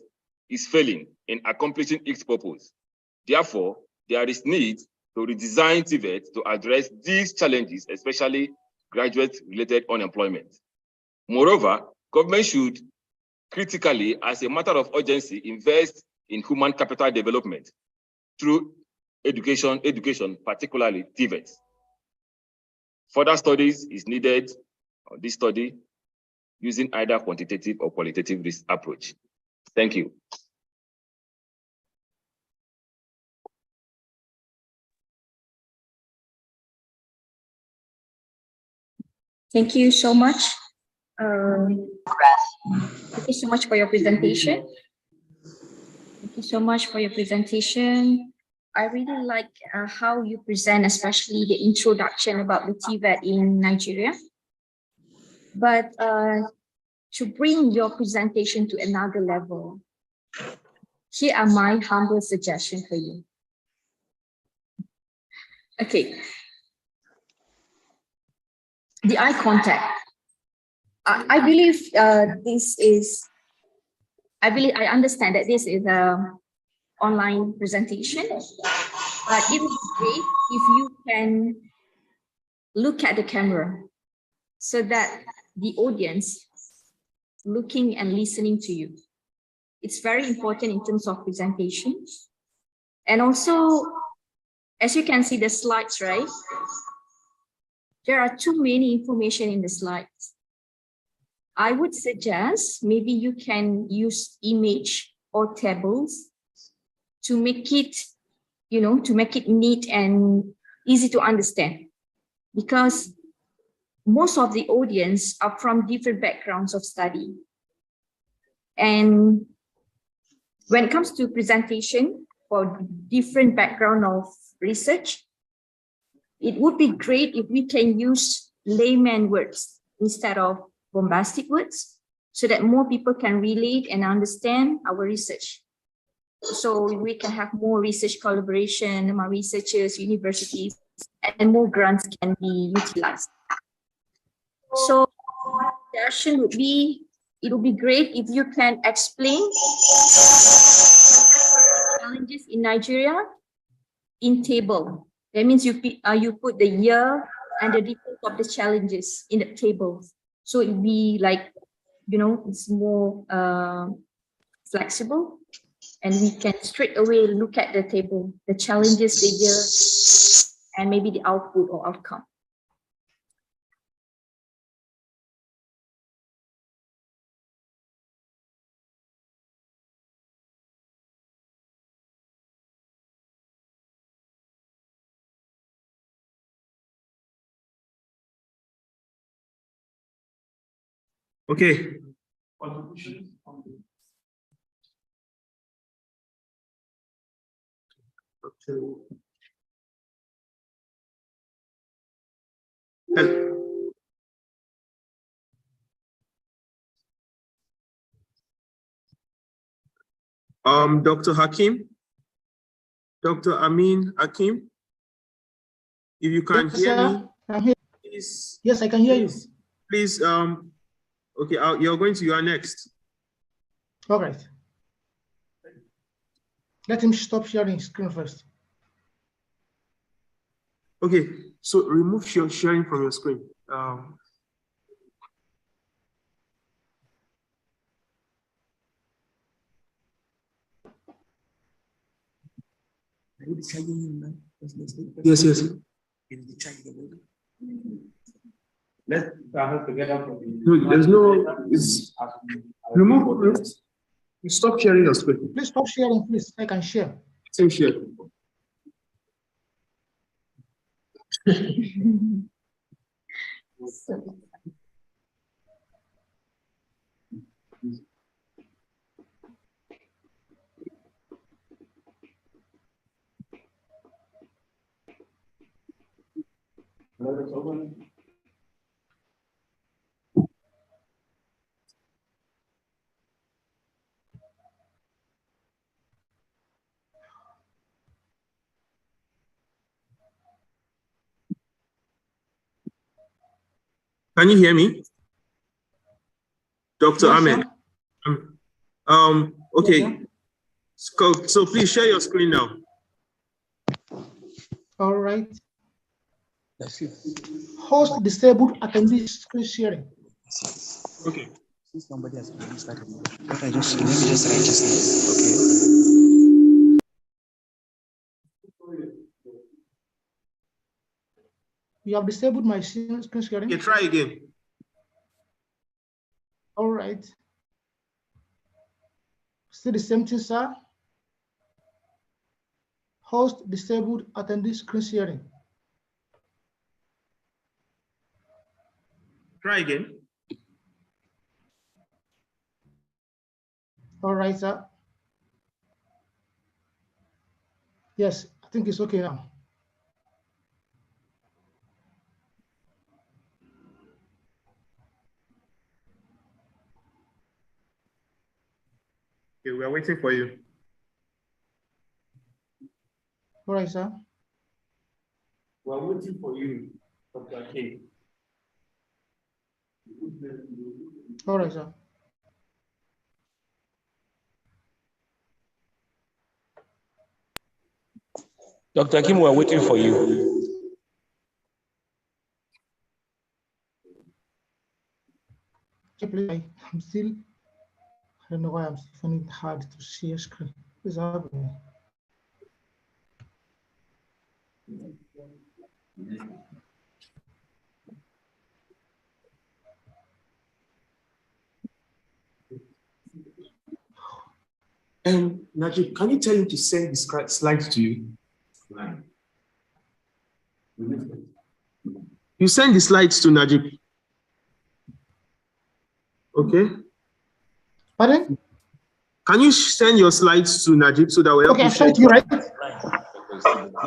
is failing in accomplishing its purpose. Therefore, there is need to redesign TVET to address these challenges, especially graduate-related unemployment. Moreover, government should critically, as a matter of urgency, invest in human capital development through education, particularly TVET. Further studies is needed on this study using either quantitative or qualitative risk approach. Thank you. Thank you so much. Thank you so much for your presentation. Thank you so much for your presentation. I really like how you present, especially the introduction about the TVET in Nigeria. But to bring your presentation to another level, here are my humble suggestions for you. Okay. The eye contact. I believe I understand that this is an online presentation, but it would be great if you can look at the camera so that the audience looking and listening to you. It's very important in terms of presentation. And also, as you can see the slides, right? There are too many information in the slides. I would suggest maybe you can use image or tables to make it, to make it neat and easy to understand. Because most of the audience are from different backgrounds of study. And when it comes to presentation for different background of research, it would be great if we can use layman words instead of bombastic words so that more people can relate and understand our research. So we can have more research collaboration among researchers, universities, and more grants can be utilized. So the suggestion would be, it would be great if you can explain challenges in Nigeria in table. That means you put the year and the details of the challenges in the table. So it will be like, it's more flexible, and we can straight away look at the table, the challenges, the year, and maybe the output or outcome. Okay. Dr. Hakim, Dr. Amin Hakim, if you can hear me, please. Yes, I can hear you. Please, okay, you are next. All right. Let him stop sharing screen first. Okay, so remove your sharing from your screen. Yes, yes. Let's travel together for the. No, there's no. It's, remove. Stop sharing your screen. Please stop sharing, please. I can share. Same share. Can you hear me? Dr. Yes, Ahmed. Okay. Yes, So please share your screen now. all right. Host disabled attendees screen sharing. Okay. Since somebody has already started, let me just register. Okay. You have disabled my screen sharing. Okay, try again. All right. Still the same thing, sir. Host disabled attendee screen sharing. Try again. All right, sir. Yes, I think it's okay now. Okay, we are waiting for you. All right, sir. We are waiting for you, Dr. King. All right, sir. Dr. Kim, we're waiting for you. I'm still, I don't know why I'm finding it hard to share screen. What's happening? Najib, can you tell him to send the slides to you? You send the slides to Najib. Okay. Pardon? Can you send your slides to Najib so that we help Okay, you I've sent you, right?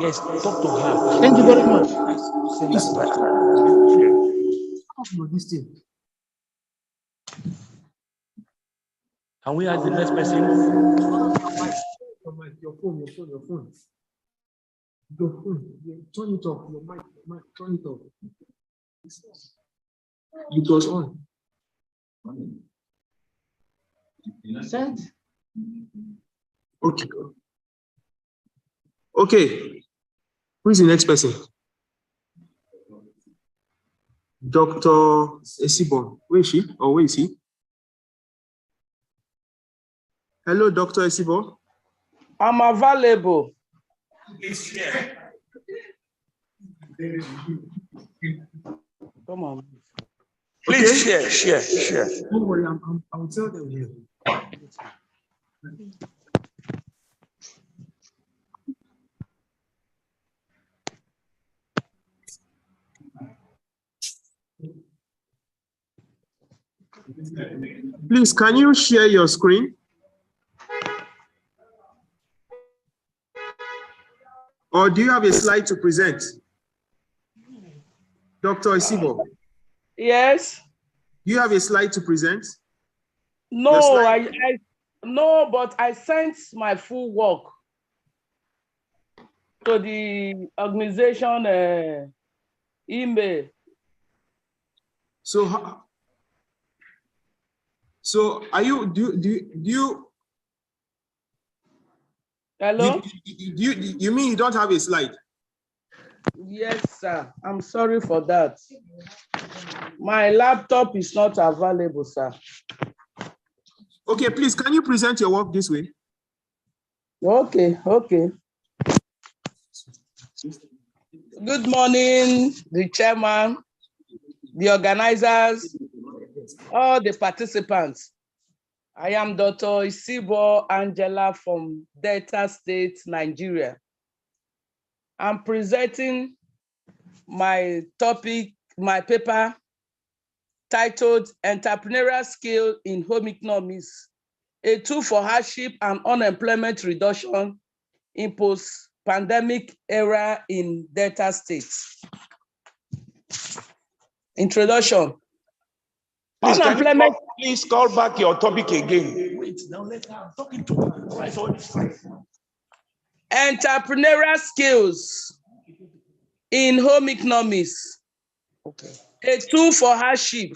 Yes, talk to her. Thank you very much. Send that slide. This thing. Can we ask the next person? Your phone. Turn it off. Your mic, turn it off. It was on. Sent. Okay. Okay. Who is the next person? Dr. Esibon. Where is she? Or where is he? Hello, Dr. Esibon. I'm available. Come on. Please Okay. share. Don't worry, I'll tell them here. Please, can you share your screen? Or do you have a slide to present? Dr. Isibo? Yes. Do you have a slide to present? No, no, but I sent my full work to the organization email. So are you, do you Hello? You mean you don't have a slide? Yes, sir. I'm sorry for that. My laptop is not available, sir. Okay, please, can you present your work this way? Okay. Good morning, the chairman, the organizers, all the participants. I am Dr. Isibo Angela from Delta State, Nigeria. I'm presenting my topic, my paper titled Entrepreneurial Skill in Home Economics, a tool for hardship and unemployment reduction in post-pandemic era in Delta State. Introduction. Unemployment. Please call back your topic again. Wait, now let her. I'm talking to her. Why is all this fight? Entrepreneurial skills in home economics. Okay. A tool for hardship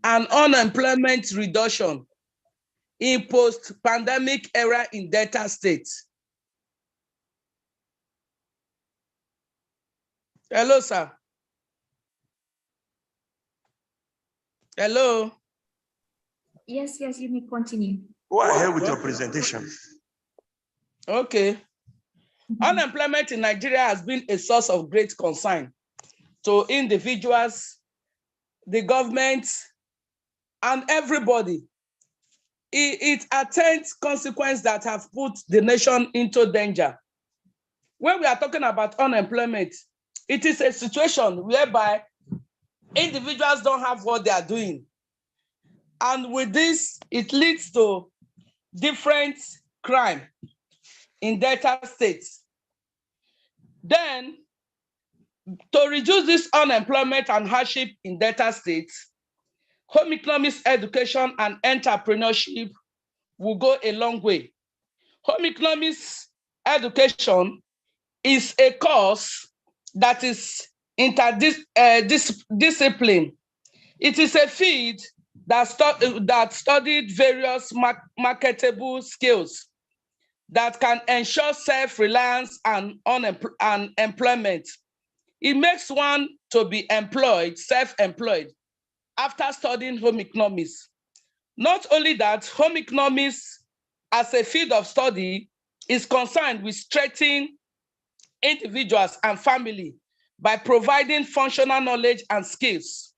and unemployment reduction in post-pandemic era in Delta State. Hello, sir. Hello. Yes, you may continue. Go ahead with your presentation. Okay. Unemployment in Nigeria has been a source of great concern to individuals, the government, and everybody. It attends consequences that have put the nation into danger. When we are talking about unemployment, it is a situation whereby individuals don't have what they are doing. And with this, it leads to different crime in Delta states. Then, to reduce this unemployment and hardship in Delta states, home economics education and entrepreneurship will go a long way. Home economics education is a course that is interdiscipline. It is a field that studied various marketable skills that can ensure self-reliance and employment. It makes one to be employed, self-employed, after studying home economics. Not only that, home economics as a field of study is concerned with strengthening individuals and family by providing functional knowledge and skills.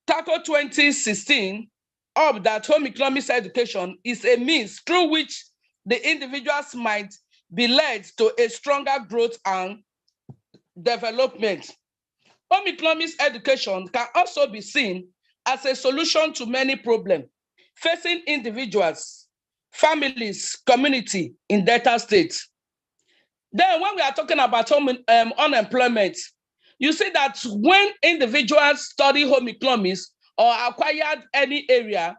TACO 2016 up that home economics education is a means through which the individuals might be led to a stronger growth and development. Home economics education can also be seen as a solution to many problems facing individuals, families, community in Delta State. Then when we are talking about unemployment, you see that when individuals study home economics or acquired any area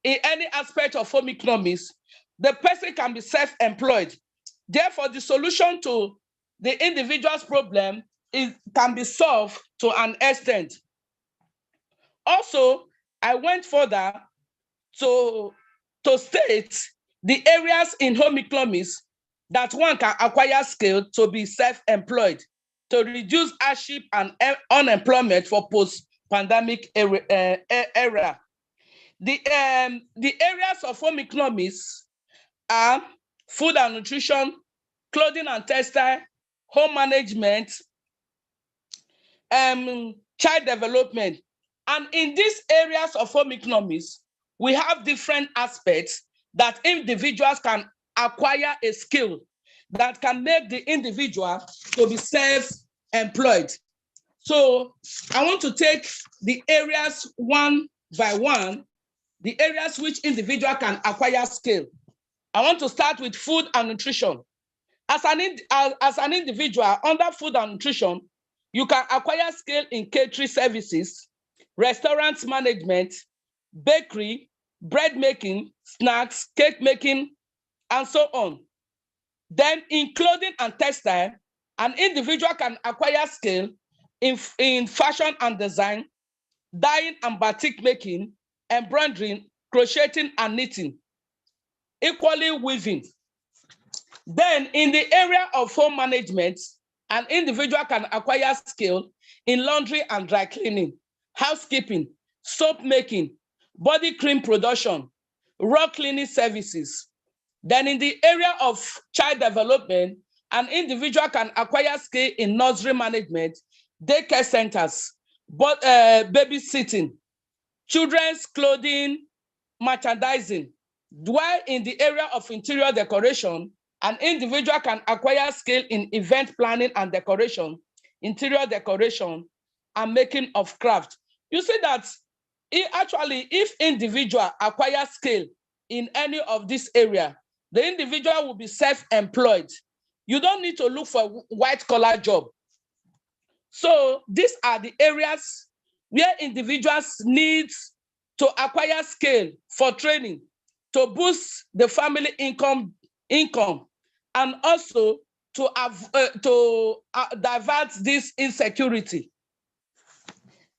in any aspect of home economics, the person can be self-employed. Therefore, the solution to the individual's problem can be solved to an extent. Also, I went further to state the areas in home economics that one can acquire skill to be self-employed, to reduce hardship and unemployment for post-pandemic era. The areas of home economics are food and nutrition, clothing and textile, home management, child development. And in these areas of home economics, we have different aspects that individuals can acquire a skill that can make the individual to be self-employed. So I want to take the areas one by one, the areas which individual can acquire skill. I want to start with food and nutrition. As an individual under food and nutrition, you can acquire skill in catering services, restaurant management, bakery, bread making, snacks, cake making, and so on. Then in clothing and textile, an individual can acquire skill in fashion and design, dyeing and batik making, embroidering, crocheting and knitting, equally weaving. Then in the area of home management, an individual can acquire skill in laundry and dry cleaning, housekeeping, soap making, body cream production, raw cleaning services. Then in the area of child development, an individual can acquire skill in nursery management, daycare centers, but babysitting, children's clothing, merchandising. While in the area of interior decoration, an individual can acquire skill in event planning and decoration, interior decoration, and making of craft. You see that if individual acquire skill in any of this area, the individual will be self-employed. You don't need to look for a white-collar job. So these are the areas where individuals need to acquire skill for training, to boost the family income, and also to divert this insecurity.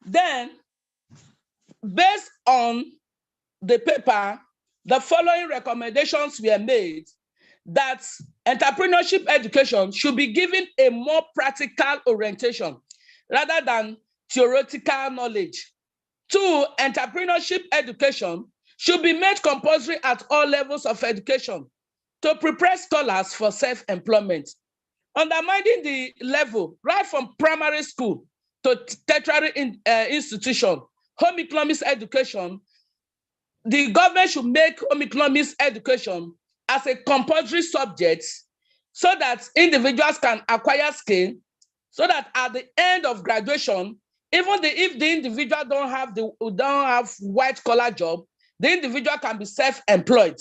Then, based on the paper, the following recommendations were made: that entrepreneurship education should be given a more practical orientation rather than theoretical knowledge. 2, entrepreneurship education should be made compulsory at all levels of education to prepare scholars for self-employment. Undermining the level, right from primary school to tertiary institution, home economics education, the government should make home economics education as a compulsory subject so that individuals can acquire skill, so that at the end of graduation, even if the individual don't have white-collar job, the individual can be self-employed.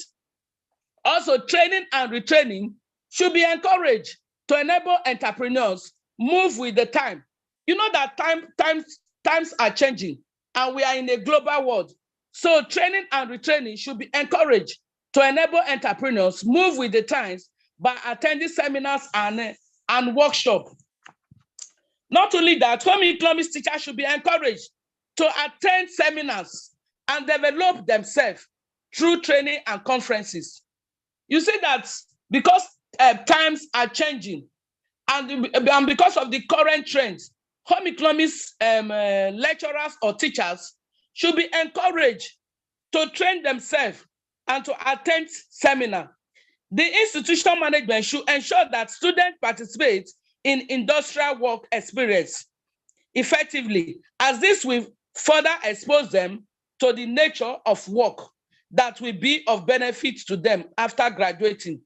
Also, training and retraining should be encouraged to enable entrepreneurs move with the time. You know that times are changing, and we are in a global world. So training and retraining should be encouraged to enable entrepreneurs move with the times by attending seminars and workshops. Not only that, home economics teachers should be encouraged to attend seminars and develop themselves through training and conferences. You see that because times are changing and because of the current trends, home economics lecturers or teachers should be encouraged to train themselves and to attend seminars. The institutional management should ensure that students participate in industrial work experience effectively, as this will further expose them to the nature of work that will be of benefit to them after graduating.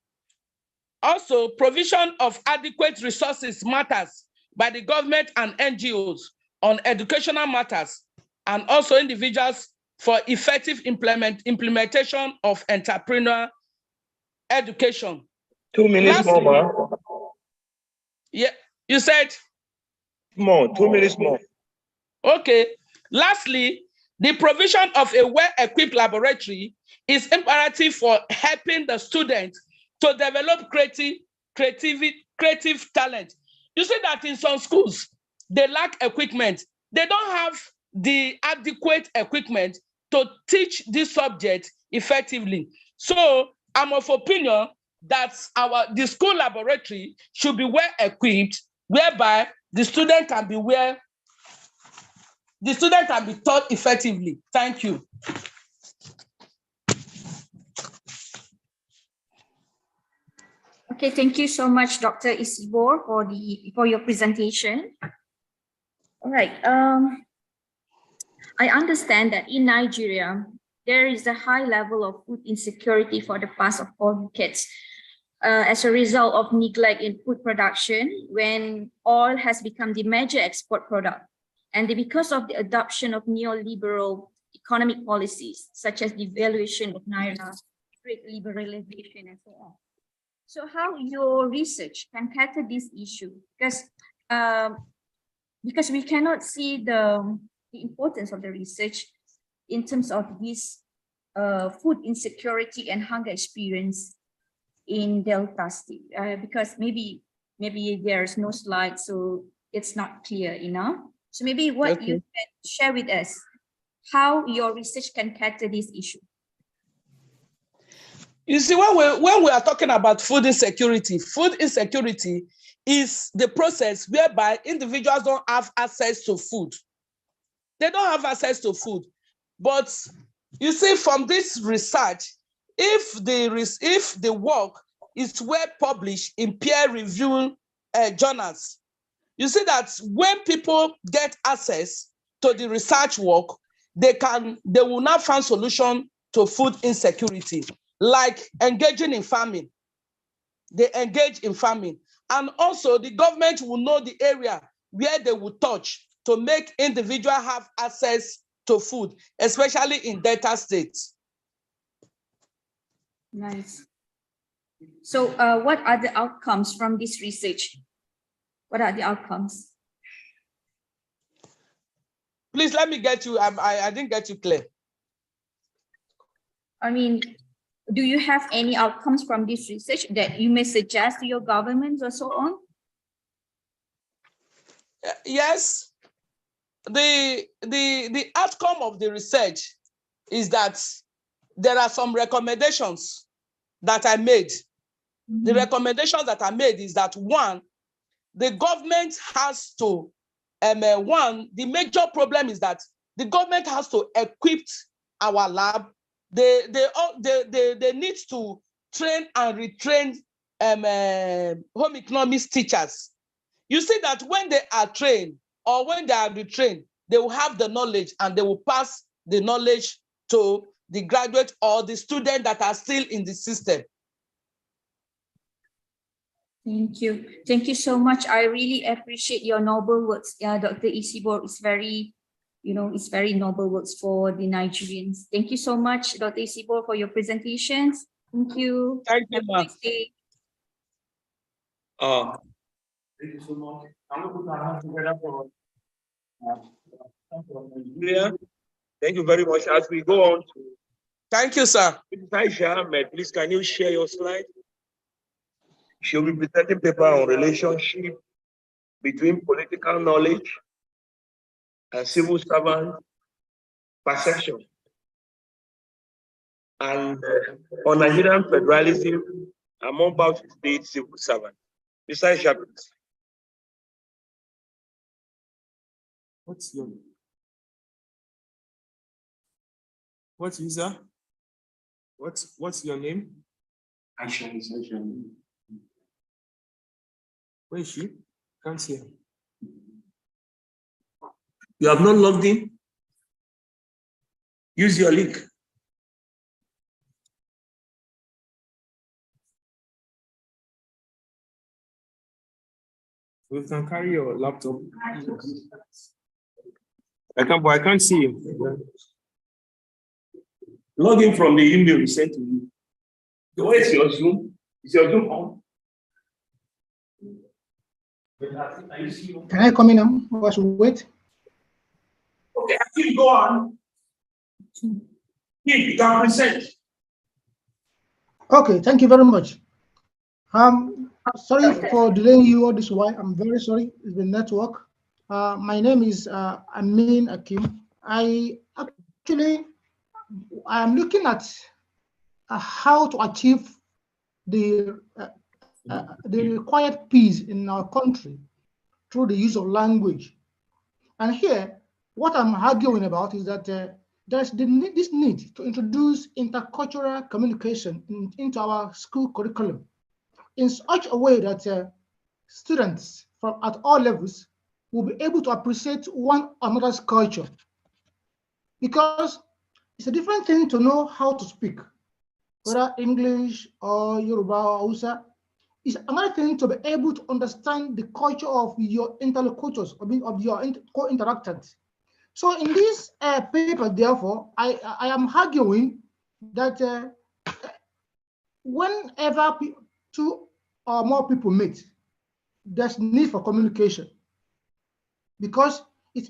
Also, provision of adequate resources matters by the government and NGOs on educational matters, and also individuals for effective implementation of entrepreneur education. 2 minutes more, ma. Yeah, you said? More, 2 minutes more. Okay. Lastly, the provision of a well-equipped laboratory is imperative for helping the students to develop creative talent. You see that in some schools, they lack equipment. They don't have the adequate equipment to teach this subject effectively. So I'm of opinion that the school laboratory should be well equipped, whereby the student can be taught effectively. Thank you. Okay, thank you so much, Dr. Isibor, for your presentation. All right. I understand that in Nigeria, there is a high level of food insecurity for the past of 4 decades as a result of neglect in food production, when oil has become the major export product, and because of the adoption of neoliberal economic policies, such as the devaluation of Naira, trade liberalization, and so on. So how your research can tackle this issue? Because we cannot see the importance of the research in terms of this food insecurity and hunger experience in Delta State, because maybe there's no slide, so it's not clear enough. So maybe what you can share with us, how your research can tackle this issue. You see, when we are talking about food insecurity is the process whereby individuals don't have access to food. They don't have access to food. But you see, from this research, if the work is well published in peer-reviewed journals, you see that when people get access to the research work, they will now find solution to food insecurity, like engaging in farming. They engage in farming. And also the government will know the area where they will touch to make individuals have access to food, especially in Delta states. Nice. So what are the outcomes from this research? What are the outcomes? Please let me get you, I didn't get you clear. I mean, do you have any outcomes from this research that you may suggest to your governments or so on? Yes. The outcome of the research is that there are some recommendations that I made. Mm-hmm. The recommendations that I made is that, one, the government has to, the major problem is that the government has to equip our lab. They need to train and retrain home economics teachers. You see that when they are trained or when they are retrained, they will have the knowledge and they will pass the knowledge to the graduate or the student that are still in the system. Thank you. Thank you so much. I really appreciate your noble words. Yeah, Dr. Isibor, it's very, it's very noble words for the Nigerians. Thank you so much, Dr. Isibor, for your presentations. Thank you. Thank you, ma'am. Thank you so much. I'm going to put our hands together for Nigeria. Thank you very much. As we go on to. Thank you, sir. Aisha Ahmed, please, can you share your slide? She'll be presenting paper on relationship between political knowledge and civil servant perception, and on Nigerian federalism among both state civil servants. Mr. Aisha, please. What's your user? What's your name? Aisha is Aisha. Where is she? Can't see her. You have not logged in? Use your link. You can carry your laptop. I can't see you. Log in from the email we sent to you. So where is your Zoom? Is your Zoom on? Can I come in now? Or should we wait? Okay, I think go on. You can present. Okay, thank you very much. Sorry for delaying you all this while. I'm very sorry. It's been network. My name is Amin Akim. I am looking at how to achieve the required peace in our country through the use of language. And here, what I'm arguing about is that there's this need to introduce intercultural communication into our school curriculum in such a way that students at all levels will be able to appreciate one another's culture. Because it's a different thing to know how to speak, whether English or Yoruba or Hausa. It's another thing to be able to understand the culture of your interlocutors, of your co-interactants. So in this paper, therefore, I am arguing that whenever two or more people meet, there's need for communication, because it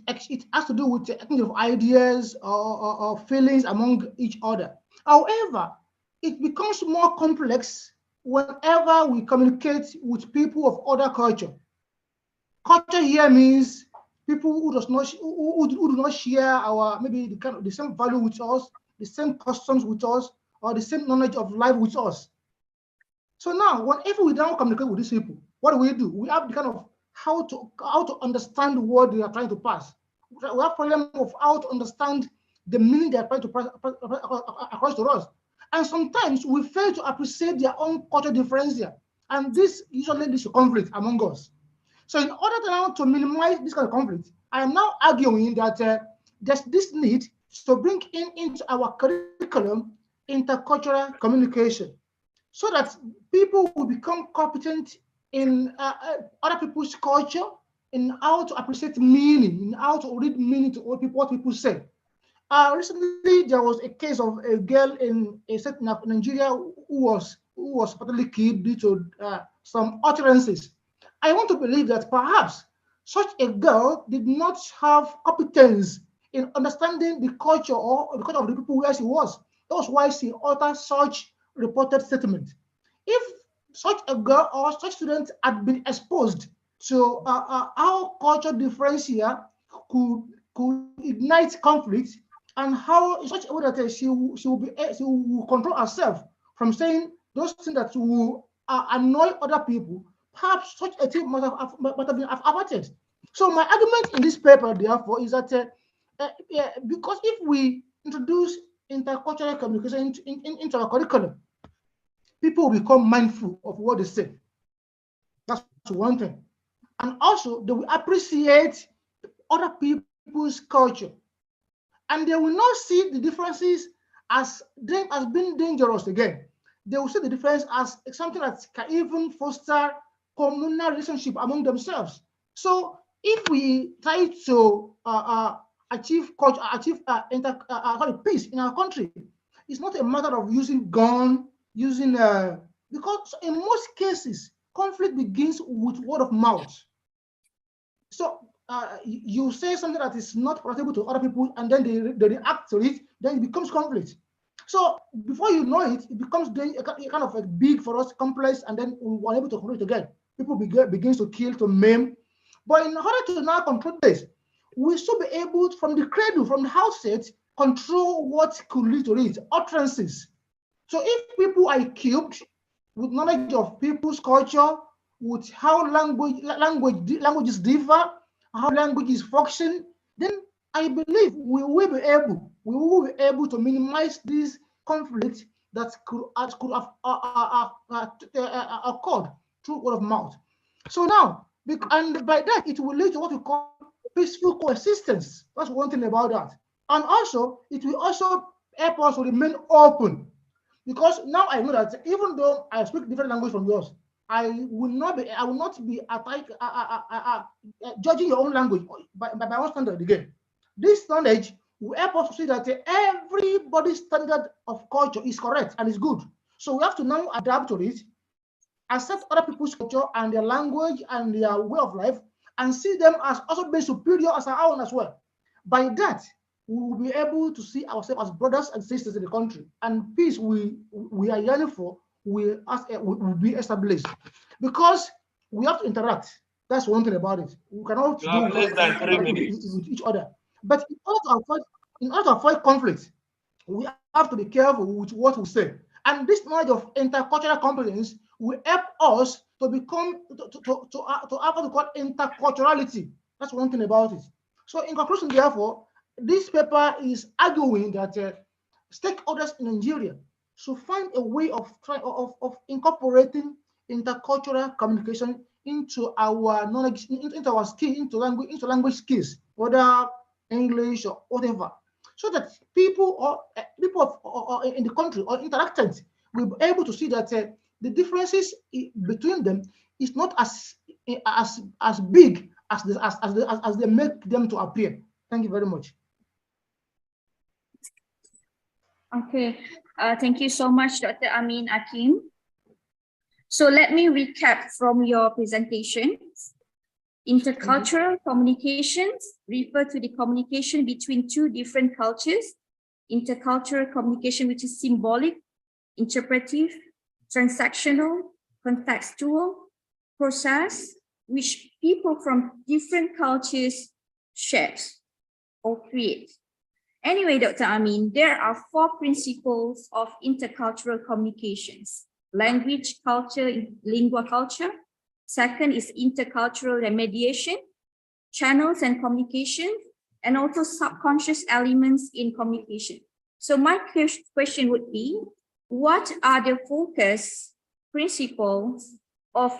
has to do with the exchange of ideas or feelings among each other. However, it becomes more complex whenever we communicate with people of other culture. Culture here means people who do not share our maybe the same value with us, the same customs with us, or the same knowledge of life with us. So now, whenever we don't communicate with these people, what do? We have the kind of how to understand what they are trying to pass. We have problem of how to understand the meaning they are trying to pass across to us. And sometimes we fail to appreciate their own cultural differential. And this usually leads to conflict among us. So in order now to minimize this kind of conflict, I am now arguing that there's this need to bring into our curriculum intercultural communication, so that people will become competent in other people's culture, in how to appreciate meaning, in how to read meaning to what people say. Recently, there was a case of a girl in a certain Nigeria who was fatally killed due to some utterances. I want to believe that perhaps such a girl did not have competence in understanding the culture or the culture of the people where she was. That was why she uttered such reported statement. If such a girl or such student had been exposed to how culture differential could ignite conflict, and how in such a way that she will control herself from saying those things that will annoy other people, perhaps such a thing might have been averted. So my argument in this paper, therefore, is that because if we introduce intercultural communication into our curriculum, people will become mindful of what they say. That's one thing. And also, they will appreciate other people's culture. And they will not see the differences as being dangerous again. They will see the difference as something that can even foster communal relationship among themselves. So if we try to achieve peace in our country, it's not a matter of using gun, because in most cases, conflict begins with word of mouth. So you say something that is not palatable to other people, and then they react to it, then it becomes conflict. So before you know it, it becomes a kind of a big for us, complex, and then we are able to control it again. People begin to kill, to maim. But in order to now control this, we should be able to, from the cradle, from the outset, control what could lead to it, utterances. So if people are equipped with knowledge of people's culture, with how languages differ, how languages function, then I believe we will be able to minimize these conflicts that could have occurred through word of mouth. So now, and by that, it will lead to what we call peaceful coexistence. That's one thing about that. And also, it will also help us to remain open. Because now I know that even though I speak different language from yours, I will not be judging your own language by my own standard again. This knowledge will help us to see that everybody's standard of culture is correct and is good. So we have to now adapt to it, accept other people's culture and their language and their way of life, and see them as also being superior as our own as well. By that, we will be able to see ourselves as brothers and sisters in the country, and peace we are yearning for will be established, because we have to interact. That's one thing about it. We cannot do less than 3 minutes with each other. But in order to avoid conflict, we have to be careful with what we say. And this knowledge of intercultural competence will help us to become to have what we call interculturality. That's one thing about it. So in conclusion, therefore, this paper is arguing that stakeholders in Nigeria should find a way of incorporating intercultural communication into our knowledge, into our skill, into language skills, whether English or whatever, so that people in the country or interactants will be able to see that the differences between them is not as big as they make them to appear. Thank you very much. Okay, thank you so much, Dr. Amin Akim. So let me recap from your presentation. Intercultural communications refer to the communication between two different cultures. Intercultural communication, which is symbolic, interpretive, transactional, contextual process, which people from different cultures share or create. Anyway, Dr. Amin, there are 4 principles of intercultural communications: language, culture, lingua culture. Second is intercultural remediation, channels and communication, and also subconscious elements in communication. So my question would be, what are the focus principles of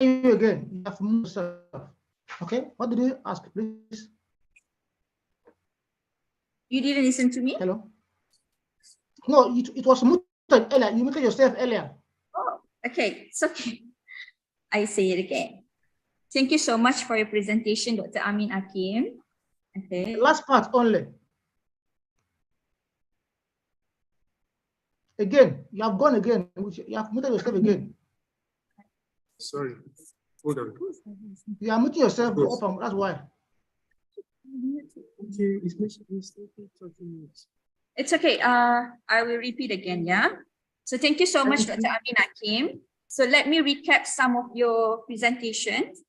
You again, you have moved yourself. Okay, what did you ask, please? You didn't listen to me? Hello? No, it was muted earlier. You muted yourself earlier. Oh, okay, it's okay. I say it again. Thank you so much for your presentation, Dr. Amin Hakim. Okay. The last part only. Again, you have gone again. You have muted yourself again. Sorry, hold on. You are muting yourself to open. That's why. Okay, it's 30 minutes. It's okay. I will repeat again, yeah? So thank you so much, Dr. Amin Hakim. So let me recap some of your presentations.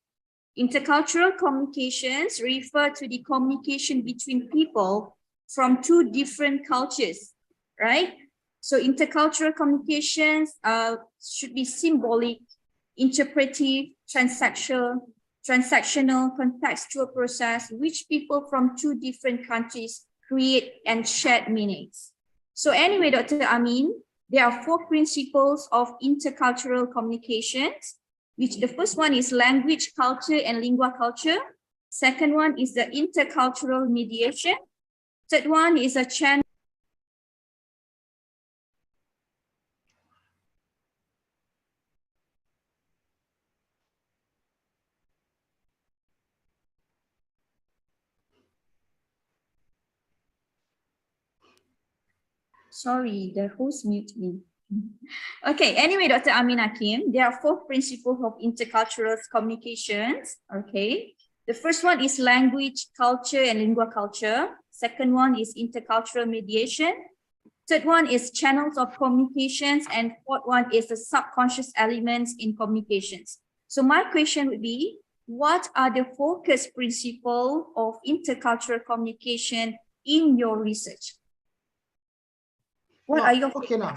Intercultural communications refer to the communication between people from two different cultures, right? So intercultural communications should be symbolic, interpretive, transactional, contextual process, which people from two different countries create and share meanings. So anyway, Dr. Amin, there are 4 principles of intercultural communications, which the first one is language, culture, and lingua culture. Second one is the intercultural mediation. Third one is a channel. Sorry, the host mute me. Okay, anyway, Dr. Amin Hakim, there are 4 principles of intercultural communications. Okay, the first one is language, culture, and lingua culture. Second one is intercultural mediation. Third one is channels of communications. And fourth one is the subconscious elements in communications. So my question would be, what are the focus principles of intercultural communication in your research? What are your okay now?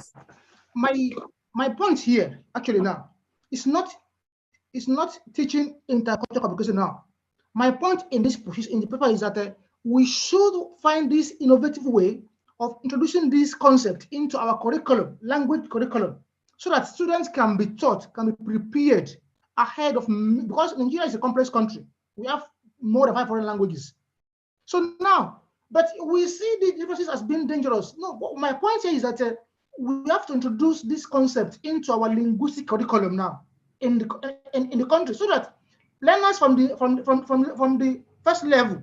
My point here actually now is not teaching intercultural communication now. My point in this in the paper is that we should find this innovative way of introducing this concept into our curriculum, language curriculum, so that students can be taught, can be prepared ahead of, because Nigeria is a complex country. We have more than 5 foreign languages. So now, but we see the differences as being dangerous. No, my point here is that we have to introduce this concept into our linguistic curriculum now in the country, so that learners from the first level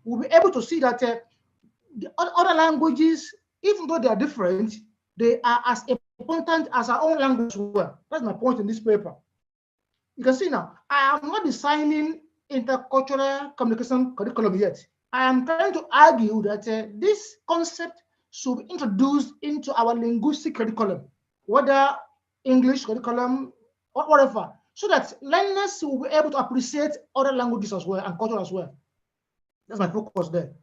will be able to see that the other languages, even though they are different, they are as important as our own language as well. That's my point in this paper. You can see now, I am not designing intercultural communication curriculum yet. I am trying to argue that this concept should be introduced into our linguistic curriculum, whether English curriculum or whatever, so that learners will be able to appreciate other languages as well and culture as well. That's my focus there.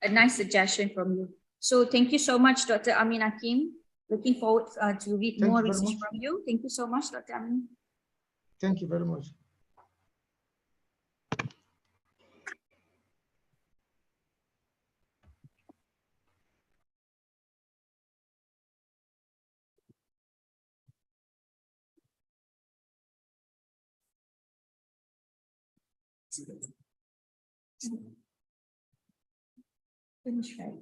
A nice suggestion from you. So thank you so much, Dr. Amin Hakim. Looking forward to read more research from you. Thank you so much, Dr. Amin. Thank you very much. Finish, right?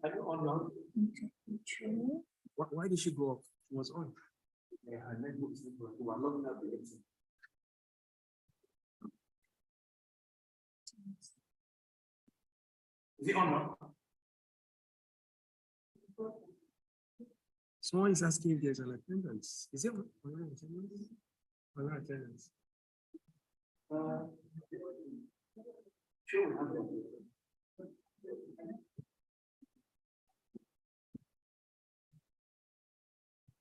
Are you on now? Why did she go off? She was on. Yeah, her network is not working. We are logging out the exit. Is it on now? Someone is asking if there's an attendance. Is it online attendance? Online attendance. Sure, we have it.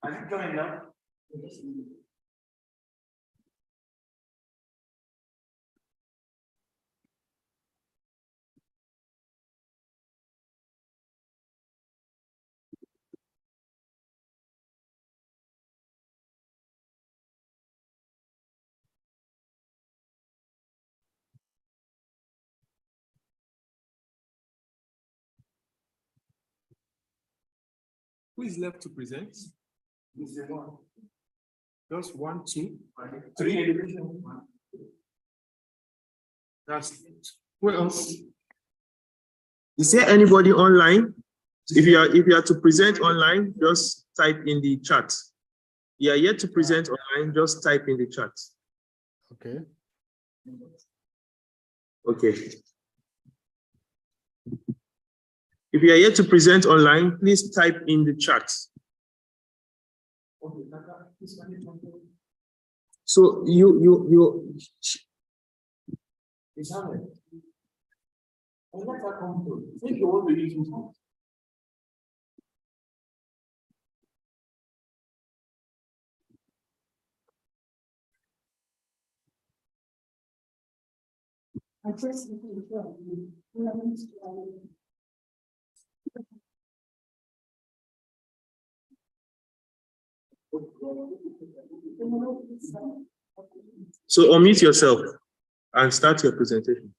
Are you joining now? Who is left to present? Just 1, 2, 3. That's who else? Is there anybody online? If you are to present online, just type in the chat. You are yet to present online, just type in the chat. Okay. Okay. If you are yet to present online, please type in the chat. So you. If you want to use it. So unmute yourself and start your presentation.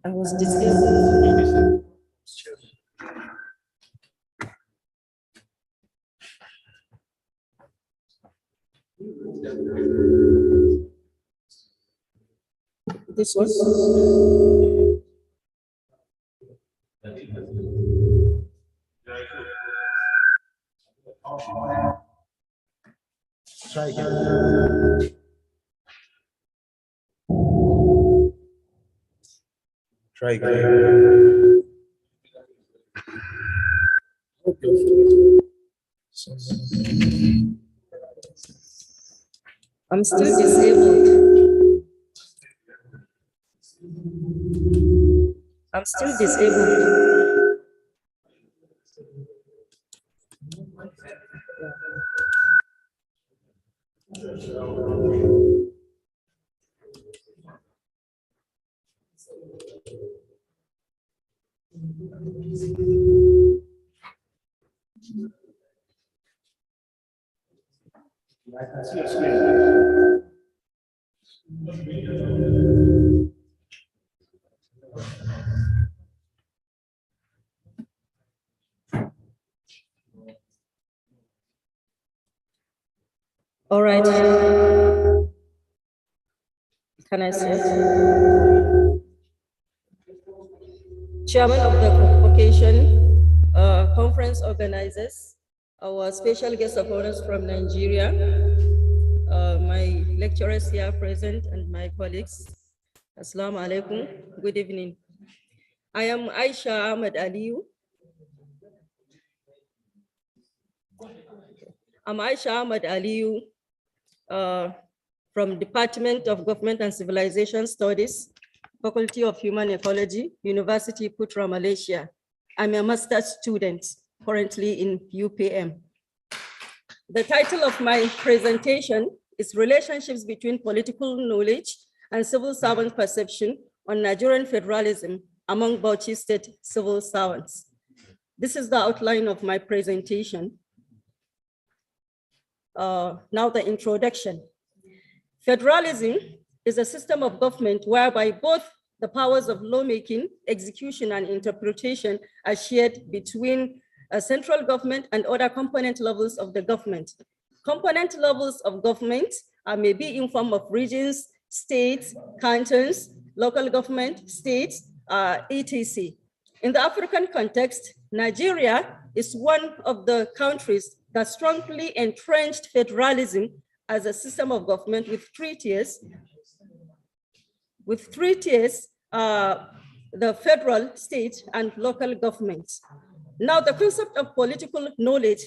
I was disabled. This one. Try again. Try again. I'm still disabled. I'm still disabled. I can see your screen. All right. Can I say it? Chairman of the convocation, conference organizers, our special guest of honors from Nigeria, my lecturers here present, and my colleagues. Assalamu alaikum. Good evening. I am Aisha Ahmed Aliyu. I'm Aisha Ahmed Aliyu from Department of Government and Civilization Studies, Faculty of Human Ecology, University Putra, Malaysia. I'm a master's student currently in UPM. The title of my presentation is Relationships Between Political Knowledge and Civil Servant Perception on Nigerian Federalism among Bauchi State Civil Servants. This is the outline of my presentation. Now the introduction. Federalism is a system of government whereby both the powers of lawmaking, execution, and interpretation are shared between a central government and other component levels of the government. Component levels of government may be in form of regions, states, cantons, local government, states, etc. In the African context, Nigeria is one of the countries that strongly entrenched federalism as a system of government with 3 tiers. With 3 tiers, the federal, state, and local governments. Now, the concept of political knowledge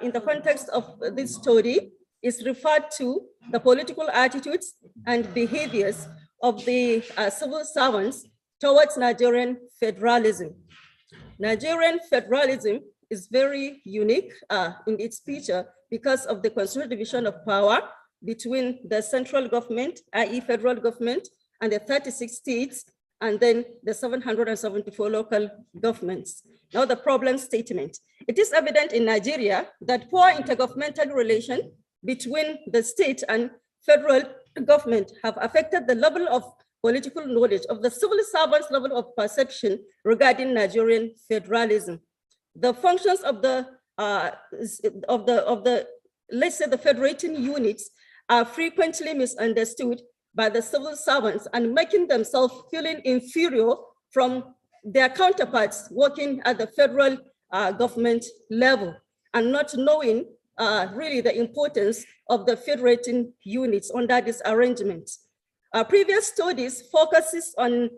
in the context of this study is referred to the political attitudes and behaviors of the civil servants towards Nigerian federalism. Nigerian federalism is very unique in its feature because of the constitutional division of power between the central government, i.e. federal government, and the 36 states and then the 774 local governments. Now the problem statement. It is evident in Nigeria that poor intergovernmental relation between the state and federal government have affected the level of political knowledge of the civil servants' level of perception regarding Nigerian federalism. The functions of the let's say the federating units are frequently misunderstood by the civil servants and making themselves feeling inferior from their counterparts working at the federal government level and not knowing really the importance of the federating units under this arrangement. Previous studies focuses on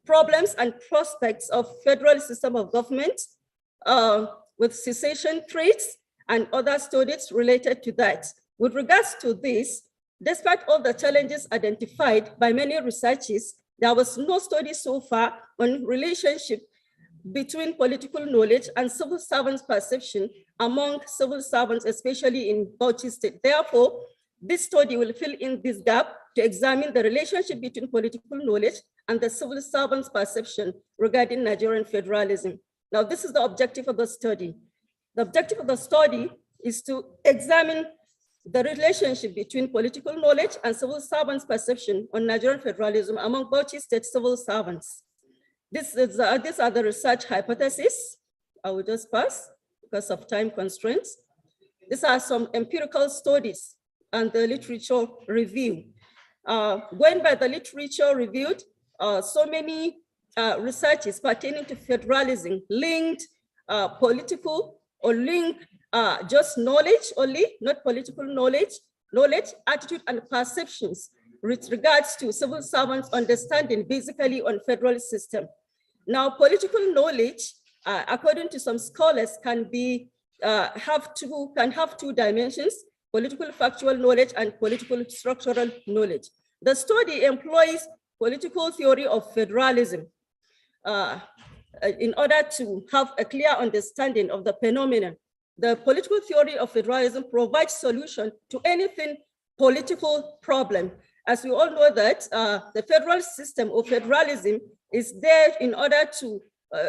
problems and prospects of federal system of government with secession threats and other studies related to that. With regards to this, despite all the challenges identified by many researchers, there was no study so far on relationship between political knowledge and civil servants' perception among civil servants, especially in Bauchi State. Therefore, this study will fill in this gap to examine the relationship between political knowledge and the civil servants' perception regarding Nigerian federalism. Now, this is the objective of the study. The objective of the study is to examine the relationship between political knowledge and civil servants' perception on Nigerian federalism among Bauchi State civil servants. These are the research hypotheses. I will just pass because of time constraints. These are some empirical studies and the literature review. Going by the literature reviewed, so many researches pertaining to federalism linked political or linked just knowledge only, not political knowledge, attitude and perceptions with regards to civil servants' understanding basically on federal system. Now, political knowledge, according to some scholars, can have two dimensions: political factual knowledge and political structural knowledge. The study employs political theory of federalism in order to have a clear understanding of the phenomenon. The political theory of federalism provides solution to anything political problem. As we all know that the federal system of federalism is there in order to,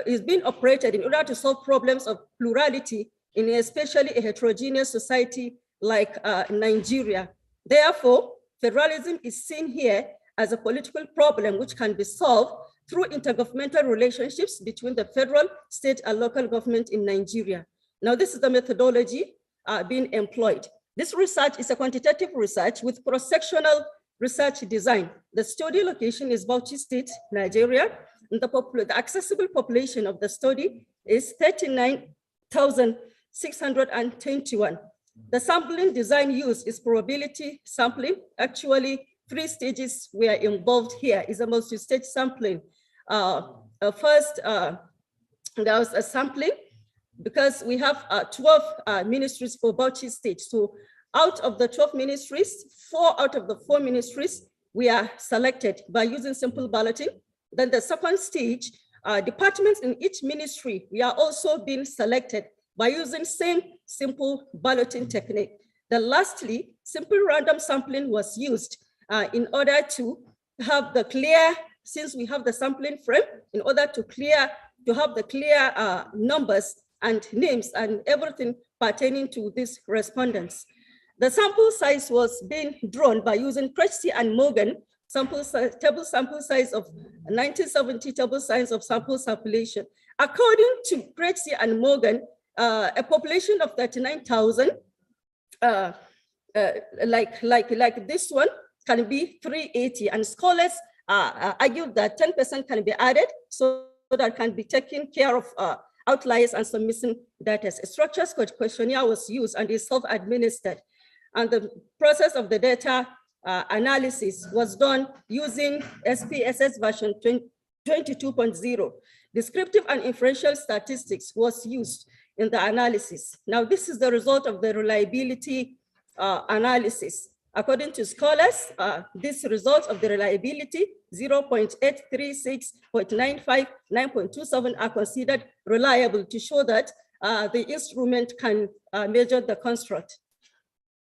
is being operated in order to solve problems of plurality in especially a heterogeneous society like Nigeria. Therefore, federalism is seen here as a political problem which can be solved through intergovernmental relationships between the federal, state, and local government in Nigeria. Now, this is the methodology being employed. This research is a quantitative research with cross-sectional research design. The study location is Bauchi State, Nigeria, and the accessible population of the study is 39,621. The sampling design used is probability sampling. Actually, 3 stages were involved here. Is a multi-stage sampling. First, there was a sampling because we have 12 ministries for Bauchi State. So out of the 12 ministries, 4 out of the 4 ministries, we are selected by using simple balloting. Then the second stage, departments in each ministry, we are also being selected by using same simple balloting technique. Then lastly, simple random sampling was used in order to have the clear, since we have the sampling frame, in order to have the clear numbers and names and everything pertaining to these respondents. The sample size was being drawn by using Kretschy and Morgan table sample size of 1970 table size of sample population. According to Kretschy and Morgan, a population of 39,000, like this one, can be 380, and scholars argue that 10% can be added so that can be taken care of outliers and some missing data. A structured questionnaire was used and is self-administered. And the process of the data analysis was done using ICSESS version 22.0. Descriptive and inferential statistics was used in the analysis. Now, this is the result of the reliability analysis. According to scholars, these results of the reliability, 0.836.95, 9.27 are considered reliable to show that the instrument can measure the construct.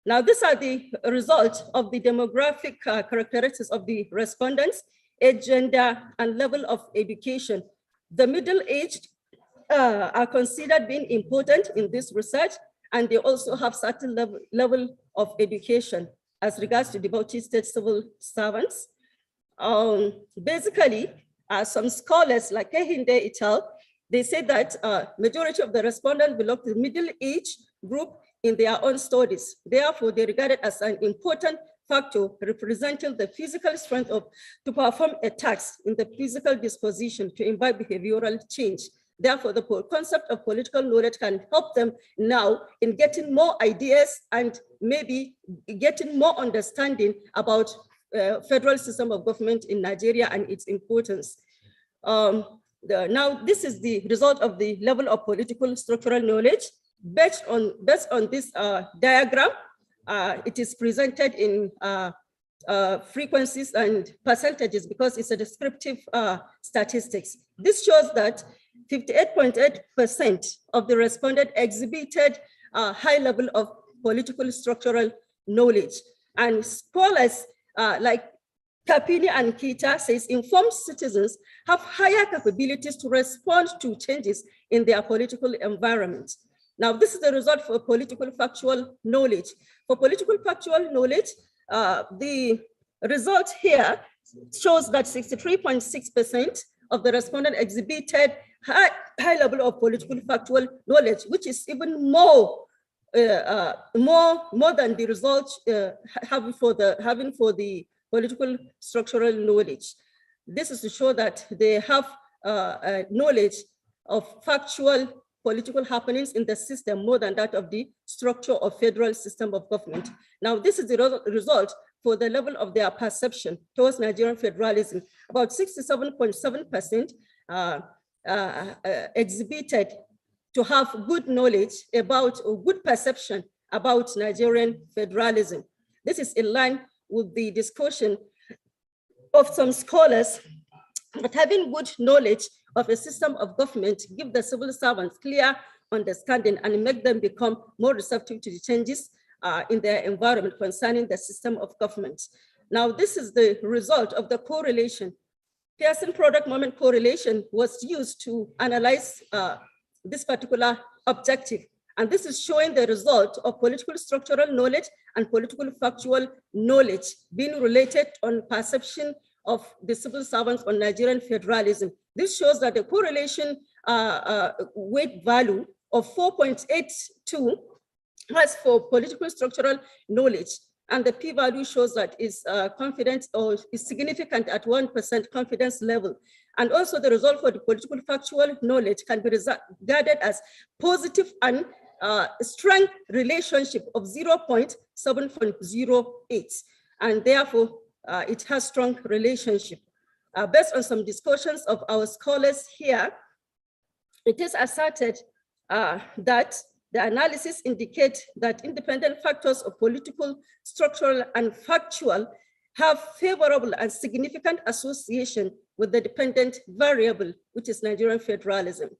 Now, these are the results of the demographic characteristics of the respondents. age, gender, and level of education. The middle-aged are considered being important in this research, and they also have certain level of education as regards to the Bauchi State civil servants. Basically, some scholars like Kehinde et al., they say that majority of the respondents belong to the middle age group in their own studies. Therefore, they regard it as an important factor representing the physical strength to perform a task in the physical disposition to imbibe behavioral change. Therefore, the concept of political knowledge can help them now in getting more ideas and maybe getting more understanding about federal system of government in Nigeria and its importance. Now, this is the result of the level of political structural knowledge. Based on this diagram, it is presented in frequencies and percentages because it's a descriptive statistics. This shows that 58.8% of the respondents exhibited a high level of political structural knowledge. And scholars like Kapini and Kita says informed citizens have higher capabilities to respond to changes in their political environment. Now, this is the result for political factual knowledge. For political factual knowledge, the result here shows that 63.6% of the respondents exhibited high level of political factual knowledge, which is even more than the result having for the political structural knowledge. This is to show that they have knowledge of factual political happenings in the system more than that of the structure of federal system of government. Now, this is the result for the level of their perception towards Nigerian federalism. About 67.7% exhibited to have good knowledge about or good perception about Nigerian federalism. This is in line with the discussion of some scholars that having good knowledge of a system of government give the civil servants clear understanding and make them become more receptive to the changes in their environment concerning the system of government. Now, this is the result of the correlation. Pearson product moment correlation was used to analyze this particular objective. And this is showing the result of political structural knowledge and political factual knowledge being related on perception of the civil servants on Nigerian federalism. This shows that the correlation weight value of 4.82 has for political structural knowledge, and the p-value shows that is confident or is significant at 1% confidence level. And also the result for the political factual knowledge can be regarded as positive and strength relationship of 0.7.08, and therefore it has strong relationship. Based on some discussions of our scholars here, it is asserted that the analysis indicate that independent factors of political, structural, and factual have favorable and significant association with the dependent variable, which is Nigerian federalism.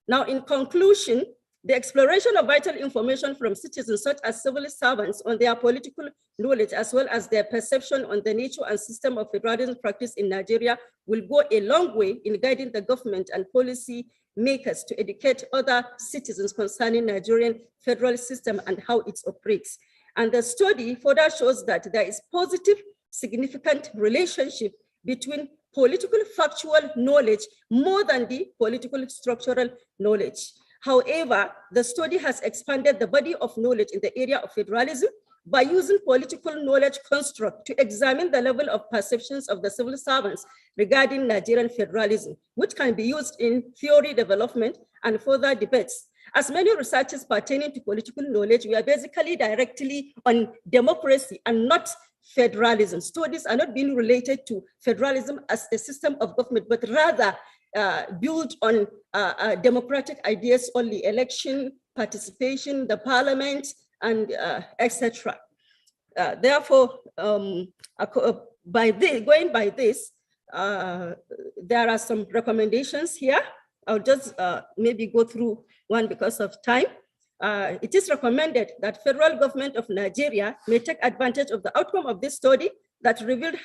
Now, in conclusion, the exploration of vital information from citizens such as civil servants on their political knowledge, as well as their perception on the nature and system of federalism practice in Nigeria, will go a long way in guiding the government and policy makers to educate other citizens concerning Nigerian federal system and how it operates. And the study further shows that there is positive, significant relationship between political factual knowledge more than the political structural knowledge. However, the study has expanded the body of knowledge in the area of federalism by using political knowledge construct to examine the level of perceptions of the civil servants regarding Nigerian federalism, which can be used in theory development and further debates. As many researchers pertaining to political knowledge, we are basically directly on democracy and not federalism. Studies are not being related to federalism as a system of government, but rather built on democratic ideas only, election, participation, the parliament, and etc. Therefore, going by this, there are some recommendations here. I'll just maybe go through one because of time. it is recommended that federal government of Nigeria may take advantage of the outcome of this study that revealed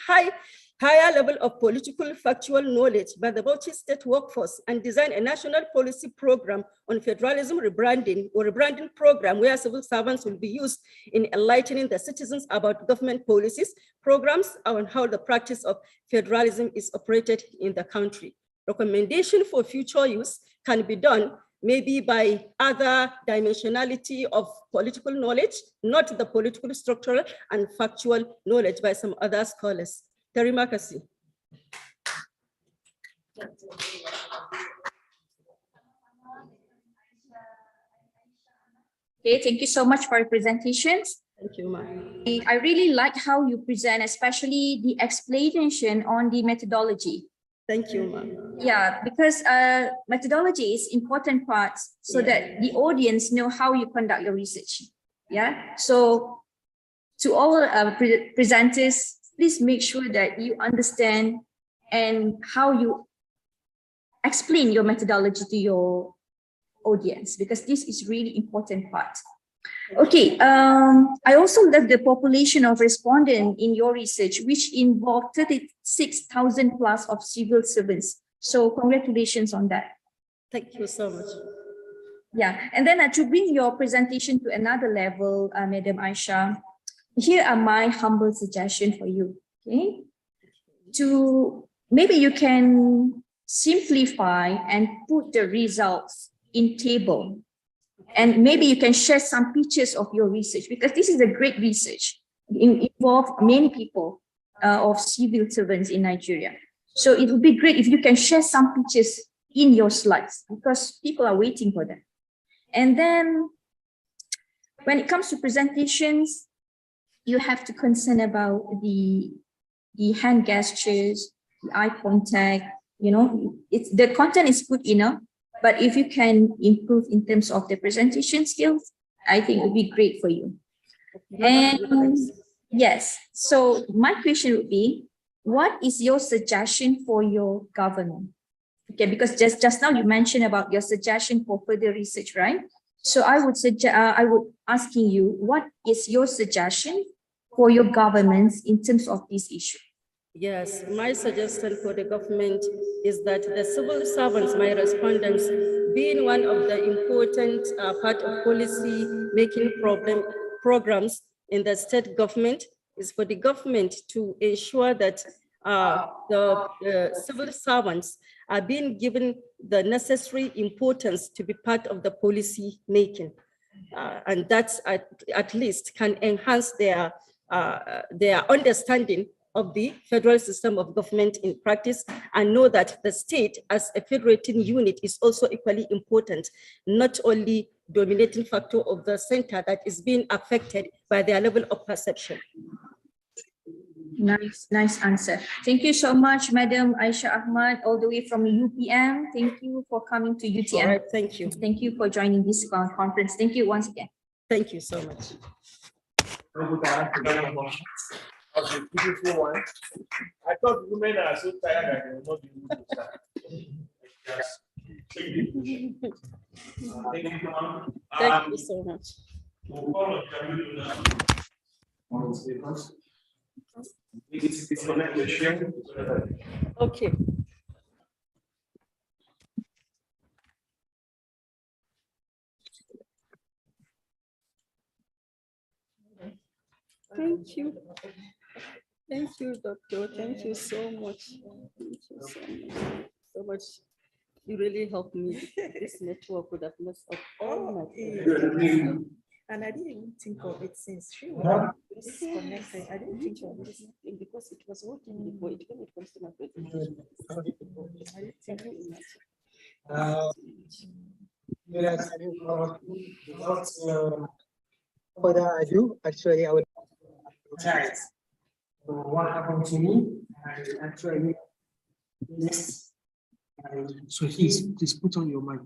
higher level of political factual knowledge by the Bauchi state workforce and design a national policy program on federalism rebranding or rebranding program where civil servants will be used in enlightening the citizens about government policies, programs, and how the practice of federalism is operated in the country. Recommendation for future use can be done maybe by other dimensionality of political knowledge, not the political structural and factual knowledge by some other scholars. Terima kasih. Okay, thank you so much for your presentations. Thank you, ma'am. I really like how you present, especially the explanation on the methodology. Thank you, ma'am. Yeah, because methodology is important part so that the audience know how you conduct your research. Yeah, so to all presenters, please make sure that you understand and how you explain your methodology to your audience, because this is really important part. Okay, I also love the population of respondents in your research, which involved 36,000 plus of civil servants. So congratulations on that. Thank you so much. Yeah, and then to bring your presentation to another level, Madam Aisha, here are my humble suggestions for you. Okay, maybe you can simplify and put the results in table. And maybe you can share some pictures of your research, because this is a great research. It involves many people of civil servants in Nigeria. So it would be great if you can share some pictures in your slides, because people are waiting for them. And then when it comes to presentations, you have to concern about the hand gestures, the eye contact, you know, the content is good enough. But if you can improve in terms of the presentation skills, I think it would be great for you. And yes, so my question would be, what is your suggestion for your government? Okay, because just now you mentioned about your suggestion for further research, right? So I would asking you, what is your suggestion for your governments in terms of this issue? Yes, my suggestion for the government is that the civil servants, my respondents, being one of the important part of policy making programs in the state government, is for the government to ensure that the civil servants are being given the necessary importance to be part of the policy making. And that's at least can enhance their understanding of the federal system of government in practice, and know that the state as a federating unit is also equally important, not only dominating factor of the center that is being affected by their level of perception. Nice answer. Thank you so much, Madam Aisha Ahmad, all the way from UPM. Thank you for coming to UTM. All right, thank you. Thank you for joining this conference. Thank you once again. Thank you so much. Of the beautiful one. I thought women are so tired that they will not be able to start. Thank you, ma'am. Thank you so much. We'll call on speakers. It's connected. Share. Okay. Thank you. Thank you, Doctor. Thank you so much. Thank you so much. You really helped me. This network would have messed up all my things. And I didn't even think of it since she was disconnected. I didn't think of this thing because it was working before it when it comes to my presentation. I didn't think of it. Yes, without further ado, actually, I would. So what happened to me? I actually missed. So please put on your mic.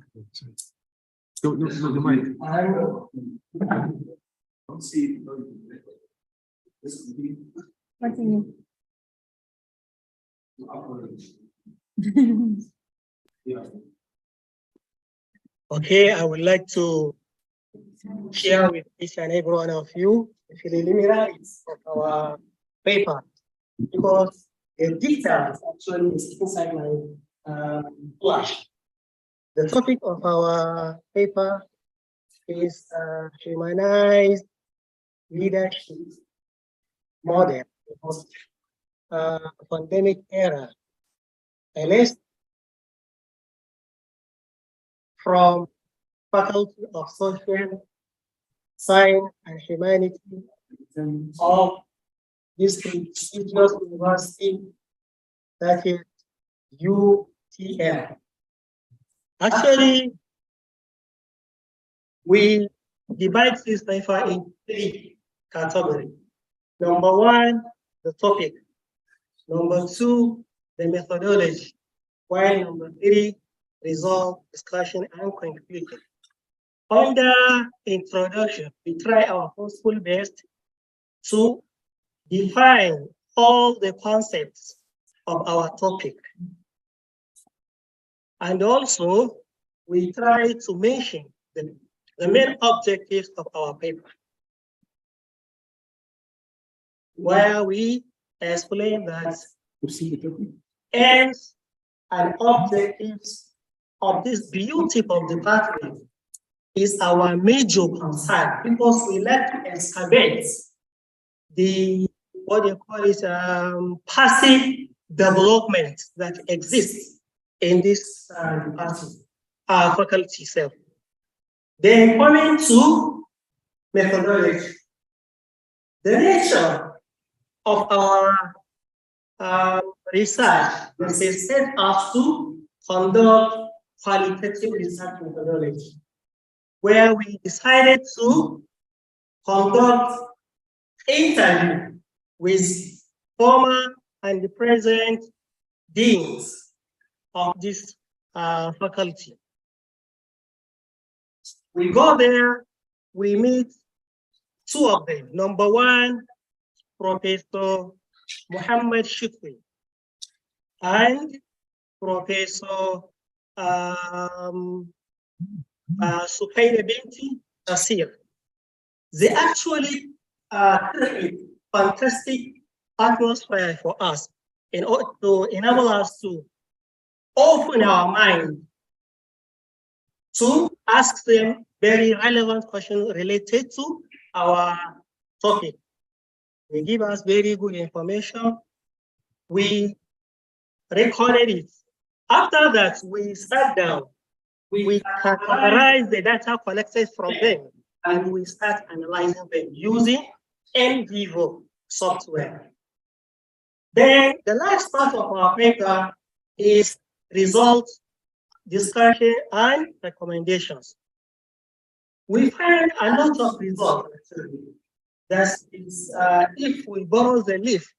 No, the mic. I will. Don't see. Continue. Okay, I would like to share with each and every one of you the preliminaries of our paper, because the details actually is inside my flash. The topic of our paper is humanized leadership model post pandemic era, and it's from Faculty of Social Science and Humanity of this prestigious university, that is UTM. Actually, we divide this paper in 3 categories. Number 1, the topic. Number 2, the methodology. While number 3, result, discussion, and conclusion. Under introduction, we try our possible best to define all the concepts of our topic. And also, we try to mention the main objectives of our paper, where we explain that aims and objectives of this beautiful department is our major concern, because we like to excavate the, what you call it, passive development that exists in this faculty itself. Then coming to methodology, the nature of our research necessitates us to conduct qualitative research methodology, where we decided to conduct interview with former and the present deans of this faculty. We go there, we meet 2 of them. Number 1, Professor Muhammad Shukri and Professor Suhaila Binti Nasir. They actually create fantastic atmosphere for us in order to enable us to open our mind to ask them very relevant questions related to our topic. They give us very good information. We recorded it. After that, we sat down. We categorize the data collected from them, and we start analyzing them using NVivo software. Then the last part of our paper is results, discussion, and recommendations. We find a lot of results actually. That is, if we borrow the leaf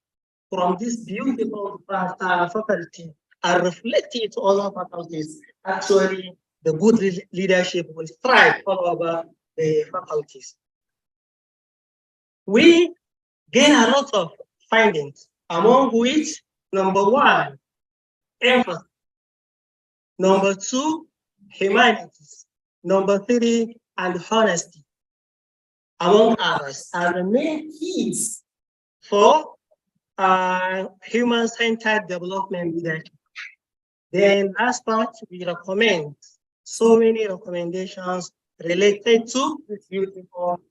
from this beautiful faculty and reflect it to other faculties, actually the good leadership will thrive all over the faculties. We gain a lot of findings, among which number 1, empathy. Number 2, humanities. Number 3, and honesty, among others, are the main keys for human-centered development leadership. Then last part, we recommend so many recommendations related to this beautiful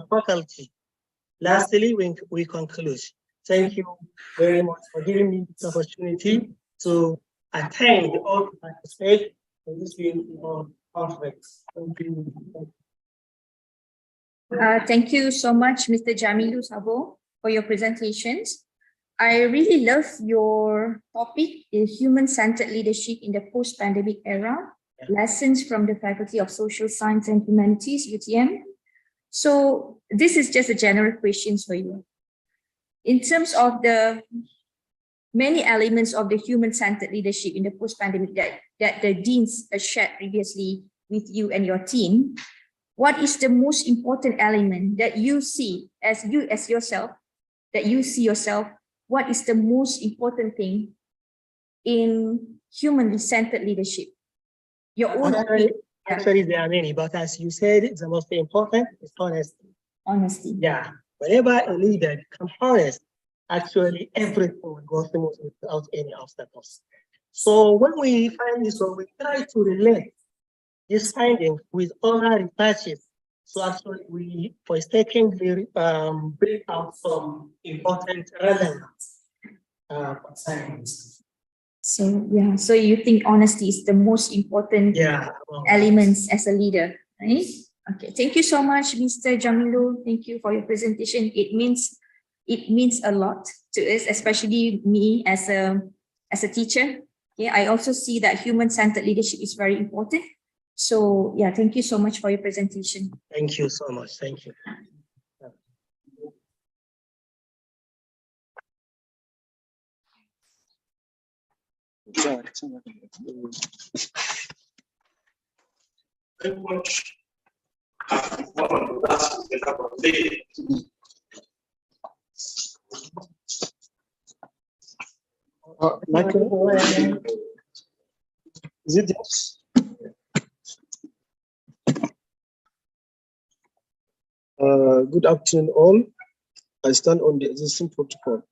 faculty. Lastly, we conclude. Thank you very much for giving me this opportunity to attend or to participate in this beautiful conference. Thank you. Thank you so much, Mr. Jamilu Sabo, for your presentations. I really love your topic, human-centered leadership in the post-pandemic era, lessons from the Faculty of Social Science and Humanities, UTM. So this is just a general question for you. In terms of the many elements of the human-centered leadership in the post-pandemic that the deans shared previously with you and your team, what is the most important element that you see as yourself, what is the most important thing in human-centered leadership? Your own opinion, Actually, there are many, but as you said, the most important is honesty. Honesty. Yeah. Whenever a leader becomes honest, actually everything will go smooth without any obstacles. So when we find this one, we try to relate this finding with other researches. So actually we painstakingly bring out some important elements concerning this. So yeah, so you think honesty is the most important elements as a leader, right? Okay, thank you so much, Mr. Jamilu. Thank you for your presentation. It means a lot to us, especially me as a teacher. Okay, I also see that human-centered leadership is very important. So yeah, thank you so much for your presentation. Thank you so much. Thank you. Very much. Michael, is it yes? Good afternoon, all. I stand on the existing protocol.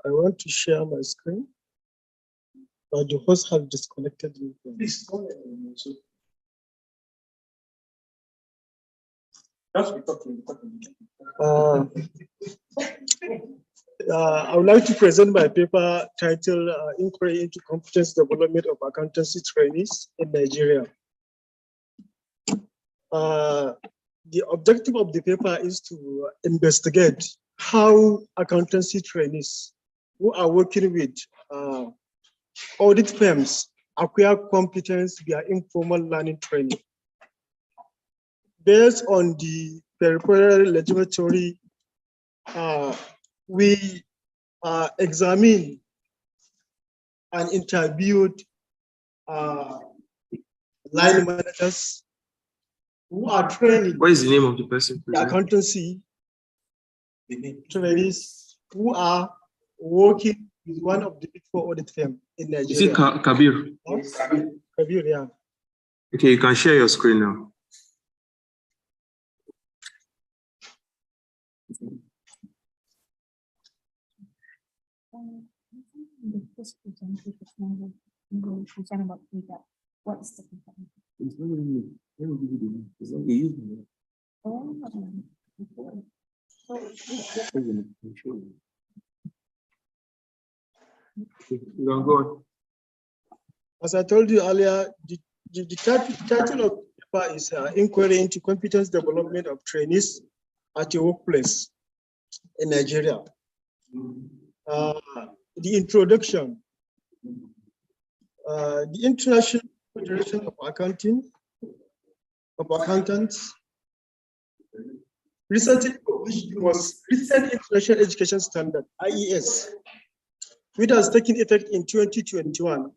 I want to share my screen, but the host has disconnected me. Please go ahead. I would like to present my paper titled Inquiry into Competence Development of Accountancy Trainees in Nigeria. The objective of the paper is to investigate how accountancy trainees who are working with audit firms acquire competence via informal learning training. Based on the peripheral legislatory, we examined and interviewed line managers who are training. What is the name of the person? The accountancy trainees who are working with one of the big four audit firms in Nigeria. Is it Kabir? Yes, Kabir, yeah. Okay, you can share your screen now. What is the As I told you earlier, the title of the paper is Inquiry into Competence Development of Trainees at your Workplace in Nigeria. The introduction. The International Federation of Accountants recently published the most recent international education standard, ICSESS, which has taken effect in 2021,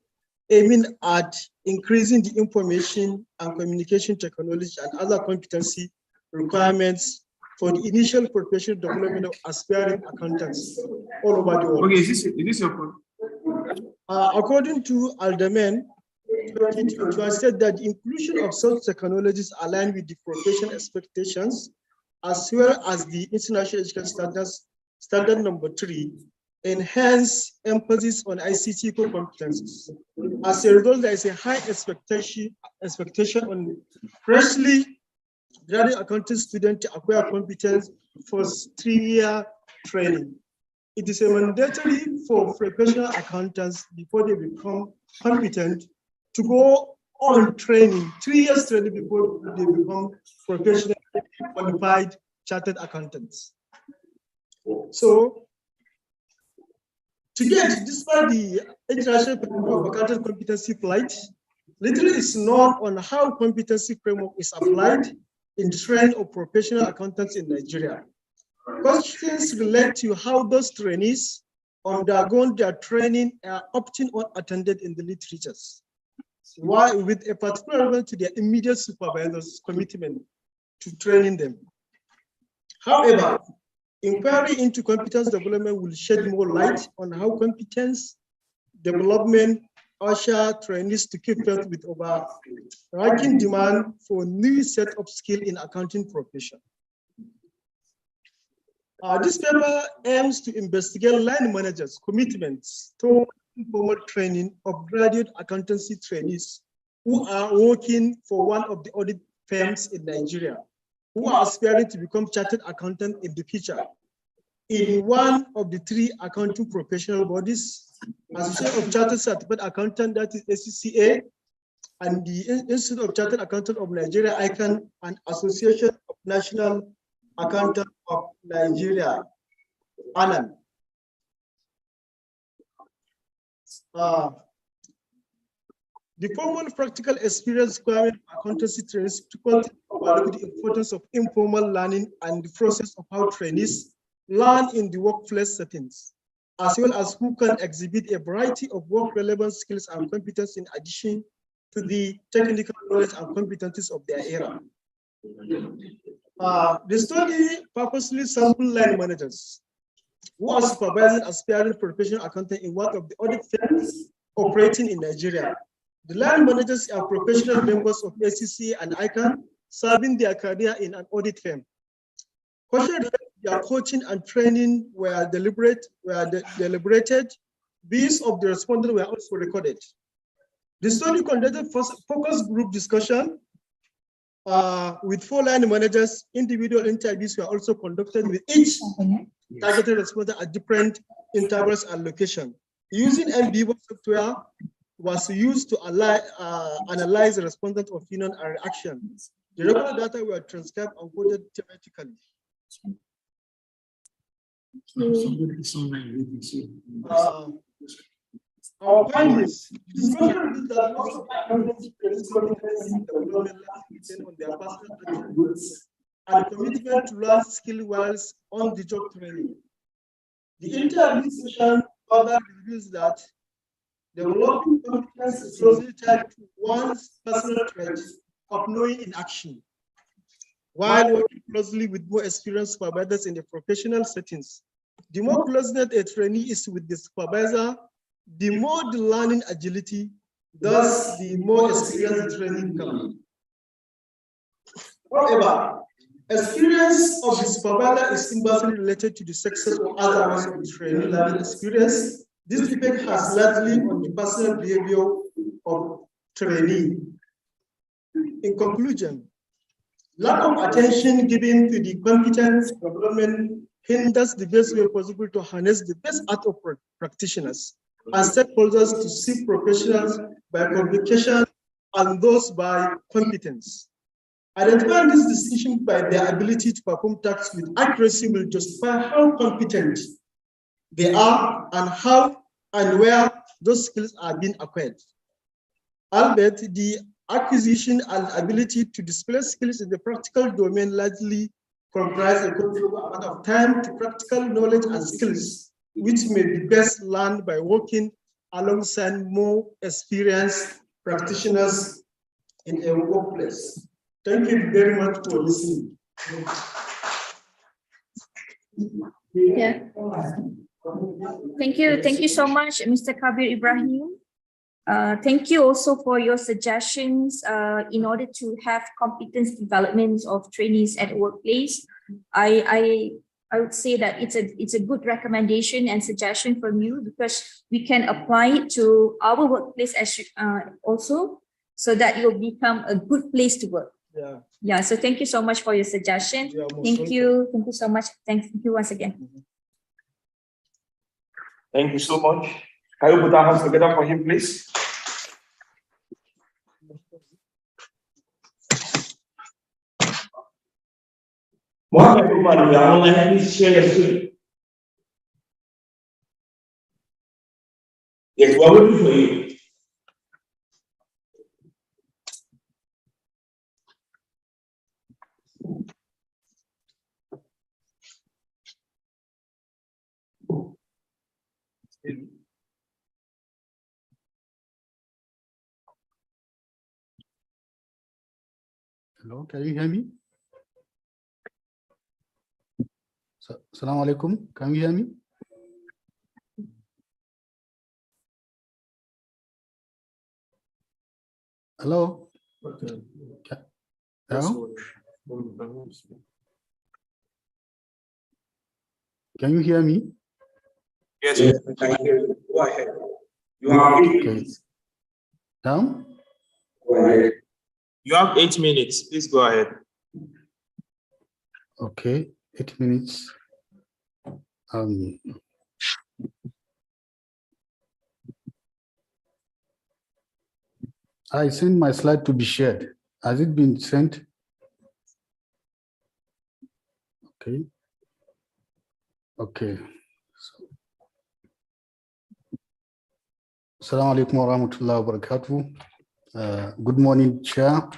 aiming at increasing the information and communication technology and other competency requirements for the initial professional development of aspiring accountants all over the world. Okay, is this your point? According to Alderman, 2021 said that the inclusion of such technologies align with the professional expectations, as well as the international education standards, standard number 3, enhance emphasis on ICT core competencies. As a result, there is a high expectation on freshly graduate accounting students to acquire competence for 3-year training. It is a mandatory for professional accountants before they become competent to go on training, 3 years training before they become professional qualified chartered accountants. So, to get, despite the International Framework of Accounting Competency Flight, little is known on how competency framework is applied in the training of professional accountants in Nigeria. Questions relate to how those trainees undergone their training are often unattended in the literatures. Why, with a particular relevance to their immediate supervisor's commitment to training them. However, Inquiry into competence development will shed more light on how competence development usher trainees to keep pace with overarching demand for new set of skill in accounting profession. This paper aims to investigate line managers' commitments toward informal training of graduate accountancy trainees who are working for one of the audit firms in Nigeria, who are aspiring to become chartered accountant in the future in one of the 3 accounting professional bodies: Association of Chartered Certified Accountant, that is ACCA, and the Institute of Chartered Accountant of Nigeria, ICANN, and Association of National Accountants of Nigeria, ANAN. The formal practical experience requirement for accountancy trainees to evaluate the importance of informal learning and the process of how trainees learn in the workplace settings, as well as who can exhibit a variety of work-relevant skills and competence in addition to the technical knowledge and competencies of their era. The study purposely sampled line managers who are supervising aspiring professional accountant in one of the audit firms operating in Nigeria. The line managers are professional members of ACCA and ICANN, serving their career in an audit firm. Their coaching and training were deliberated. Views of the respondents were also recorded. The study conducted focus group discussion with 4 line managers. Individual interviews were also conducted with each targeted respondent at different intervals and location. Using MBO software was used to analyze the respondent opinion and reaction. The recorded data were transcribed and coded theoretically. Our findings: discussion reveals that most of accountancy competency development depend on their personal attributes and commitment to learn skill whilst on the job training. The interview session further reveals that developing competence is closely tied to one's personal trait of knowing in action. While working closely with more experienced supervisors in the professional settings, the more closeness a trainee is with the supervisor, the more the learning agility, thus the more experience the training becomes. However, experience of the supervisor is inversely related to the success or otherwise of the trainee learning experience. This effect has largely on the personal behavior of trainee. In conclusion, lack of attention given to the competence development hinders the best way possible to harness the best art of practitioners and stakeholders to see professionals by qualification and those by competence. Identifying this distinction by their ability to perform tasks with accuracy will justify how competent they are and how and where those skills are being acquired. Albeit, the acquisition and ability to display skills in the practical domain largely comprise a considerable amount of time to practical knowledge and skills, which may be best learned by working alongside more experienced practitioners in a workplace. Thank you very much for listening. Yeah. Thank you so much, Mr. Kabir Ibrahim. Thank you also for your suggestions in order to have competence development of trainees at workplace. I would say that it's a good recommendation and suggestion from you, because we can apply it to our workplace as also, so that it will become a good place to work. Yeah. So thank you so much for your suggestion. Thank you so much. Thank you once again. Thank you so much. Can you put our hands together for him, please? Mohammed Umar, we are online. Please share your screen. Yes, we are waiting for you. Hello, can you hear me? Assalamu alaikum. Can you hear me? Hello? Hello? Can you hear me? Yes, yes, I can hear you. Go ahead. You have 8 minutes. Now? Go ahead. You have 8 minutes. Please go ahead. Okay, 8 minutes. I sent my slide to be shared. Has it been sent? Okay. Okay. Assalamu alaikum wa rahmatullahi wa barakatuh. Good morning, Chair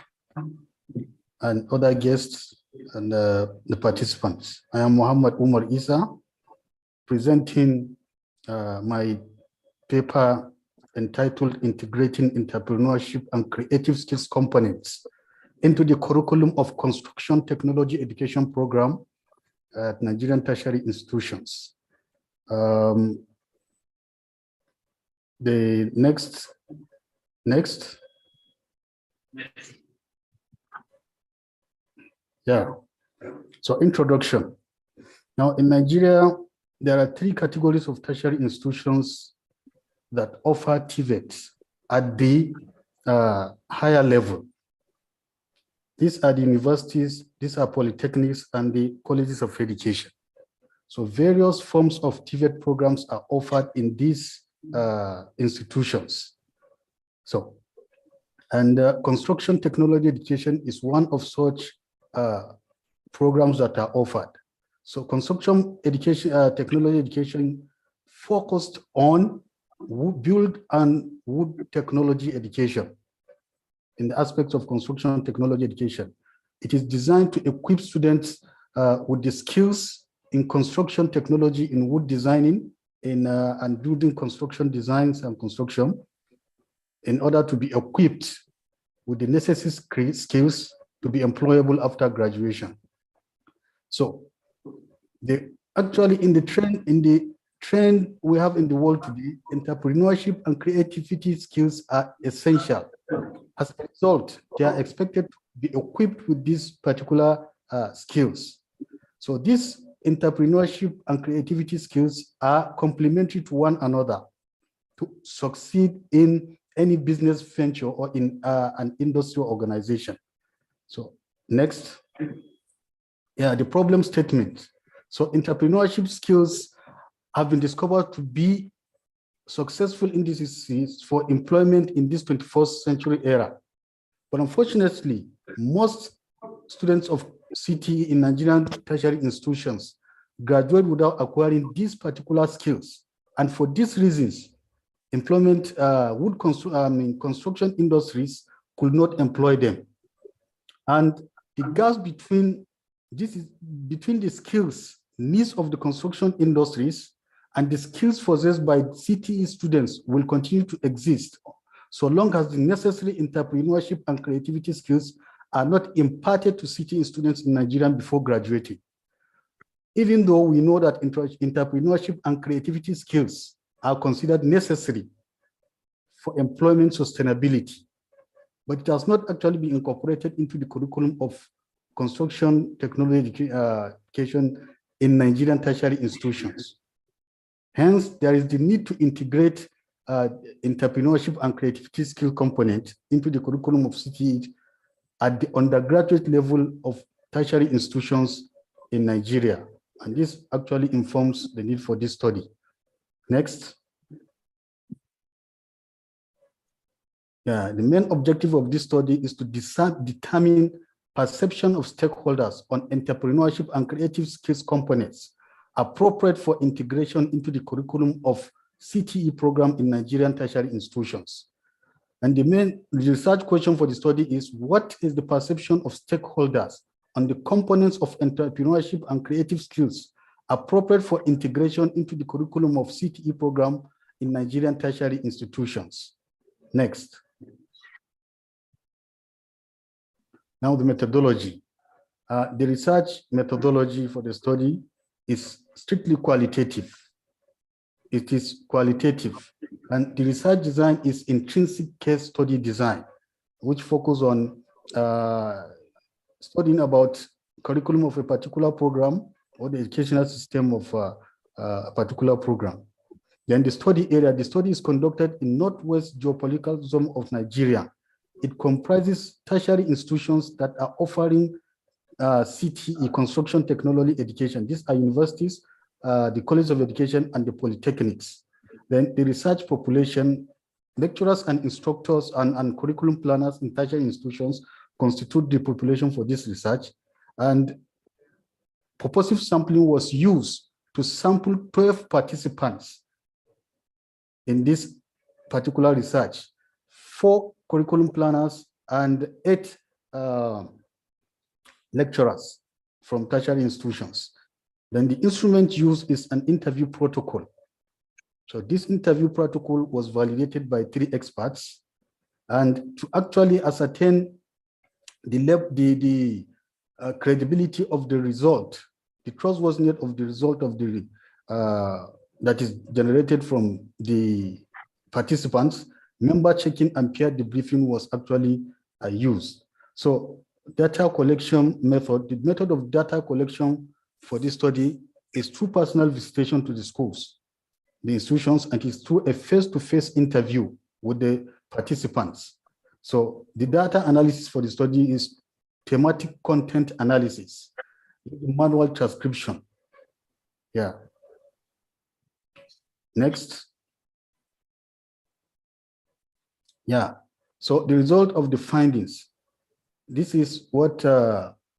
and other guests and the participants. I am Muhammad Umar Isa, presenting my paper entitled Integrating Entrepreneurship and Creative Skills Components into the Curriculum of Construction Technology Education Program at Nigerian tertiary institutions. The next. Yeah, so introduction. Now in Nigeria, there are 3 categories of tertiary institutions that offer TVET at the higher level. These are the universities, these are polytechnics and the colleges of education. So various forms of TVET programs are offered in these institutions. So, and construction technology education is one of such programs that are offered. So construction education, technology education focused on build and wood technology education. In the aspects of construction technology education, it is designed to equip students with the skills in construction technology, in wood designing, and building construction designs and construction, in order to be equipped with the necessary skills to be employable after graduation. So, actually in the trend we have in the world today, entrepreneurship and creativity skills are essential. As a result, they are expected to be equipped with these particular skills. So these entrepreneurship and creativity skills are complementary to one another to succeed in any business venture or in an industrial organization. So next, yeah, the problem statement. So entrepreneurship skills have been discovered to be successful indices for employment in this 21st century era. But unfortunately, most students of CTE in Nigerian tertiary institutions graduate without acquiring these particular skills. And for these reasons, employment, construction industries could not employ them. And the gaps between the skills needs of the construction industries and the skills possessed by CTE students will continue to exist so long as the necessary entrepreneurship and creativity skills are not imparted to CTE students in Nigeria before graduating. Even though we know that entrepreneurship and creativity skills are considered necessary for employment sustainability, but it has not actually been incorporated into the curriculum of construction technology education in Nigerian tertiary institutions. Hence, there is the need to integrate entrepreneurship and creativity skill component into the curriculum of CTE at the undergraduate level of tertiary institutions in Nigeria. And this actually informs the need for this study. Next. Yeah, the main objective of this study is to determine perception of stakeholders on entrepreneurship and creative skills components appropriate for integration into the curriculum of CTE program in Nigerian tertiary institutions. And the main research question for the study is, what is the perception of stakeholders on the components of entrepreneurship and creative skills appropriate for integration into the curriculum of CTE program in Nigerian tertiary institutions? Next. Now the methodology. The research methodology for the study is strictly qualitative. It is qualitative, and the research design is intrinsic case study design, which focus on studying about curriculum of a particular program or the educational system of a particular program. Then the study area, the study is conducted in Northwest Geopolitical Zone of Nigeria. It comprises tertiary institutions that are offering CTE, construction technology education. These are universities, the College of Education, and the polytechnics. Then the research population, lecturers and instructors and curriculum planners in tertiary institutions constitute the population for this research. And purposive sampling was used to sample 12 participants in this particular research, 4 curriculum planners and 8 lecturers from tertiary institutions. Then the instrument used is an interview protocol. So this interview protocol was validated by 3 experts, and to actually ascertain the credibility of the result, the trustworthiness of the result of the that is generated from the participants, member checking and peer debriefing was actually used. So data collection method, the method of data collection for this study is through personal visitation to the schools, the institutions, and is through a face-to-face interview with the participants. So the data analysis for the study is thematic content analysis, manual transcription. Yeah. Next. Yeah. So the result of the findings. This is what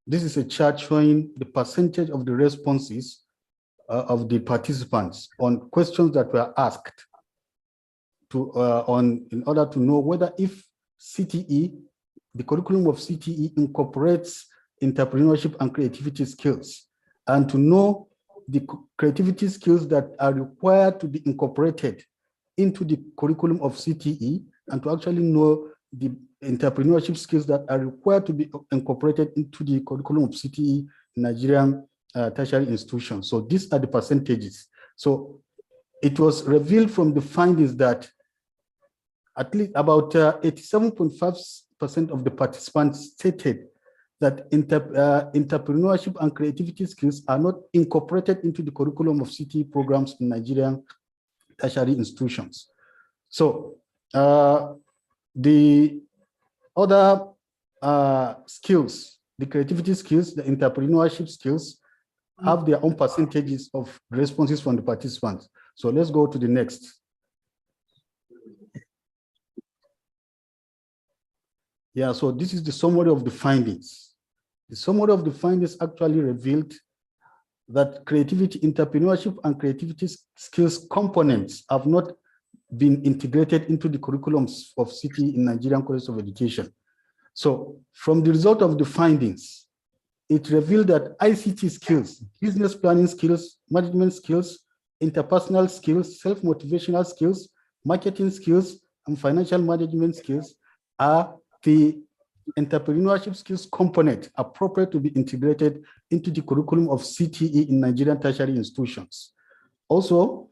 this is a chart showing the percentage of the responses of the participants on questions that were asked to in order to know whether if CTE, the curriculum of CTE incorporates entrepreneurship and creativity skills, and to know the creativity skills that are required to be incorporated into the curriculum of CTE, and to actually know the entrepreneurship skills that are required to be incorporated into the curriculum of CTE in Nigerian tertiary institutions. So these are the percentages. So it was revealed from the findings that at least about 87.5% of the participants stated that entrepreneurship and creativity skills are not incorporated into the curriculum of CTE programs in Nigerian tertiary institutions. So the other skills, the creativity skills, the entrepreneurship skills, have their own percentages of responses from the participants. So let's go to the next. Yeah, so this is the summary of the findings. The summary of the findings actually revealed that creativity, entrepreneurship, and creativity skills components have not been integrated into the curriculums of CTE in Nigerian College of Education. So from the result of the findings, it revealed that ICT skills, business planning skills, management skills, interpersonal skills, self-motivational skills, marketing skills, and financial management skills are the entrepreneurship skills component appropriate to be integrated into the curriculum of CTE in Nigerian tertiary institutions. Also,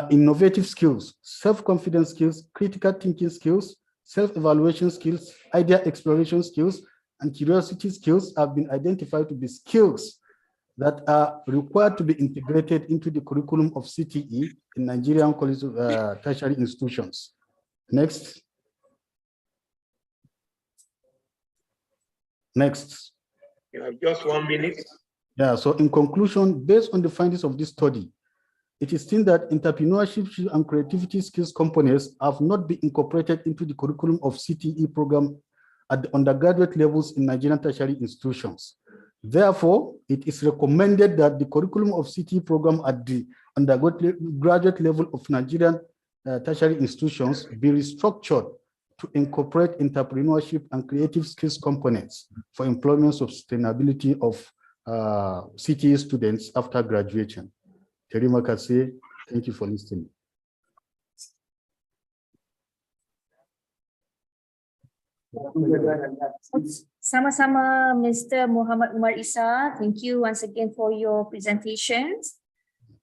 innovative skills, self-confidence skills, critical thinking skills, self-evaluation skills, idea exploration skills, and curiosity skills have been identified to be skills that are required to be integrated into the curriculum of CTE in Nigerian college tertiary institutions. Next. Next. You have just 1 minute. Yeah, so in conclusion, based on the findings of this study, it is seen that entrepreneurship and creativity skills components have not been incorporated into the curriculum of CTE program at the undergraduate levels in Nigerian tertiary institutions. Therefore, it is recommended that the curriculum of CTE program at the undergraduate level of Nigerian tertiary institutions be restructured to incorporate entrepreneurship and creative skills components for employment sustainability of CTE students after graduation. Terima kasih. Thank you for listening. Sama-sama, Mr. Muhammad Umar Isa. Thank you once again for your presentations.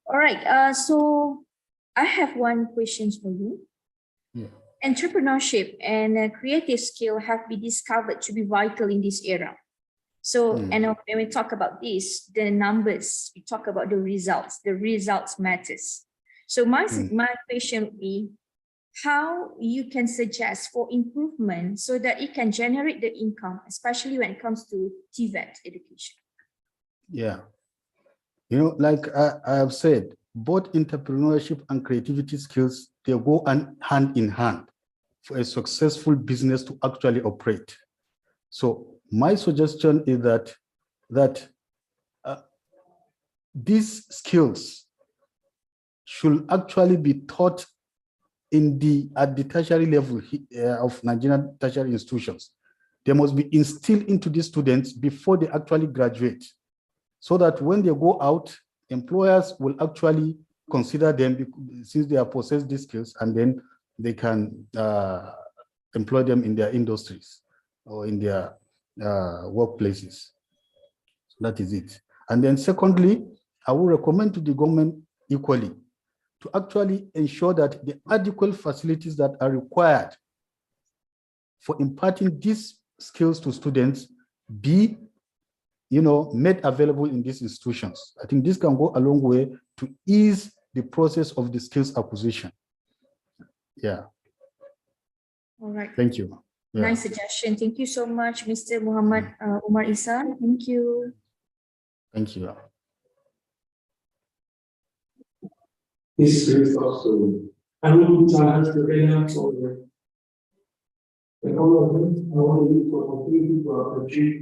All right, so I have one question for you. Yeah. Entrepreneurship and creative skill have been discovered to be vital in this era. So, and when we talk about this, the numbers, we talk about the results matters. So my question would be, how you can suggest for improvement so that it can generate the income, especially when it comes to TVET education? Yeah. You know, like I have said, both entrepreneurship and creativity skills, they go hand in hand for a successful business to actually operate. So my suggestion is that these skills should actually be taught at the tertiary level of Nigerian tertiary institutions. They must be instilled into these students before they actually graduate, so that when they go out, employers will actually consider them since they have possessed these skills, and then they can employ them in their industries or in their workplaces. So that is it. And then secondly, I will recommend to the government equally to actually ensure that the adequate facilities that are required for imparting these skills to students be, made available in these institutions. I think this can go a long way to ease the process of the skills acquisition. Yeah. All right. Thank you. Yeah. Nice suggestion. Thank you so much, Mr. Muhammad Umar Isa. Thank you. Thank you. This brings us to Anubu Challenge to Kenya for the government. I want to use the opportunity to appreciate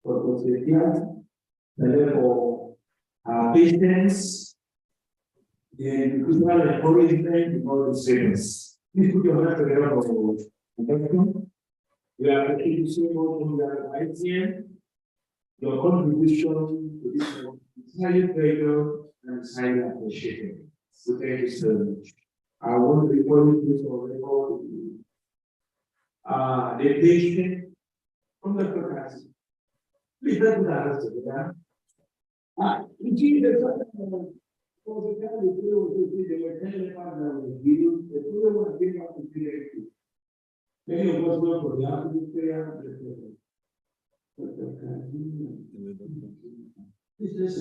what was the client, and therefore patience, the individual encouragement about the students. Please put your hands together for the we are appreciating so much from your ICN, your contribution to this is highly valued and highly appreciated. So thank you so much. I want to report this for record. The patient from the capacity. Please don't do that. Indeed, the many of us work for the atmosphere. This is